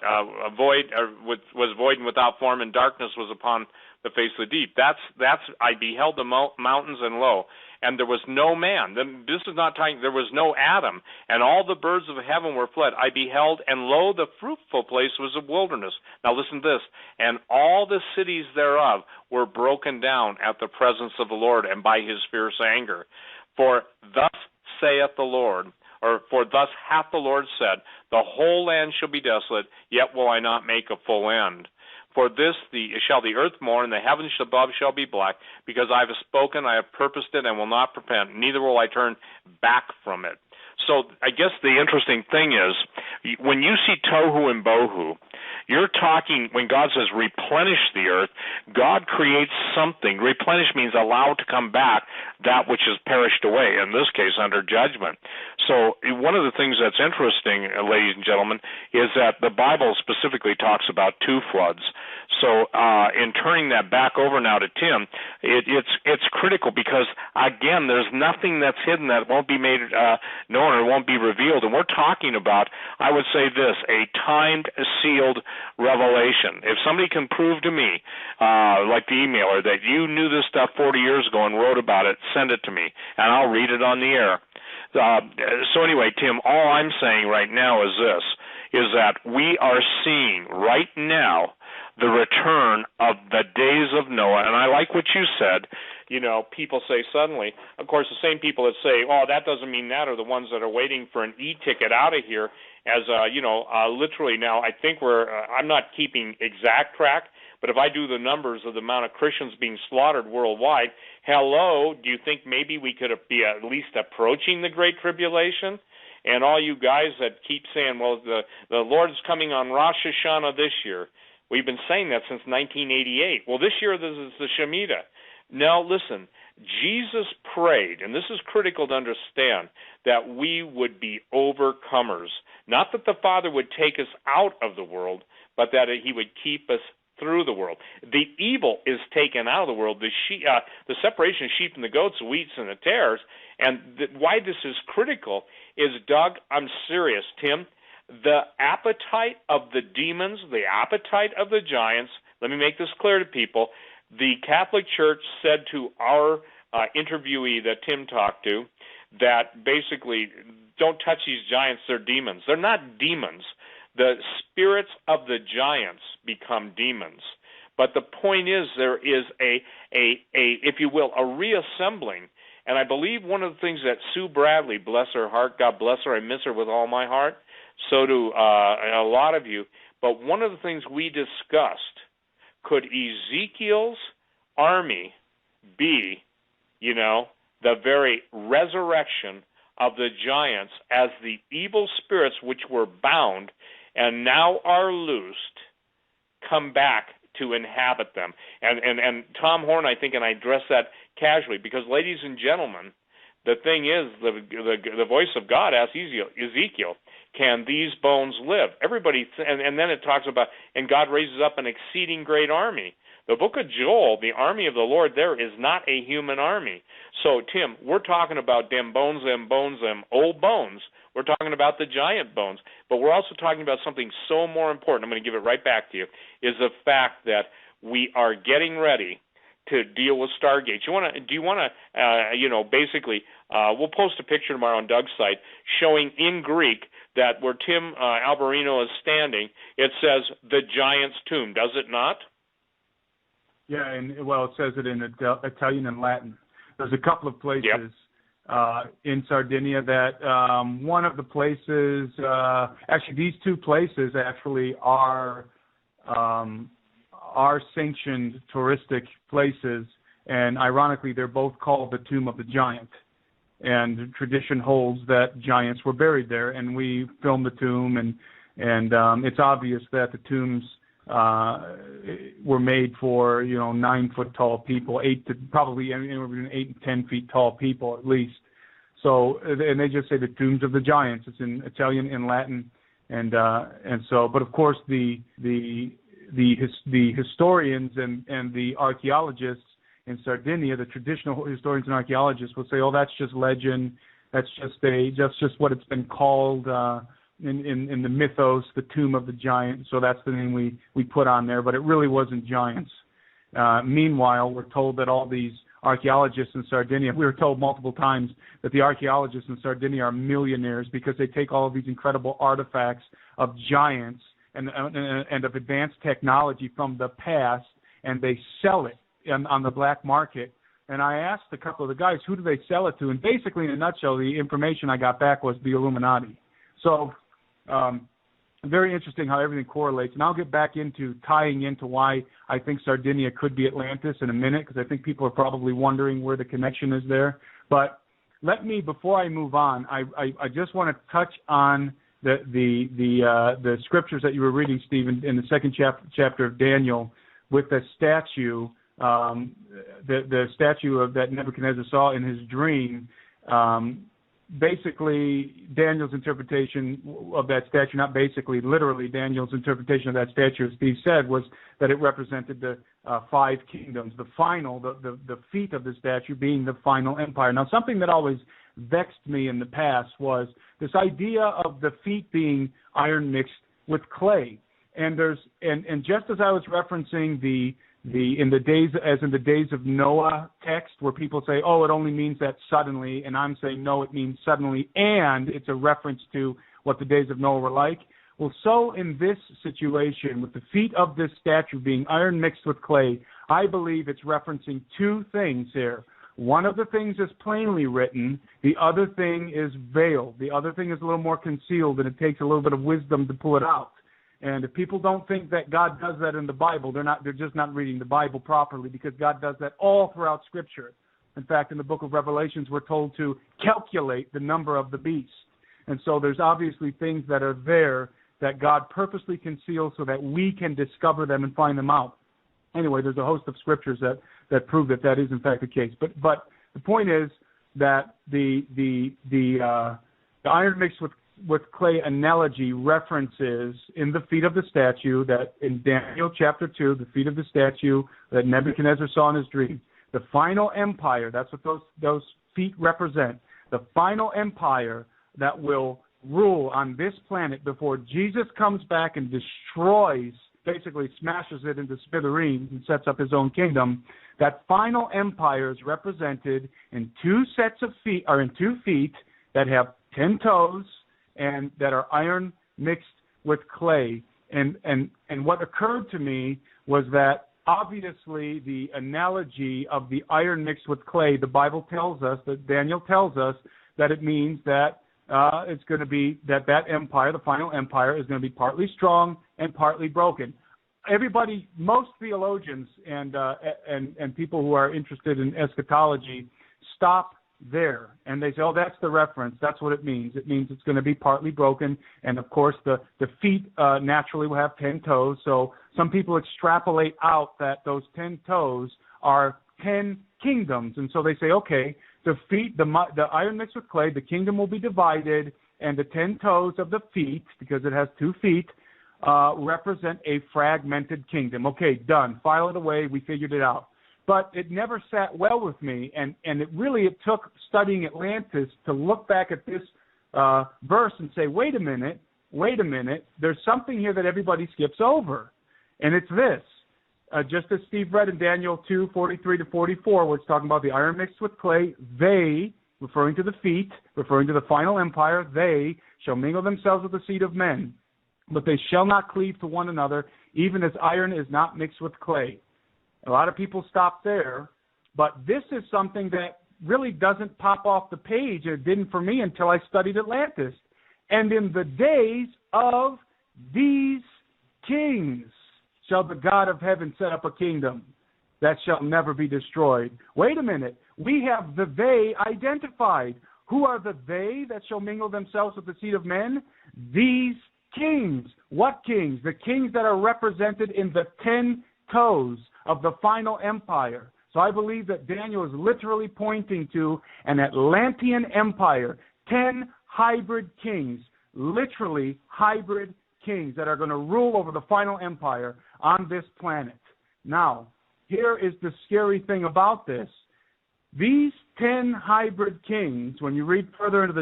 void and without form, and darkness was upon the face of the deep. That's I beheld the mountains, and lo, and there was no man. This is not talking. There was no Adam, and all the birds of heaven were fled. I beheld, and lo, the fruitful place was a wilderness. Now listen to this. And all the cities thereof were broken down at the presence of the Lord, and by his fierce anger. For thus saith the Lord, or for thus hath the Lord said, the whole land shall be desolate, yet will I not make a full end. For this shall the earth mourn, and the heavens above shall be black, because I have spoken, I have purposed it, and will not repent, neither will I turn back from it. So I guess the interesting thing is, when you see tohu and bohu, you're talking, when God says replenish the earth, God creates something. Replenish means allow to come back that which has perished away, in this case under judgment. So one of the things that's interesting, ladies and gentlemen, is that the Bible specifically talks about two floods. So in turning that back over now to Tim, it's critical because, again, there's nothing that's hidden that won't be made known or won't be revealed. And we're talking about, I would say this, a timed, sealed revelation. If somebody can prove to me, like the emailer, that you knew this stuff 40 years ago and wrote about it, send it to me, and I'll read it on the air. So anyway, Tim, all I'm saying right now is this, is that we are seeing right now the return of the days of Noah. And I like what you said. You know, people say suddenly, of course, the same people that say, oh, that doesn't mean that, are the ones that are waiting for an e-ticket out of here as, literally now, I think I'm not keeping exact track, but if I do the numbers of the amount of Christians being slaughtered worldwide, hello, do you think maybe we could be at least approaching the Great Tribulation? And all you guys that keep saying, well, the Lord's coming on Rosh Hashanah this year. We've been saying that since 1988. Well, this year this is the Shemitah. Now, listen, Jesus prayed, and this is critical to understand, that we would be overcomers. Not that the Father would take us out of the world, but that he would keep us through the world. The evil is taken out of the world. The separation of sheep and the goats, the wheats and the tares. And why this is critical is, Doug, I'm serious, Tim, the appetite of the demons, the appetite of the giants, let me make this clear to people. The Catholic Church said to our interviewee that Tim talked to that basically, don't touch these giants, they're demons. They're not demons. The spirits of the giants become demons. But the point is, there is a if you will, a reassembling. And I believe one of the things that Sue Bradley, bless her heart, God bless her, I miss her with all my heart, so do a lot of you. But one of the things we discussed, could Ezekiel's army be, the very resurrection of the giants as the evil spirits which were bound and now are loosed come back to inhabit them? And Tom Horn, I think, and I address that casually, because, ladies and gentlemen, the thing is, the voice of God asks Ezekiel, can these bones live? Everybody, and then it talks about, and God raises up an exceeding great army. The book of Joel, the army of the Lord there is not a human army. So, Tim, we're talking about them bones, them old bones. We're talking about the giant bones. But we're also talking about something so more important, I'm going to give it right back to you, is the fact that we are getting ready to deal with Stargate. Do you want to, basically, we'll post a picture tomorrow on Doug's site showing in Greek that where Tim Alberino is standing, it says the giant's tomb, does it not? Yeah, and it says it in Italian and Latin. There's a couple of places in Sardinia that one of the places, actually these two places actually are sanctioned touristic places, and ironically they're both called the Tomb of the Giant. And tradition holds that giants were buried there, and we filmed the tomb, and it's obvious that the tombs were made for 9-foot tall people, probably anywhere between 8 and 10 feet tall people at least. So, and they just say the tombs of the giants. It's in Italian and Latin, and so, but of course the historians and the archaeologists in Sardinia, the traditional historians and archaeologists will say, oh, that's just legend. That's just what it's been called in the mythos, the tomb of the giant. So that's the name we put on there, but it really wasn't giants. Meanwhile, we're told that all these archaeologists in Sardinia, we were told multiple times that the archaeologists in Sardinia are millionaires because they take all of these incredible artifacts of giants and of advanced technology from the past, and they sell it on the black market. And I asked a couple of the guys, who do they sell it to? And basically, in a nutshell, the information I got back was the Illuminati. So very interesting how everything correlates. And I'll get back into tying into why I think Sardinia could be Atlantis in a minute, because I think people are probably wondering where the connection is there. But let me, before I move on, I just want to touch on the scriptures that you were reading, Stephen, in the second chapter of Daniel, with the statue, the statue that Nebuchadnezzar saw in his dream. Basically, Daniel's interpretation of that statue, not basically, literally, Daniel's interpretation of that statue, as Steve said, was that it represented the 5 kingdoms, the final, the feet of the statue being the final empire. Now, something that always vexed me in the past was this idea of the feet being iron mixed with clay. And just as I was referencing in the days of Noah text, where people say, oh, it only means that suddenly, and I'm saying no, it means suddenly, and it's a reference to what the days of Noah were like. Well, so in this situation, with the feet of this statue being iron mixed with clay, I believe it's referencing 2 things here. One of the things is plainly written. The other thing is veiled. The other thing is a little more concealed, and it takes a little bit of wisdom to pull it out. And if people don't think that God does that in the Bible, they're just not reading the Bible properly, because God does that all throughout Scripture. In fact, in the book of Revelations, we're told to calculate the number of the beast. And so there's obviously things that are there that God purposely conceals so that we can discover them and find them out. Anyway, there's a host of scriptures that prove that is in fact the case. But the point is that the iron mixed with clay analogy references in the feet of the statue, that in Daniel chapter 2, the feet of the statue that Nebuchadnezzar saw in his dream. The final empire, that's what those feet represent. The final empire that will rule on this planet before Jesus comes back and destroys, basically smashes it into smithereens and sets up his own kingdom. That final empire is represented in 2 sets of feet, or in 2 feet that have 10 toes and that are iron mixed with clay. And what occurred to me was that obviously the analogy of the iron mixed with clay, the Bible tells us, that Daniel tells us, that it means that it's going to be that empire, the final empire, is going to be partly strong and partly broken. Everybody, most theologians and people who are interested in eschatology stop there, and they say, oh, that's the reference. That's what it means. It means it's going to be partly broken, and of course the feet naturally will have 10 toes. So some people extrapolate out that those 10 toes are 10 kingdoms, and so they say, okay, the feet, the iron mixed with clay, the kingdom will be divided, and the 10 toes of the feet, because it has 2 feet, represent a fragmented kingdom. Okay, done. File it away. We figured it out. But it never sat well with me, and it took studying Atlantis to look back at this verse and say, wait a minute, there's something here that everybody skips over, and it's this. Just as Steve read in Daniel 2:43-44, where it's talking about the iron mixed with clay, they, referring to the feet, referring to the final empire, they shall mingle themselves with the seed of men, but they shall not cleave to one another, even as iron is not mixed with clay. A lot of people stop there, but this is something that really doesn't pop off the page. It didn't for me until I studied Atlantis. And in the days of these kings shall the God of heaven set up a kingdom that shall never be destroyed. Wait a minute. We have the they identified. Who are the they that shall mingle themselves with the seed of men? These kings. What kings? The kings that are represented in the 10 toes of the final empire. So I believe that Daniel is literally pointing to an Atlantean empire, 10 hybrid kings, literally hybrid kings that are going to rule over the final empire on this planet. Now, here is the scary thing about this. These 10 hybrid kings, when you read further into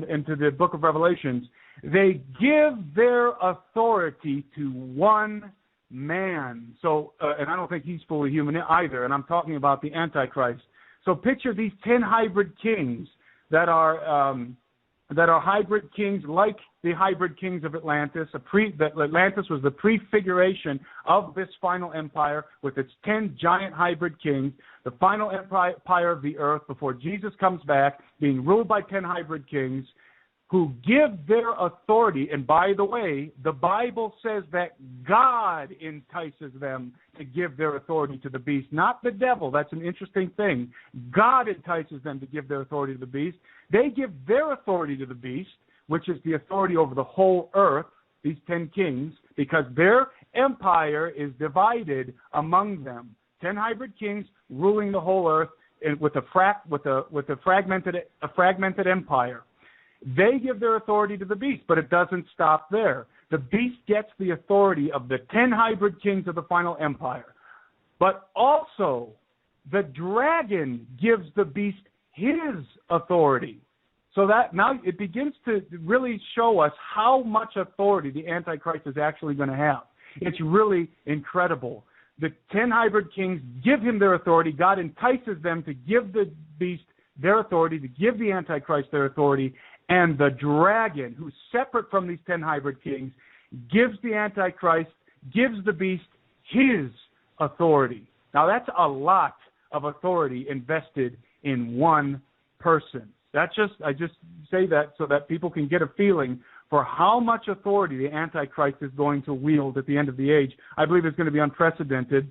into the book of Revelations, they give their authority to one man. So, and I don't think he's fully human either, and I'm talking about the Antichrist. So picture these 10 hybrid kings that are hybrid kings, like the hybrid kings of Atlantis. Atlantis was the prefiguration of this final empire with its 10 giant hybrid kings, the final empire of the earth before Jesus comes back, being ruled by 10 hybrid kings. who give their authority. And by the way, the Bible says that God entices them to give their authority to the beast, not the devil. That's an interesting thing. God entices them to give their authority to the beast. They give their authority to the beast, which is the authority over the whole earth, these 10 kings, because their empire is divided among them. 10 hybrid kings ruling the whole earth with a fragmented empire. They give their authority to the beast, but it doesn't stop there. The beast gets the authority of the 10 hybrid kings of the final empire. But also, the dragon gives the beast his authority. So that now it begins to really show us how much authority the Antichrist is actually going to have. It's really incredible. The 10 hybrid kings give him their authority. God entices them to give the beast their authority, to give the Antichrist their authority. And the dragon, who's separate from these 10 hybrid kings, gives the Antichrist, gives the beast his authority. Now that's a lot of authority invested in one person. I just say that so that people can get a feeling for how much authority the Antichrist is going to wield at the end of the age. I believe it's going to be unprecedented.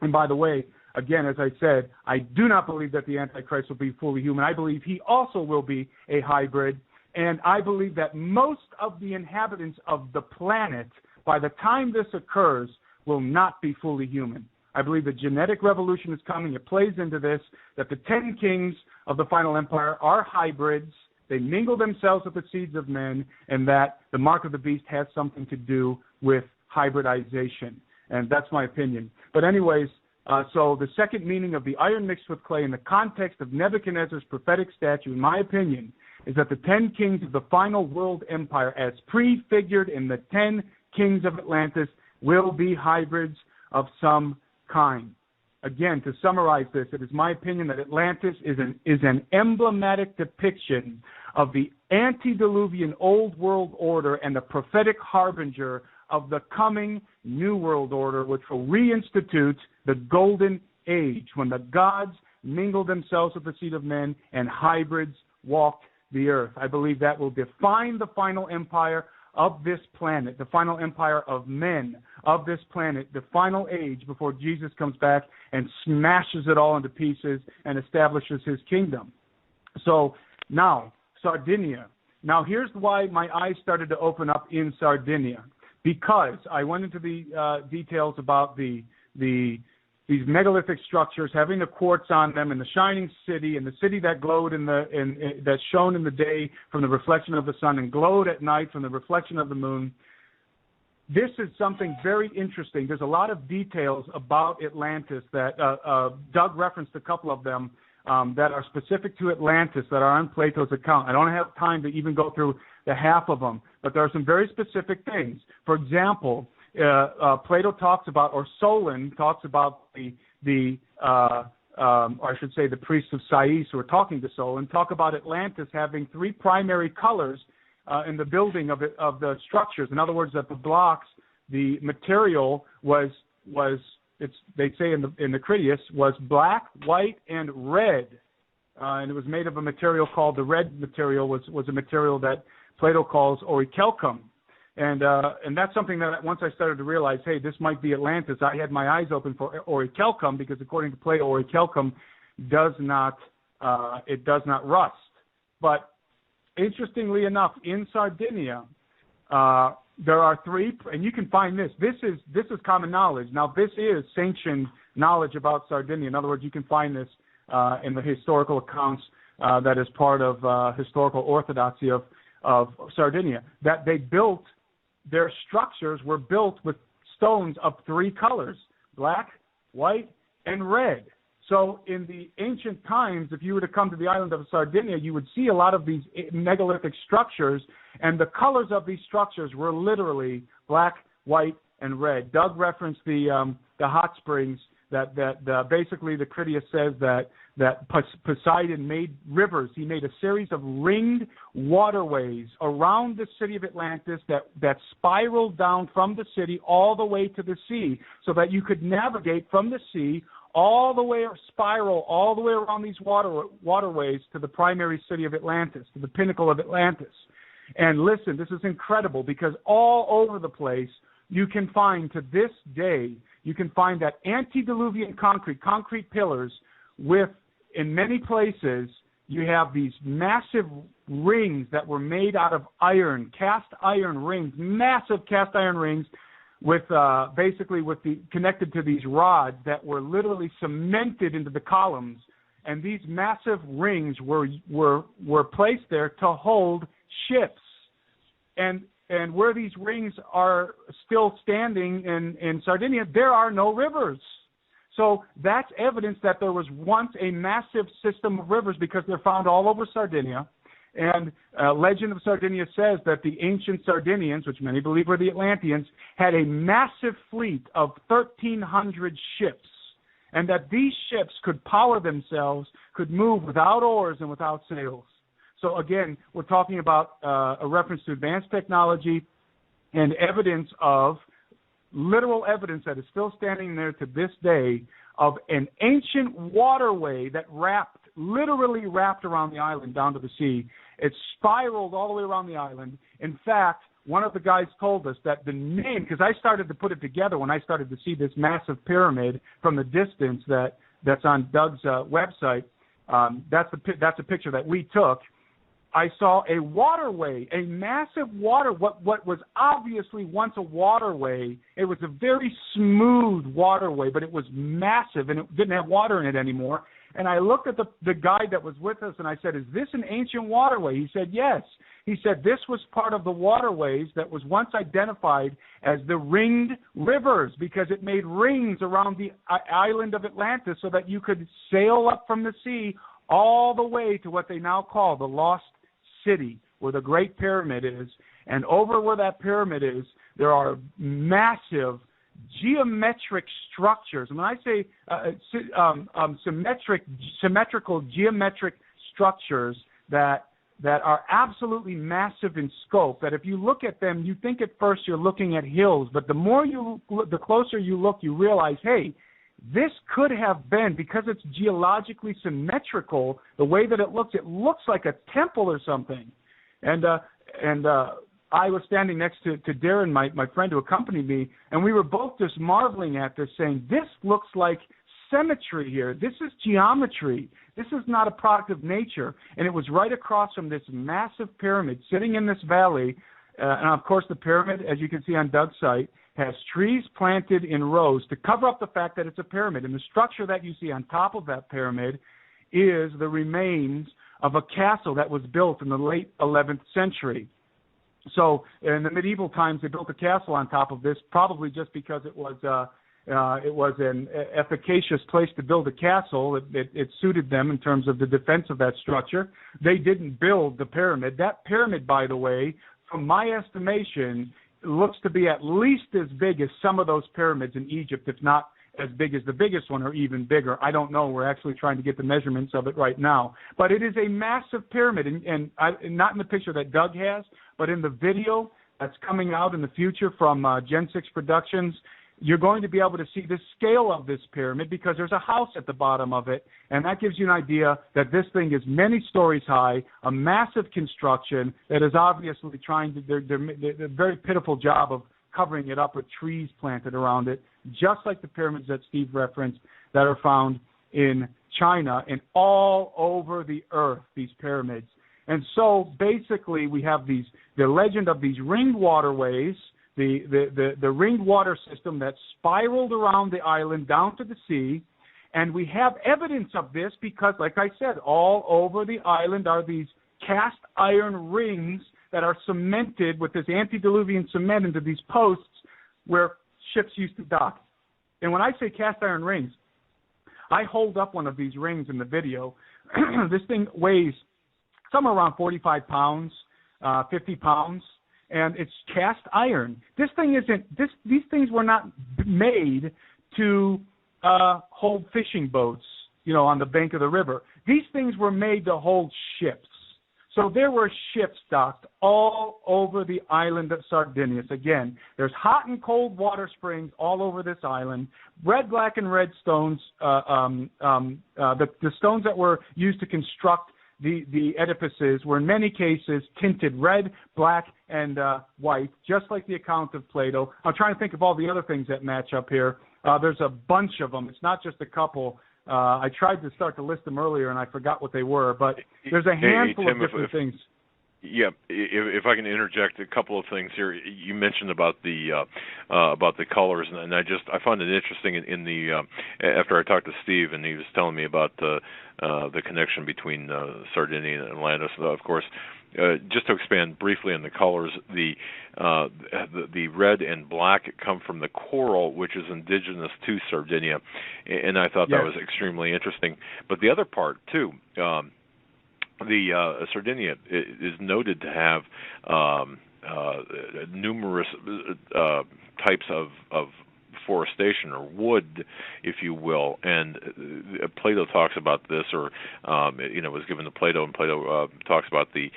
And by the way, again, as I said, I do not believe that the Antichrist will be fully human. I believe he also will be a hybrid. And I believe that most of the inhabitants of the planet, by the time this occurs, will not be fully human. I believe the genetic revolution is coming. It plays into this, that the 10 kings of the final empire are hybrids. They mingle themselves with the seeds of men, and that the mark of the beast has something to do with hybridization. And that's my opinion. But anyways, so the second meaning of the iron mixed with clay in the context of Nebuchadnezzar's prophetic statue, in my opinion, is that the 10 kings of the final world empire, as prefigured in the 10 kings of Atlantis, will be hybrids of some kind. Again, to summarize this, it is my opinion that Atlantis is an emblematic depiction of the antediluvian old world order and the prophetic harbinger of the coming new world order, which will reinstitute the golden age, when the gods mingled themselves with the seed of men and hybrids walked the earth. I believe that will define the final empire of this planet, the final empire of men of this planet, the final age before Jesus comes back and smashes it all into pieces and establishes his kingdom. So now, Sardinia. Now here's why my eyes started to open up in Sardinia, because I went into the details about these megalithic structures having the quartz on them, and the shining city, and the city that glowed that shone in the day from the reflection of the sun and glowed at night from the reflection of the moon. This is something very interesting. There's a lot of details about Atlantis that Doug referenced a couple of them that are specific to Atlantis that are on Plato's account. I don't have time to even go through the half of them, but there are some very specific things. For example, Plato talks about, or Solon talks about or I should say the priests of Sais who are talking to Solon, talk about Atlantis having three primary colors in the building of the structures. In other words, that the blocks, the material they say in the Critias, was black, white, and red. And it was made of a material called, the red material was a material that Plato calls orichalcum. And that's something that once I started to realize, hey, this might be Atlantis, I had my eyes open for orichalcum, because according to Plato, orichalcum does not rust. But interestingly enough, in Sardinia, there are three, and you can find this. This is common knowledge. Now, this is sanctioned knowledge about Sardinia. In other words, you can find this in the historical accounts that is part of historical orthodoxy of Sardinia, that they built. Their structures were built with stones of three colors: black, white, and red. So in the ancient times, if you were to come to the island of Sardinia, you would see a lot of these megalithic structures, and the colors of these structures were literally black, white, and red. Doug referenced the hot springs that basically the Critias says that Poseidon made rivers. He made a series of ringed waterways around the city of Atlantis that spiraled down from the city all the way to the sea, so that you could navigate from the sea all the way, or spiral all the way around these waterways to the primary city of Atlantis, to the pinnacle of Atlantis. And listen, this is incredible because all over the place you can find, to this day, you can find that antediluvian concrete pillars with, in many places, you have these massive rings that were made out of iron, cast iron rings, massive cast iron rings with connected to these rods that were literally cemented into the columns. And these massive rings were placed there to hold ships. And where these rings are still standing in Sardinia, there are no rivers. So that's evidence that there was once a massive system of rivers because they're found all over Sardinia. And Legend of Sardinia says that the ancient Sardinians, which many believe were the Atlanteans, had a massive fleet of 1,300 ships, and that these ships could power themselves, could move without oars and without sails. So again, we're talking about a reference to advanced technology and evidence of, literal evidence that is still standing there to this day, of an ancient waterway that literally wrapped around the island down to the sea. It spiraled all the way around the island. In fact, one of the guys told us that the name, because I started to put it together when I started to see this massive pyramid from the distance that's on Doug's website. That's a picture that we took. I saw a waterway, a massive what was obviously once a waterway. It was a very smooth waterway, but it was massive, and it didn't have water in it anymore. And I looked at the guide that was with us, and I said, "Is this an ancient waterway?" He said, "Yes." He said, "This was part of the waterways that was once identified as the ringed rivers because it made rings around the island of Atlantis so that you could sail up from the sea all the way to what they now call the Lost City, where the Great Pyramid is. And over where that pyramid is, there are massive geometric structures." And when I say symmetrical geometric structures that are absolutely massive in scope, that if you look at them, you think at first you're looking at hills, but the closer you look, you realize, hey, this could have been, because it's geologically symmetrical, the way that it looks like a temple or something. And I was standing next to Darren, my friend who accompanied me, and we were both just marveling at this, saying, this looks like symmetry here. This is geometry. This is not a product of nature. And it was right across from this massive pyramid sitting in this valley. And, of course, the pyramid, as you can see on Doug's site, has trees planted in rows to cover up the fact that it's a pyramid. And the structure that you see on top of that pyramid is the remains of a castle that was built in the late 11th century. So in the medieval times, they built a castle on top of this, probably just because it was an efficacious place to build a castle. It suited them in terms of the defense of that structure. They didn't build the pyramid. That pyramid, by the way, from my estimation, looks to be at least as big as some of those pyramids in Egypt, if not as big as the biggest one or even bigger. I don't know. We're actually trying to get the measurements of it right now. But it is a massive pyramid, and not in the picture that Doug has, but in the video that's coming out in the future from Gen 6 Productions, you're going to be able to see the scale of this pyramid because there's a house at the bottom of it, and that gives you an idea that this thing is many stories high, a massive construction that is obviously trying to do a very pitiful job of covering it up with trees planted around it, just like the pyramids that Steve referenced that are found in China and all over the earth, these pyramids. And so basically we have the legend of these ringed waterways, the ringed water system that spiraled around the island down to the sea. And we have evidence of this because, like I said, all over the island are these cast iron rings that are cemented with this antediluvian cement into these posts where ships used to dock. And when I say cast iron rings, I hold up one of these rings in the video. This thing weighs somewhere around 45 pounds, 50 pounds. And it's cast iron. These things were not made to hold fishing boats, on the bank of the river. These things were made to hold ships. So there were ships docked all over the island of Sardinia. Again, there's hot and cold water springs all over this island. Red, black, and red stones, the stones that were used to construct the edifices were in many cases tinted red, black, and white, just like the account of Plato. I'm trying to think of all the other things that match up here. There's a bunch of them. It's not just a couple. I tried to start to list them earlier, and I forgot what they were, but there's a handful of different things. Yeah, if I can interject a couple of things here. You mentioned about the colors, and I find it interesting in the after I talked to Steve, and he was telling me about the connection between Sardinia and Atlantis. Of course, just to expand briefly on the colors, the red and black come from the coral, which is indigenous to Sardinia, and I thought that was extremely interesting. But the other part too. The Sardinia is noted to have numerous types of forestation or wood, if you will, and Plato talks about this, or it was given to Plato, and Plato talks about the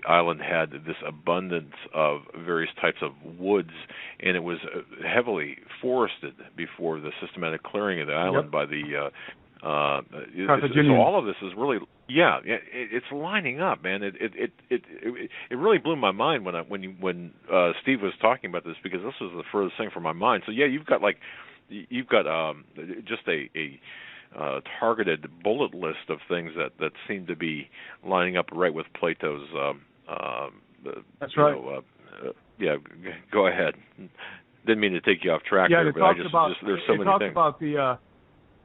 island had this abundance of various types of woods, and it was heavily forested before the systematic clearing of the island by the so all of this is really, it's lining up, man. It really blew my mind when Steve was talking about this, because this was the furthest thing from my mind. So you've got just a targeted bullet list of things that seem to be lining up right with Plato's. That's right. Go ahead. Didn't mean to take you off track there, but there's so many things. About the.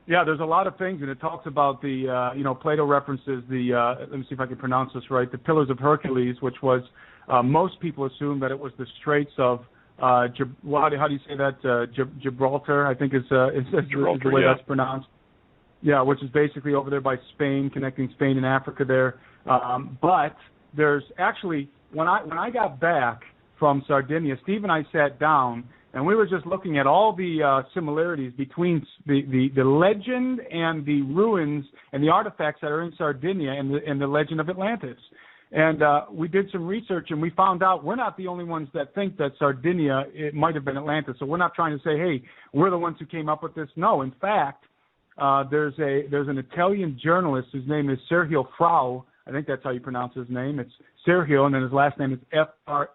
There's a lot of things, and it talks about the, Plato references the, let me see if I can pronounce this right, the Pillars of Hercules, which was, most people assume that it was the Straits of, how do you say that, Gibraltar, I think is the way that's pronounced. Yeah, which is basically over there by Spain, connecting Spain and Africa there. But there's actually, when I got back from Sardinia, Steve and I sat down, and we were just looking at all the similarities between the legend and the ruins and the artifacts that are in Sardinia and the legend of Atlantis. And we did some research, and we found out we're not the only ones that think that Sardinia, it might have been Atlantis. So we're not trying to say, hey, we're the ones who came up with this. No, in fact, there's an Italian journalist whose name is Sergio Frau. I think that's how you pronounce his name. It's Sergio, and then his last name is Frau.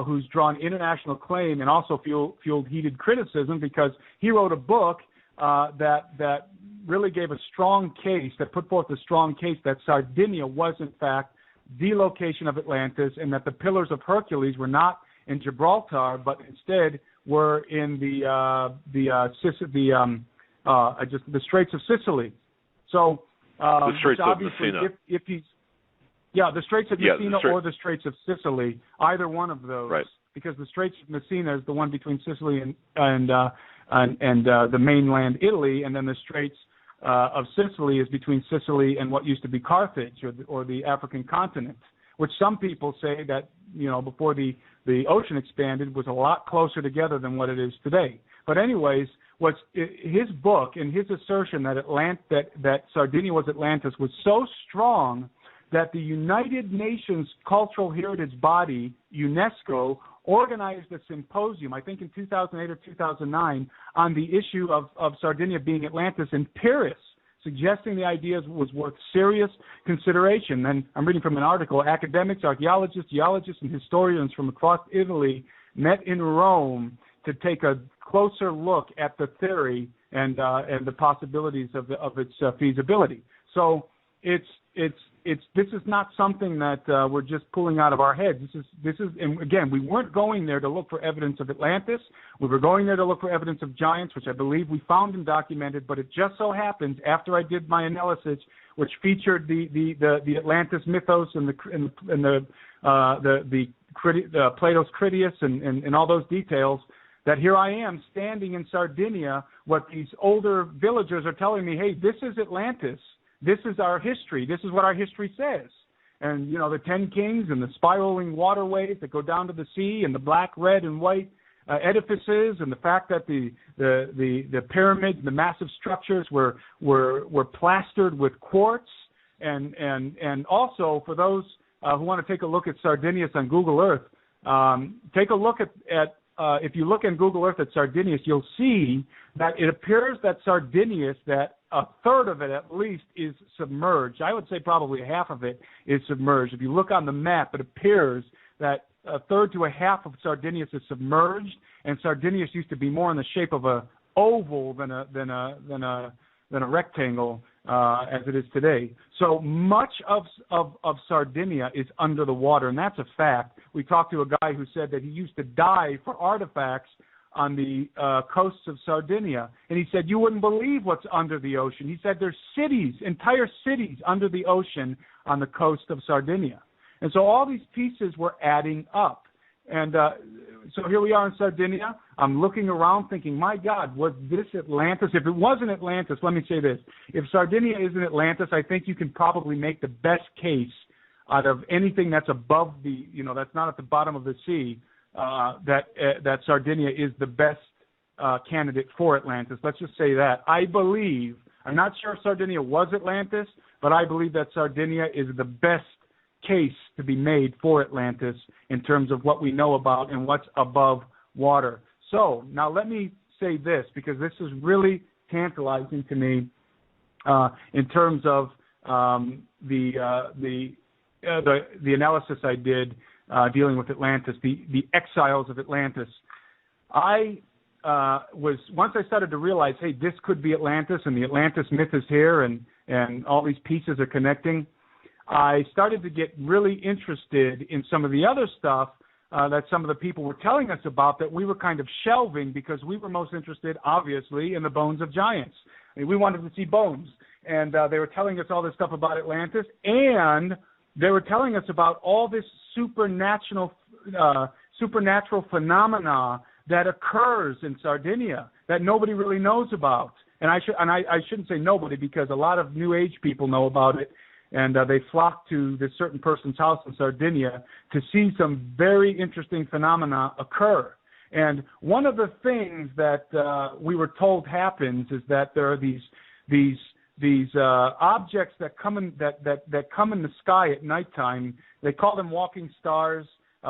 Who's drawn international acclaim and also fueled heated criticism, because he wrote a book that really gave a strong case, that put forth a strong case that Sardinia was in fact the location of Atlantis, and that the Pillars of Hercules were not in Gibraltar, but instead were in the Straits of Sicily. So the Straits of Messina. The Straits of Messina or the Straits of Sicily, either one of those. Right. Because the Straits of Messina is the one between Sicily and the mainland Italy, and then the Straits of Sicily is between Sicily and what used to be Carthage, or the African continent, which some people say that, before the ocean expanded, was a lot closer together than what it is today. But anyways, his book and his assertion that Sardinia was Atlantis was so strong that the United Nations Cultural Heritage Body, UNESCO, organized a symposium, I think in 2008 or 2009, on the issue of Sardinia being Atlantis in Paris, suggesting the idea was worth serious consideration. And I'm reading from an article, academics, archaeologists, geologists, and historians from across Italy met in Rome to take a closer look at the theory and the possibilities of its feasibility. So this is not something that we're just pulling out of our heads. This is, and again, we weren't going there to look for evidence of Atlantis. We were going there to look for evidence of giants, which I believe we found and documented. But it just so happens, after I did my analysis, which featured the Atlantis mythos and the Plato's Critias and all those details, that here I am standing in Sardinia. What these older villagers are telling me, hey, this is Atlantis. This is our history. This is what our history says. And, the 10 kings and the spiraling waterways that go down to the sea, and the black, red, and white edifices, and the fact that the pyramids, the massive structures were plastered with quartz. And also, for those who want to take a look at Sardinia on Google Earth, take a look at if you look in Google Earth at Sardinius, you'll see that it appears that Sardinius, that a third of it at least is submerged. I would say probably half of it is submerged. If you look on the map, it appears that a third to a half of Sardinius is submerged, and Sardinius used to be more in the shape of a oval than a rectangle as it is today. So much of Sardinia is under the water, and that's a fact. We talked to a guy who said that he used to dive for artifacts on the coasts of Sardinia, and he said you wouldn't believe what's under the ocean. He said there's cities, entire cities under the ocean on the coast of Sardinia. And so all these pieces were adding up. And so here we are in Sardinia. I'm looking around thinking, my God, was this Atlantis? If it wasn't Atlantis, let me say this. If Sardinia isn't Atlantis, I think you can probably make the best case out of anything that's above the, that's not at the bottom of the sea, that Sardinia is the best candidate for Atlantis. Let's just say that. I believe, I'm not sure if Sardinia was Atlantis, but I believe that Sardinia is the best case to be made for Atlantis in terms of what we know about and what's above water. So now let me say this, because this is really tantalizing to me in terms of the analysis I did dealing with Atlantis, the exiles of Atlantis. Once I started to realize, hey, this could be Atlantis, and the Atlantis myth is here, and all these pieces are connecting, I started to get really interested in some of the other stuff that some of the people were telling us about that we were kind of shelving because we were most interested, obviously, in the bones of giants. I mean, we wanted to see bones. And they were telling us all this stuff about Atlantis, and they were telling us about all this supernatural phenomena that occurs in Sardinia that nobody really knows about. And I shouldn't say nobody, because a lot of New Age people know about it. And they flocked to this certain person's house in Sardinia to see some very interesting phenomena occur. And one of the things that we were told happens is that there are these objects that come in that come in the sky at nighttime. They call them walking stars.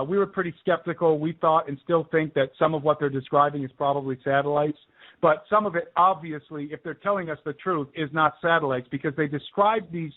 We were pretty skeptical. We thought and still think that some of what they're describing is probably satellites. But some of it, obviously, if they're telling us the truth, is not satellites, because they describe these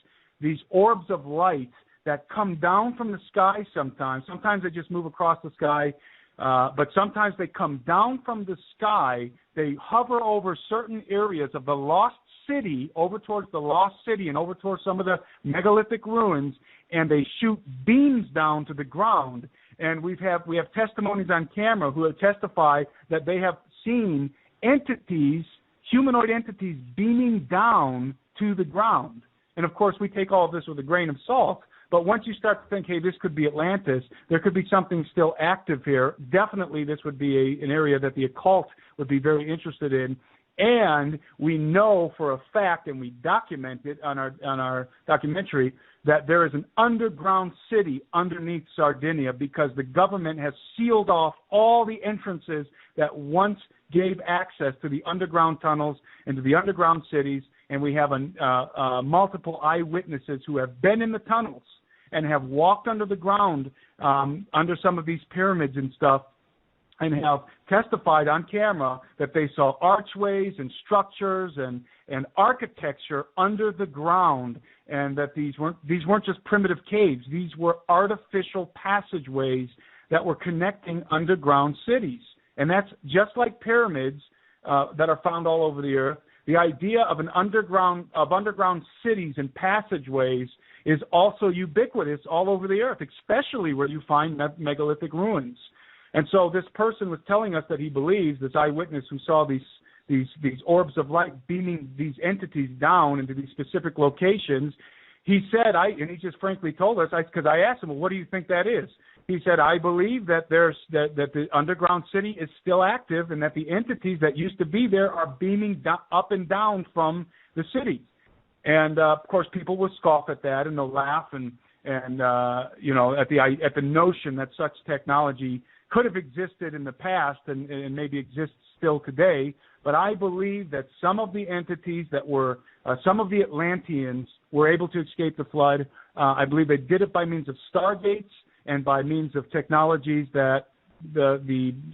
orbs of light that come down from the sky sometimes. Sometimes they just move across the sky, but sometimes they come down from the sky. They hover over certain areas of the lost city, over towards the lost city and over towards some of the megalithic ruins, and they shoot beams down to the ground. And we have testimonies on camera who have testified that they have seen entities, humanoid entities, beaming down to the ground. And, of course, we take all of this with a grain of salt. But once you start to think, hey, this could be Atlantis, there could be something still active here. Definitely this would be an area that the occult would be very interested in. And we know for a fact, and we document it on our documentary, that there is an underground city underneath Sardinia, because the government has sealed off all the entrances that once gave access to the underground tunnels and to the underground cities. And we have multiple eyewitnesses who have been in the tunnels and have walked under the ground under some of these pyramids and stuff, and have testified on camera that they saw archways and structures and architecture under the ground, and that these weren't just primitive caves. These were artificial passageways that were connecting underground cities. And that's just like pyramids that are found all over the earth. The idea of underground cities and passageways is also ubiquitous all over the earth, especially where you find megalithic ruins. And so this person was telling us that he believes, this eyewitness who saw these orbs of light beaming these entities down into these specific locations, he said, and he just frankly told us, because I asked him, well, what do you think that is? He said, I believe that that the underground city is still active, and that the entities that used to be there are beaming up and down from the city. And of course, people will scoff at that, and they'll laugh and at the notion that such technology could have existed in the past and maybe exists still today. But I believe that some of the entities that were some of the Atlanteans were able to escape the flood. I believe they did it by means of stargates and by means of technologies that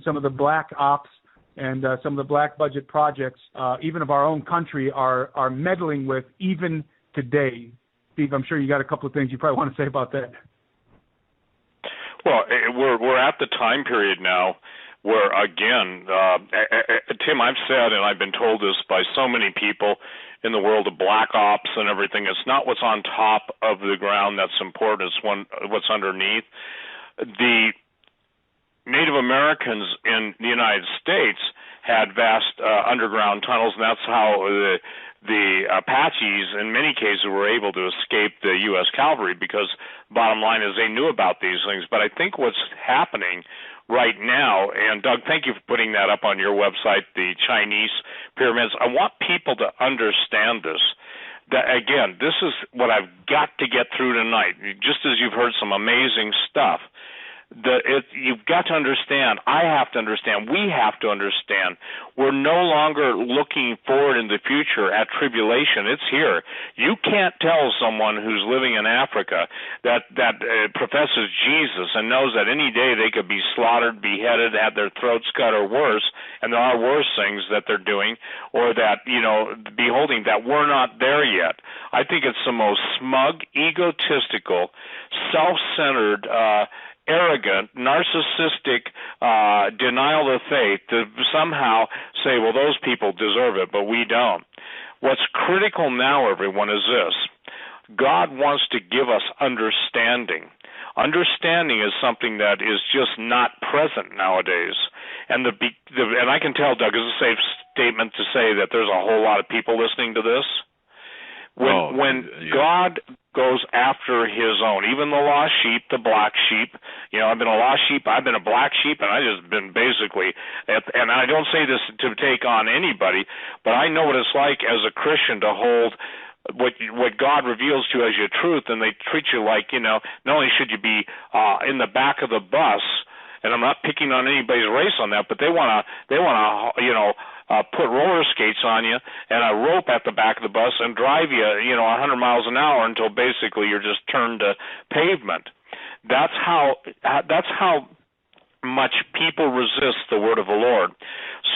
some of the black ops and some of the black budget projects, even of our own country, are meddling with even today. Steve, I'm sure you got a couple of things you probably want to say about that. Well, we're at the time period now where, again, Tim, I've said, and I've been told this by so many people in the world of black ops and everything, it's not what's on top of the ground that's important, it's what's underneath. The Native Americans in the United States had vast underground tunnels, and that's how the Apaches, in many cases, were able to escape the U.S. cavalry, because bottom line is they knew about these things. But I think what's happening right now, and Doug, thank you for putting that up on your website, the Chinese pyramids. I want people to understand this. That, again, this is what I've got to get through tonight, just as you've heard some amazing stuff. You've got to understand, I have to understand, we have to understand, we're no longer looking forward in the future at tribulation. It's here. You can't tell someone who's living in Africa that professes Jesus and knows that any day they could be slaughtered, beheaded, have their throats cut, or worse, and there are worse things that they're doing, or that, beholding, that we're not there yet. I think it's the most smug, egotistical, self-centered, arrogant, narcissistic denial of faith to somehow say, well, those people deserve it, but we don't. What's critical now, everyone, is this. God wants to give us understanding. Understanding is something that is just not present nowadays. And I can tell, Doug, it's a safe statement to say that there's a whole lot of people listening to this. When God goes after his own, even the lost sheep, the black sheep, I've been a lost sheep, I've been a black sheep, and I've just been basically, and I don't say this to take on anybody, but I know what it's like as a Christian to hold what God reveals to you as your truth, and they treat you like, not only should you be in the back of the bus, and I'm not picking on anybody's race on that, but they want to, put roller skates on you and a rope at the back of the bus and drive you, 100 miles an hour until basically you're just turned to pavement. That's how much people resist the word of the Lord.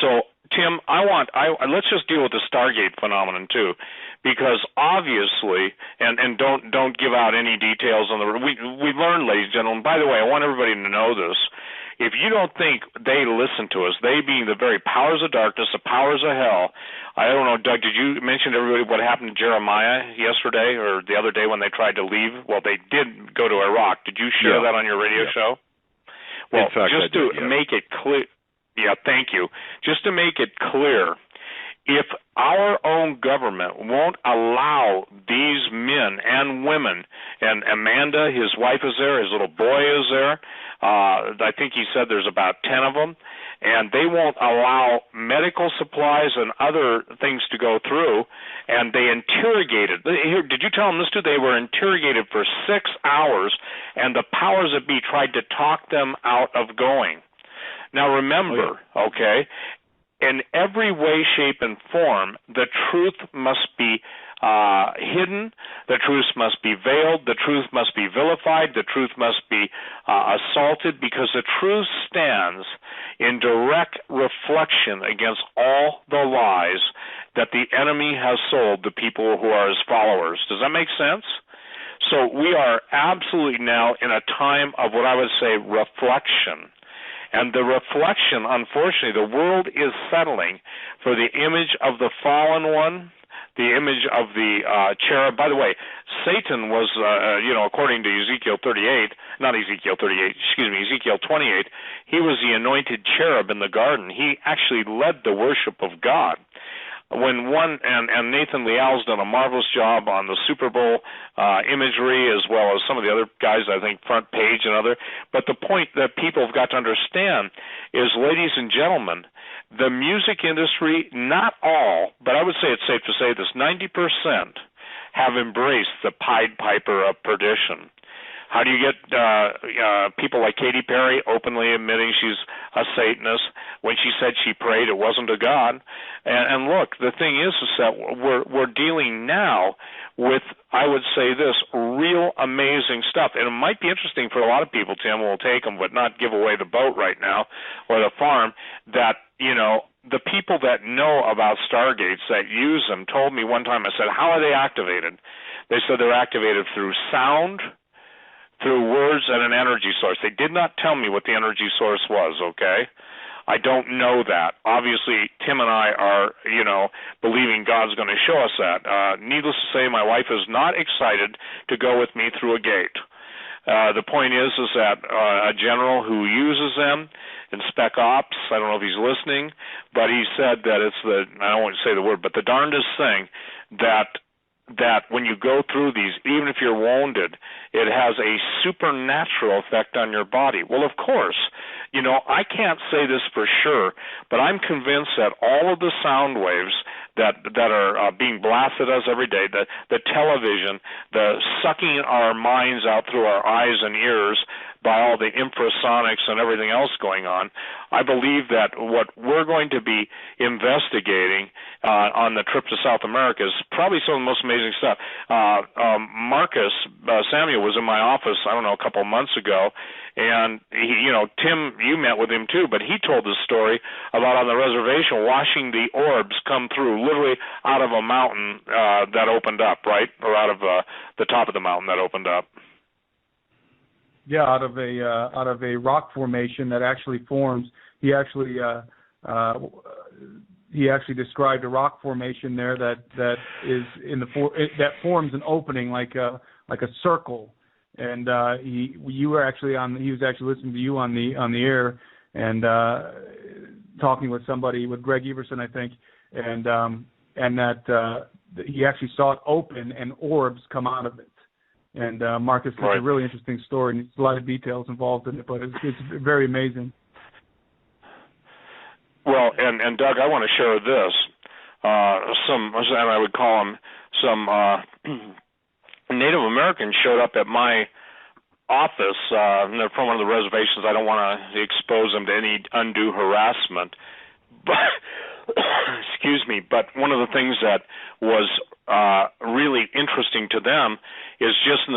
So, Tim, let's just deal with the Stargate phenomenon too, because obviously, and don't give out any details on we learned, ladies and gentlemen. By the way, I want everybody to know this. If you don't think they listen to us, they being the very powers of darkness, the powers of hell, I don't know, Doug, did you mention to everybody what happened to Jeremiah yesterday or the other day when they tried to leave? Well, they did go to Iraq. Did you share that on your radio show? Well, in fact, just to make it clear, thank you. Just to make it clear, if our own government won't allow these men and women, and Amanda, his wife, is there, his little boy is there, I think he said there's about 10 of them, and they won't allow medical supplies and other things to go through, and they interrogated. Did you tell them this too? They were interrogated for 6 hours, and the powers that be tried to talk them out of going. Now remember, okay, in every way, shape, and form, the truth must be hidden, the truth must be veiled, the truth must be vilified, the truth must be assaulted, because the truth stands in direct reflection against all the lies that the enemy has sold the people who are his followers. Does that make sense? So we are absolutely now in a time of what I would say reflection. And the reflection, unfortunately, the world is settling for the image of the fallen one, the image of the cherub. By the way, Satan was, according to Ezekiel 28, Ezekiel 28, he was the anointed cherub in the garden. He actually led the worship of God. When and Nathan Leal's done a marvelous job on the Super Bowl imagery, as well as some of the other guys, I think, Front Page and other. But the point that people have got to understand is, ladies and gentlemen, the music industry, not all, but I would say it's safe to say this, 90% have embraced the Pied Piper of perdition. How do you get people like Katy Perry openly admitting she's a Satanist? When she said she prayed, it wasn't to God. And look, the thing is that we're dealing now with, I would say this, real amazing stuff. And it might be interesting for a lot of people, Tim, will take them, but not give away the boat right now or the farm, that, the people that know about stargates, that use them, told me one time, I said, how are they activated? They said they're activated through sound, through words, and an energy source. They did not tell me what the energy source was, okay? I don't know that. Obviously, Tim and I are, believing God's going to show us that. Needless to say, my wife is not excited to go with me through a gate. The point is that a general who uses them in Spec Ops, I don't know if he's listening, but he said that it's I don't want to say the word, but the darndest thing that when you go through these, even if you're wounded, it has a supernatural effect on your body. Well, of course, I can't say this for sure, but I'm convinced that all of the sound waves that are being blasted at us every day, the television, the sucking our minds out through our eyes and ears by all the infrasonics and everything else going on, I believe that what we're going to be investigating on the trip to South America is probably some of the most amazing stuff. Marcus Samuel was in my office, I don't know, a couple of months ago, and he, Tim, you met with him too, but he told the story about on the reservation watching the orbs come through, literally out of a mountain that opened up, right, or out of the top of the mountain that opened up. Yeah, out of a rock formation that actually forms. He actually described a rock formation there that is in that forms an opening like a circle. And he was actually listening to you on the air and talking with somebody, with Greg Everson, I think, and that he actually saw it open and orbs come out of it. And Marcus, it's a really interesting story, and there's a lot of details involved in it, but it's very amazing. Well, and Doug, I want to share this. And I would call them some Native Americans showed up at my office. They're from one of the reservations. I don't want to expose them to any undue harassment. But excuse me. But one of the things that was really interesting to them is just in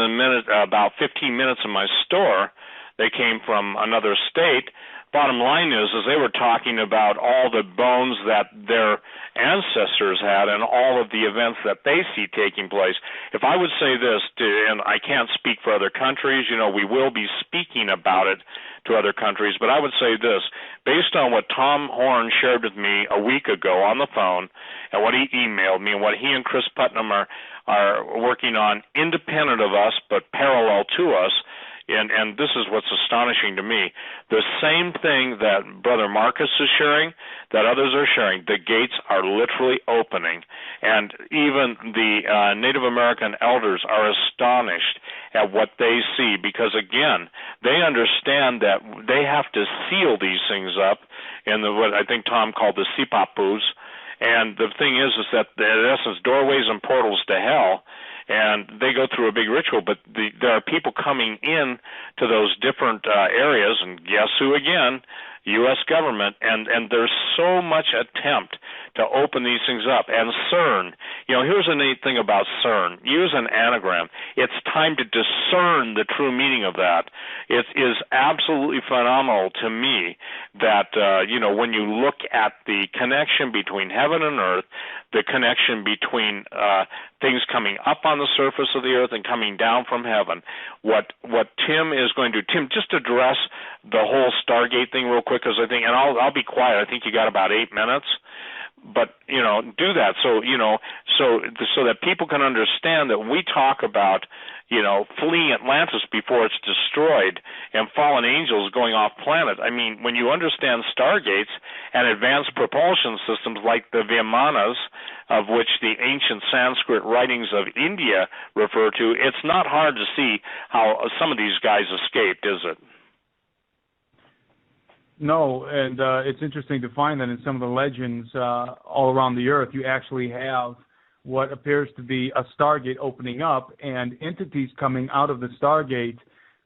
about 15 minutes in my store, they came from another state. Bottom line is they were talking about all the bones that their ancestors had and all of the events that they see taking place. If I would say this, and I can't speak for other countries, we will be speaking about it to other countries, but I would say this, based on what Tom Horn shared with me a week ago on the phone and what he emailed me and what he and Chris Putnam are working on independent of us but parallel to us, and this is what's astonishing to me, the same thing that Brother Marcus is sharing, that others are sharing, the gates are literally opening. And even the Native American elders are astonished at what they see because, again, they understand that they have to seal these things up in what I think Tom called the sipapus. And the thing is that, in essence, doorways and portals to hell, and they go through a big ritual, but there are people coming in to those different areas, and guess who again? U.S. government, and there's so much attempt to open these things up. And CERN, here's a neat thing about CERN. Use an anagram. It's time to discern the true meaning of that. It is absolutely phenomenal to me that, when you look at the connection between heaven and earth, the connection between things coming up on the surface of the earth and coming down from heaven, what Tim is going to, Tim, just address the whole Stargate thing real quick, because I think, and I'll be quiet, I think you got about 8 minutes, but, do that so that people can understand that we talk about, fleeing Atlantis before it's destroyed and fallen angels going off planet. I mean, when you understand stargates and advanced propulsion systems like the Vimanas, of which the ancient Sanskrit writings of India refer to, it's not hard to see how some of these guys escaped, is it? No, and it's interesting to find that in some of the legends all around the earth, you actually have what appears to be a stargate opening up and entities coming out of the stargate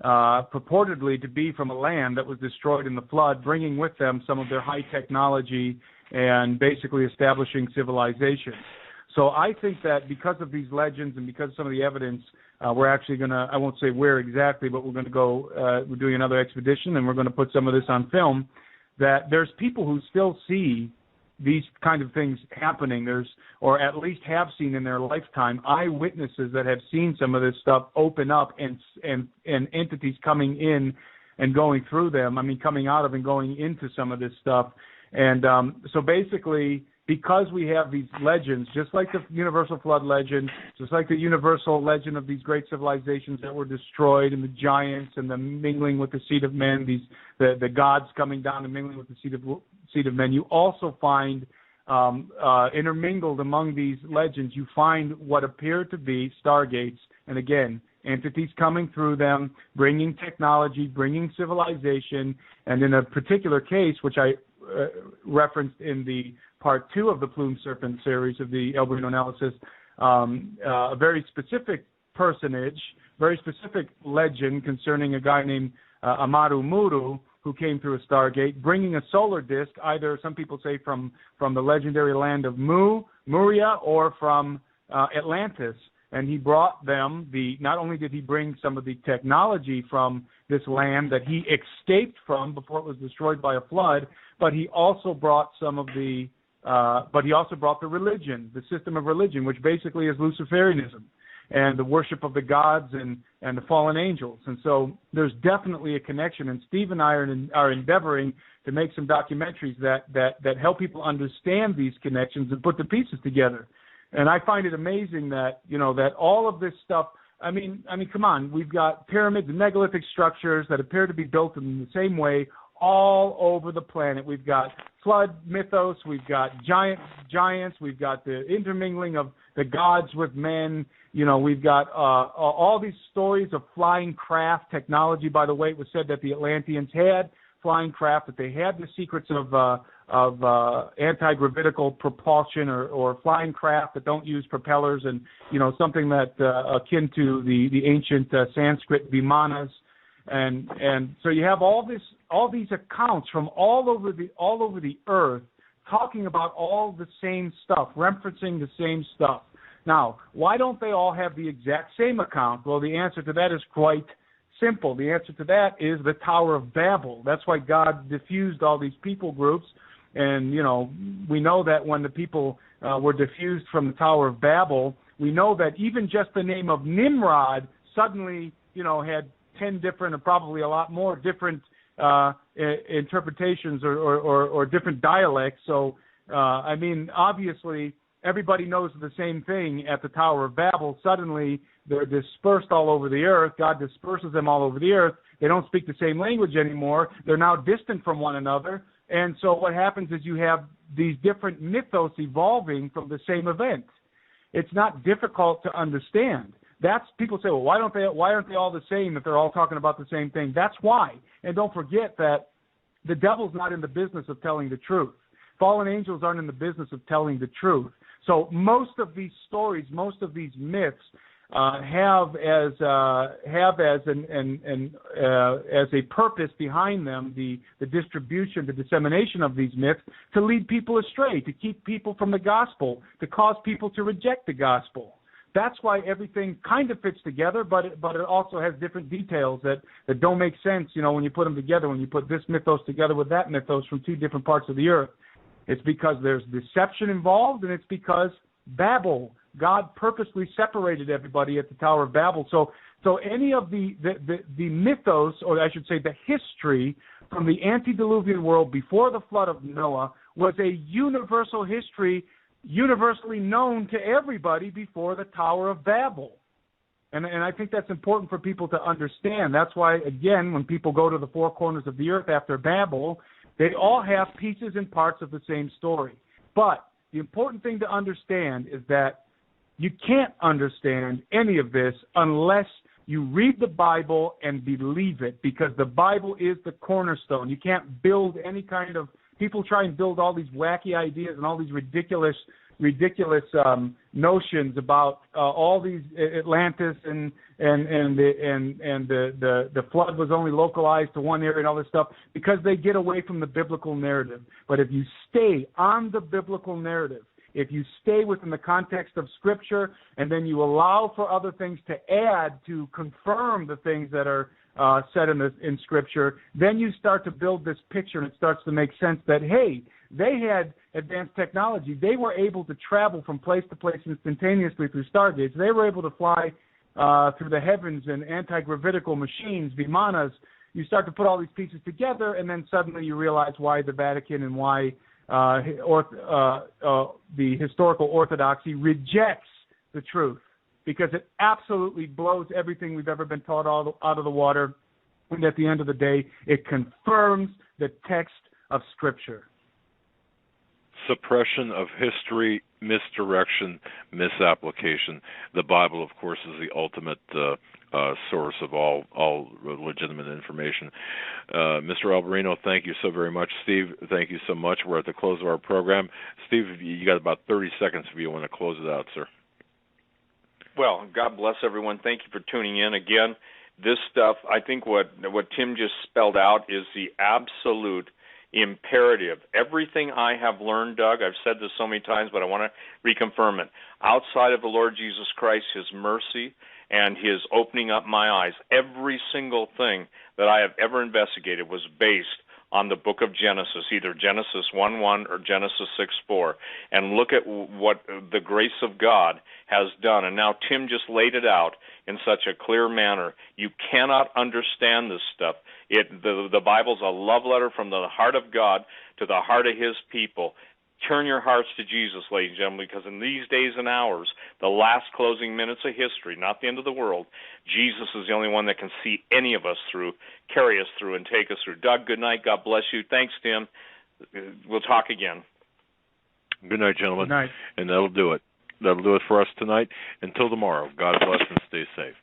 purportedly to be from a land that was destroyed in the flood, bringing with them some of their high technology and basically establishing civilization. So I think that because of these legends and because of some of the evidence, we're actually going to, I won't say where exactly, but we're going to go, we're doing another expedition, and we're going to put some of this on film, that there's people who still see these kind of things happening. There's, or at least have seen in their lifetime, eyewitnesses that have seen some of this stuff open up and entities coming in and going through them. I mean, coming out of and going into some of this stuff. And so basically, because we have these legends, just like the universal flood legend, just like the universal legend of these great civilizations that were destroyed, and the giants and the mingling with the seed of men, the gods coming down and mingling with the seed of men, you also find intermingled among these legends, you find what appear to be stargates, and again, entities coming through them, bringing technology, bringing civilization, and in a particular case, which I referenced in the part 2 of the Plume Serpent series of the El Bruno analysis, a very specific personage, very specific legend concerning a guy named Amaru Muru, who came through a stargate, bringing a solar disk, either some people say from the legendary land of Muria, or from Atlantis. And he brought them not only did he bring some of the technology from this land that he escaped from before it was destroyed by a flood, but he also brought the religion, the system of religion, which basically is Luciferianism and the worship of the gods and the fallen angels. And so there's definitely a connection, and Steve and I are endeavoring to make some documentaries that help people understand these connections and put the pieces together. And I find it amazing that, that all of this stuff, I mean, come on, we've got pyramids and megalithic structures that appear to be built in the same way all over the planet. We've got flood mythos, we've got giants, we've got the intermingling of the gods with men, we've got all these stories of flying craft technology. By the way, it was said that the Atlanteans had flying craft, that they had the secrets of anti-gravitical propulsion or flying craft that don't use propellers, and something that akin to the ancient Sanskrit vimanas. And so you have all these accounts from all over the earth talking about all the same stuff, referencing the same stuff. Now, why don't they all have the exact same account? Well, the answer to that is quite simple. The answer to that is the Tower of Babel. That's why God diffused all these people groups. And, we know that when the people were diffused from the Tower of Babel, we know that even just the name of Nimrod suddenly, had 10 different, or probably a lot more different interpretations or different dialects. So, obviously, everybody knows the same thing at the Tower of Babel. Suddenly, they're dispersed all over the earth. God disperses them all over the earth. They don't speak the same language anymore. They're now distant from one another. And so what happens is you have these different mythos evolving from the same event. It's not difficult to understand. People say, well, why aren't they all the same if they're all talking about the same thing? That's why. And don't forget that the devil's not in the business of telling the truth. Fallen angels aren't in the business of telling the truth. So most of these stories, most of these myths have as a purpose behind them the distribution, the dissemination of these myths to lead people astray, to keep people from the gospel, to cause people to reject the gospel. That's why everything kind of fits together, but it also has different details that don't make sense, when you put them together, when you put this mythos together with that mythos from two different parts of the earth. It's because there's deception involved, and it's because Babel, God purposely separated everybody at the Tower of Babel. So any of the mythos, or I should say the history from the antediluvian world before the flood of Noah, was a universal history, universally known to everybody before the Tower of Babel. And I think that's important for people to understand. That's why, again, when people go to the four corners of the earth after Babel, they all have pieces and parts of the same story. But the important thing to understand is that you can't understand any of this unless you read the Bible and believe it, because the Bible is the cornerstone. You can't build any kind of – people try and build all these wacky ideas and all these ridiculous notions about all these Atlantis and the flood was only localized to one area and all this stuff, because they get away from the biblical narrative. But if you stay on the biblical narrative, if you stay within the context of Scripture and then you allow for other things to add to confirm the things that are said in Scripture, then you start to build this picture, and it starts to make sense that, hey, they had advanced technology. They were able to travel from place to place instantaneously through stargates. They were able to fly through the heavens in anti-gravitical machines, Vimanas. You start to put all these pieces together, and then suddenly you realize why the Vatican and why the historical orthodoxy rejects the truth, because it absolutely blows everything we've ever been taught out of the water, and at the end of the day, it confirms the text of Scripture. Suppression of history, misdirection, misapplication. The Bible, of course, is the ultimate source of all legitimate information. Mr. Alberino, thank you so very much. Steve, thank you so much. We're at the close of our program. Steve, you got about 30 seconds if you want to close it out, sir. Well, God bless everyone. Thank you for tuning in. Again, this stuff, I think what Tim just spelled out is the absolute imperative. Everything I have learned, Doug, I've said this so many times, but I want to reconfirm it. Outside of the Lord Jesus Christ, His mercy, and His opening up my eyes, every single thing that I have ever investigated was based on the book of Genesis, either Genesis 1:1 or Genesis 6:4, and look at what the grace of God has done. And now Tim just laid it out in such a clear manner. You cannot understand this stuff. The Bible's a love letter from the heart of God to the heart of His people. Turn your hearts to Jesus, ladies and gentlemen, because in these days and hours, the last closing minutes of history, not the end of the world, Jesus is the only one that can see any of us through, carry us through, and take us through. Doug, good night. God bless you. Thanks, Tim. We'll talk again. Good night, gentlemen. Good night. And that'll do it. That'll do it for us tonight. Until tomorrow, God bless and stay safe.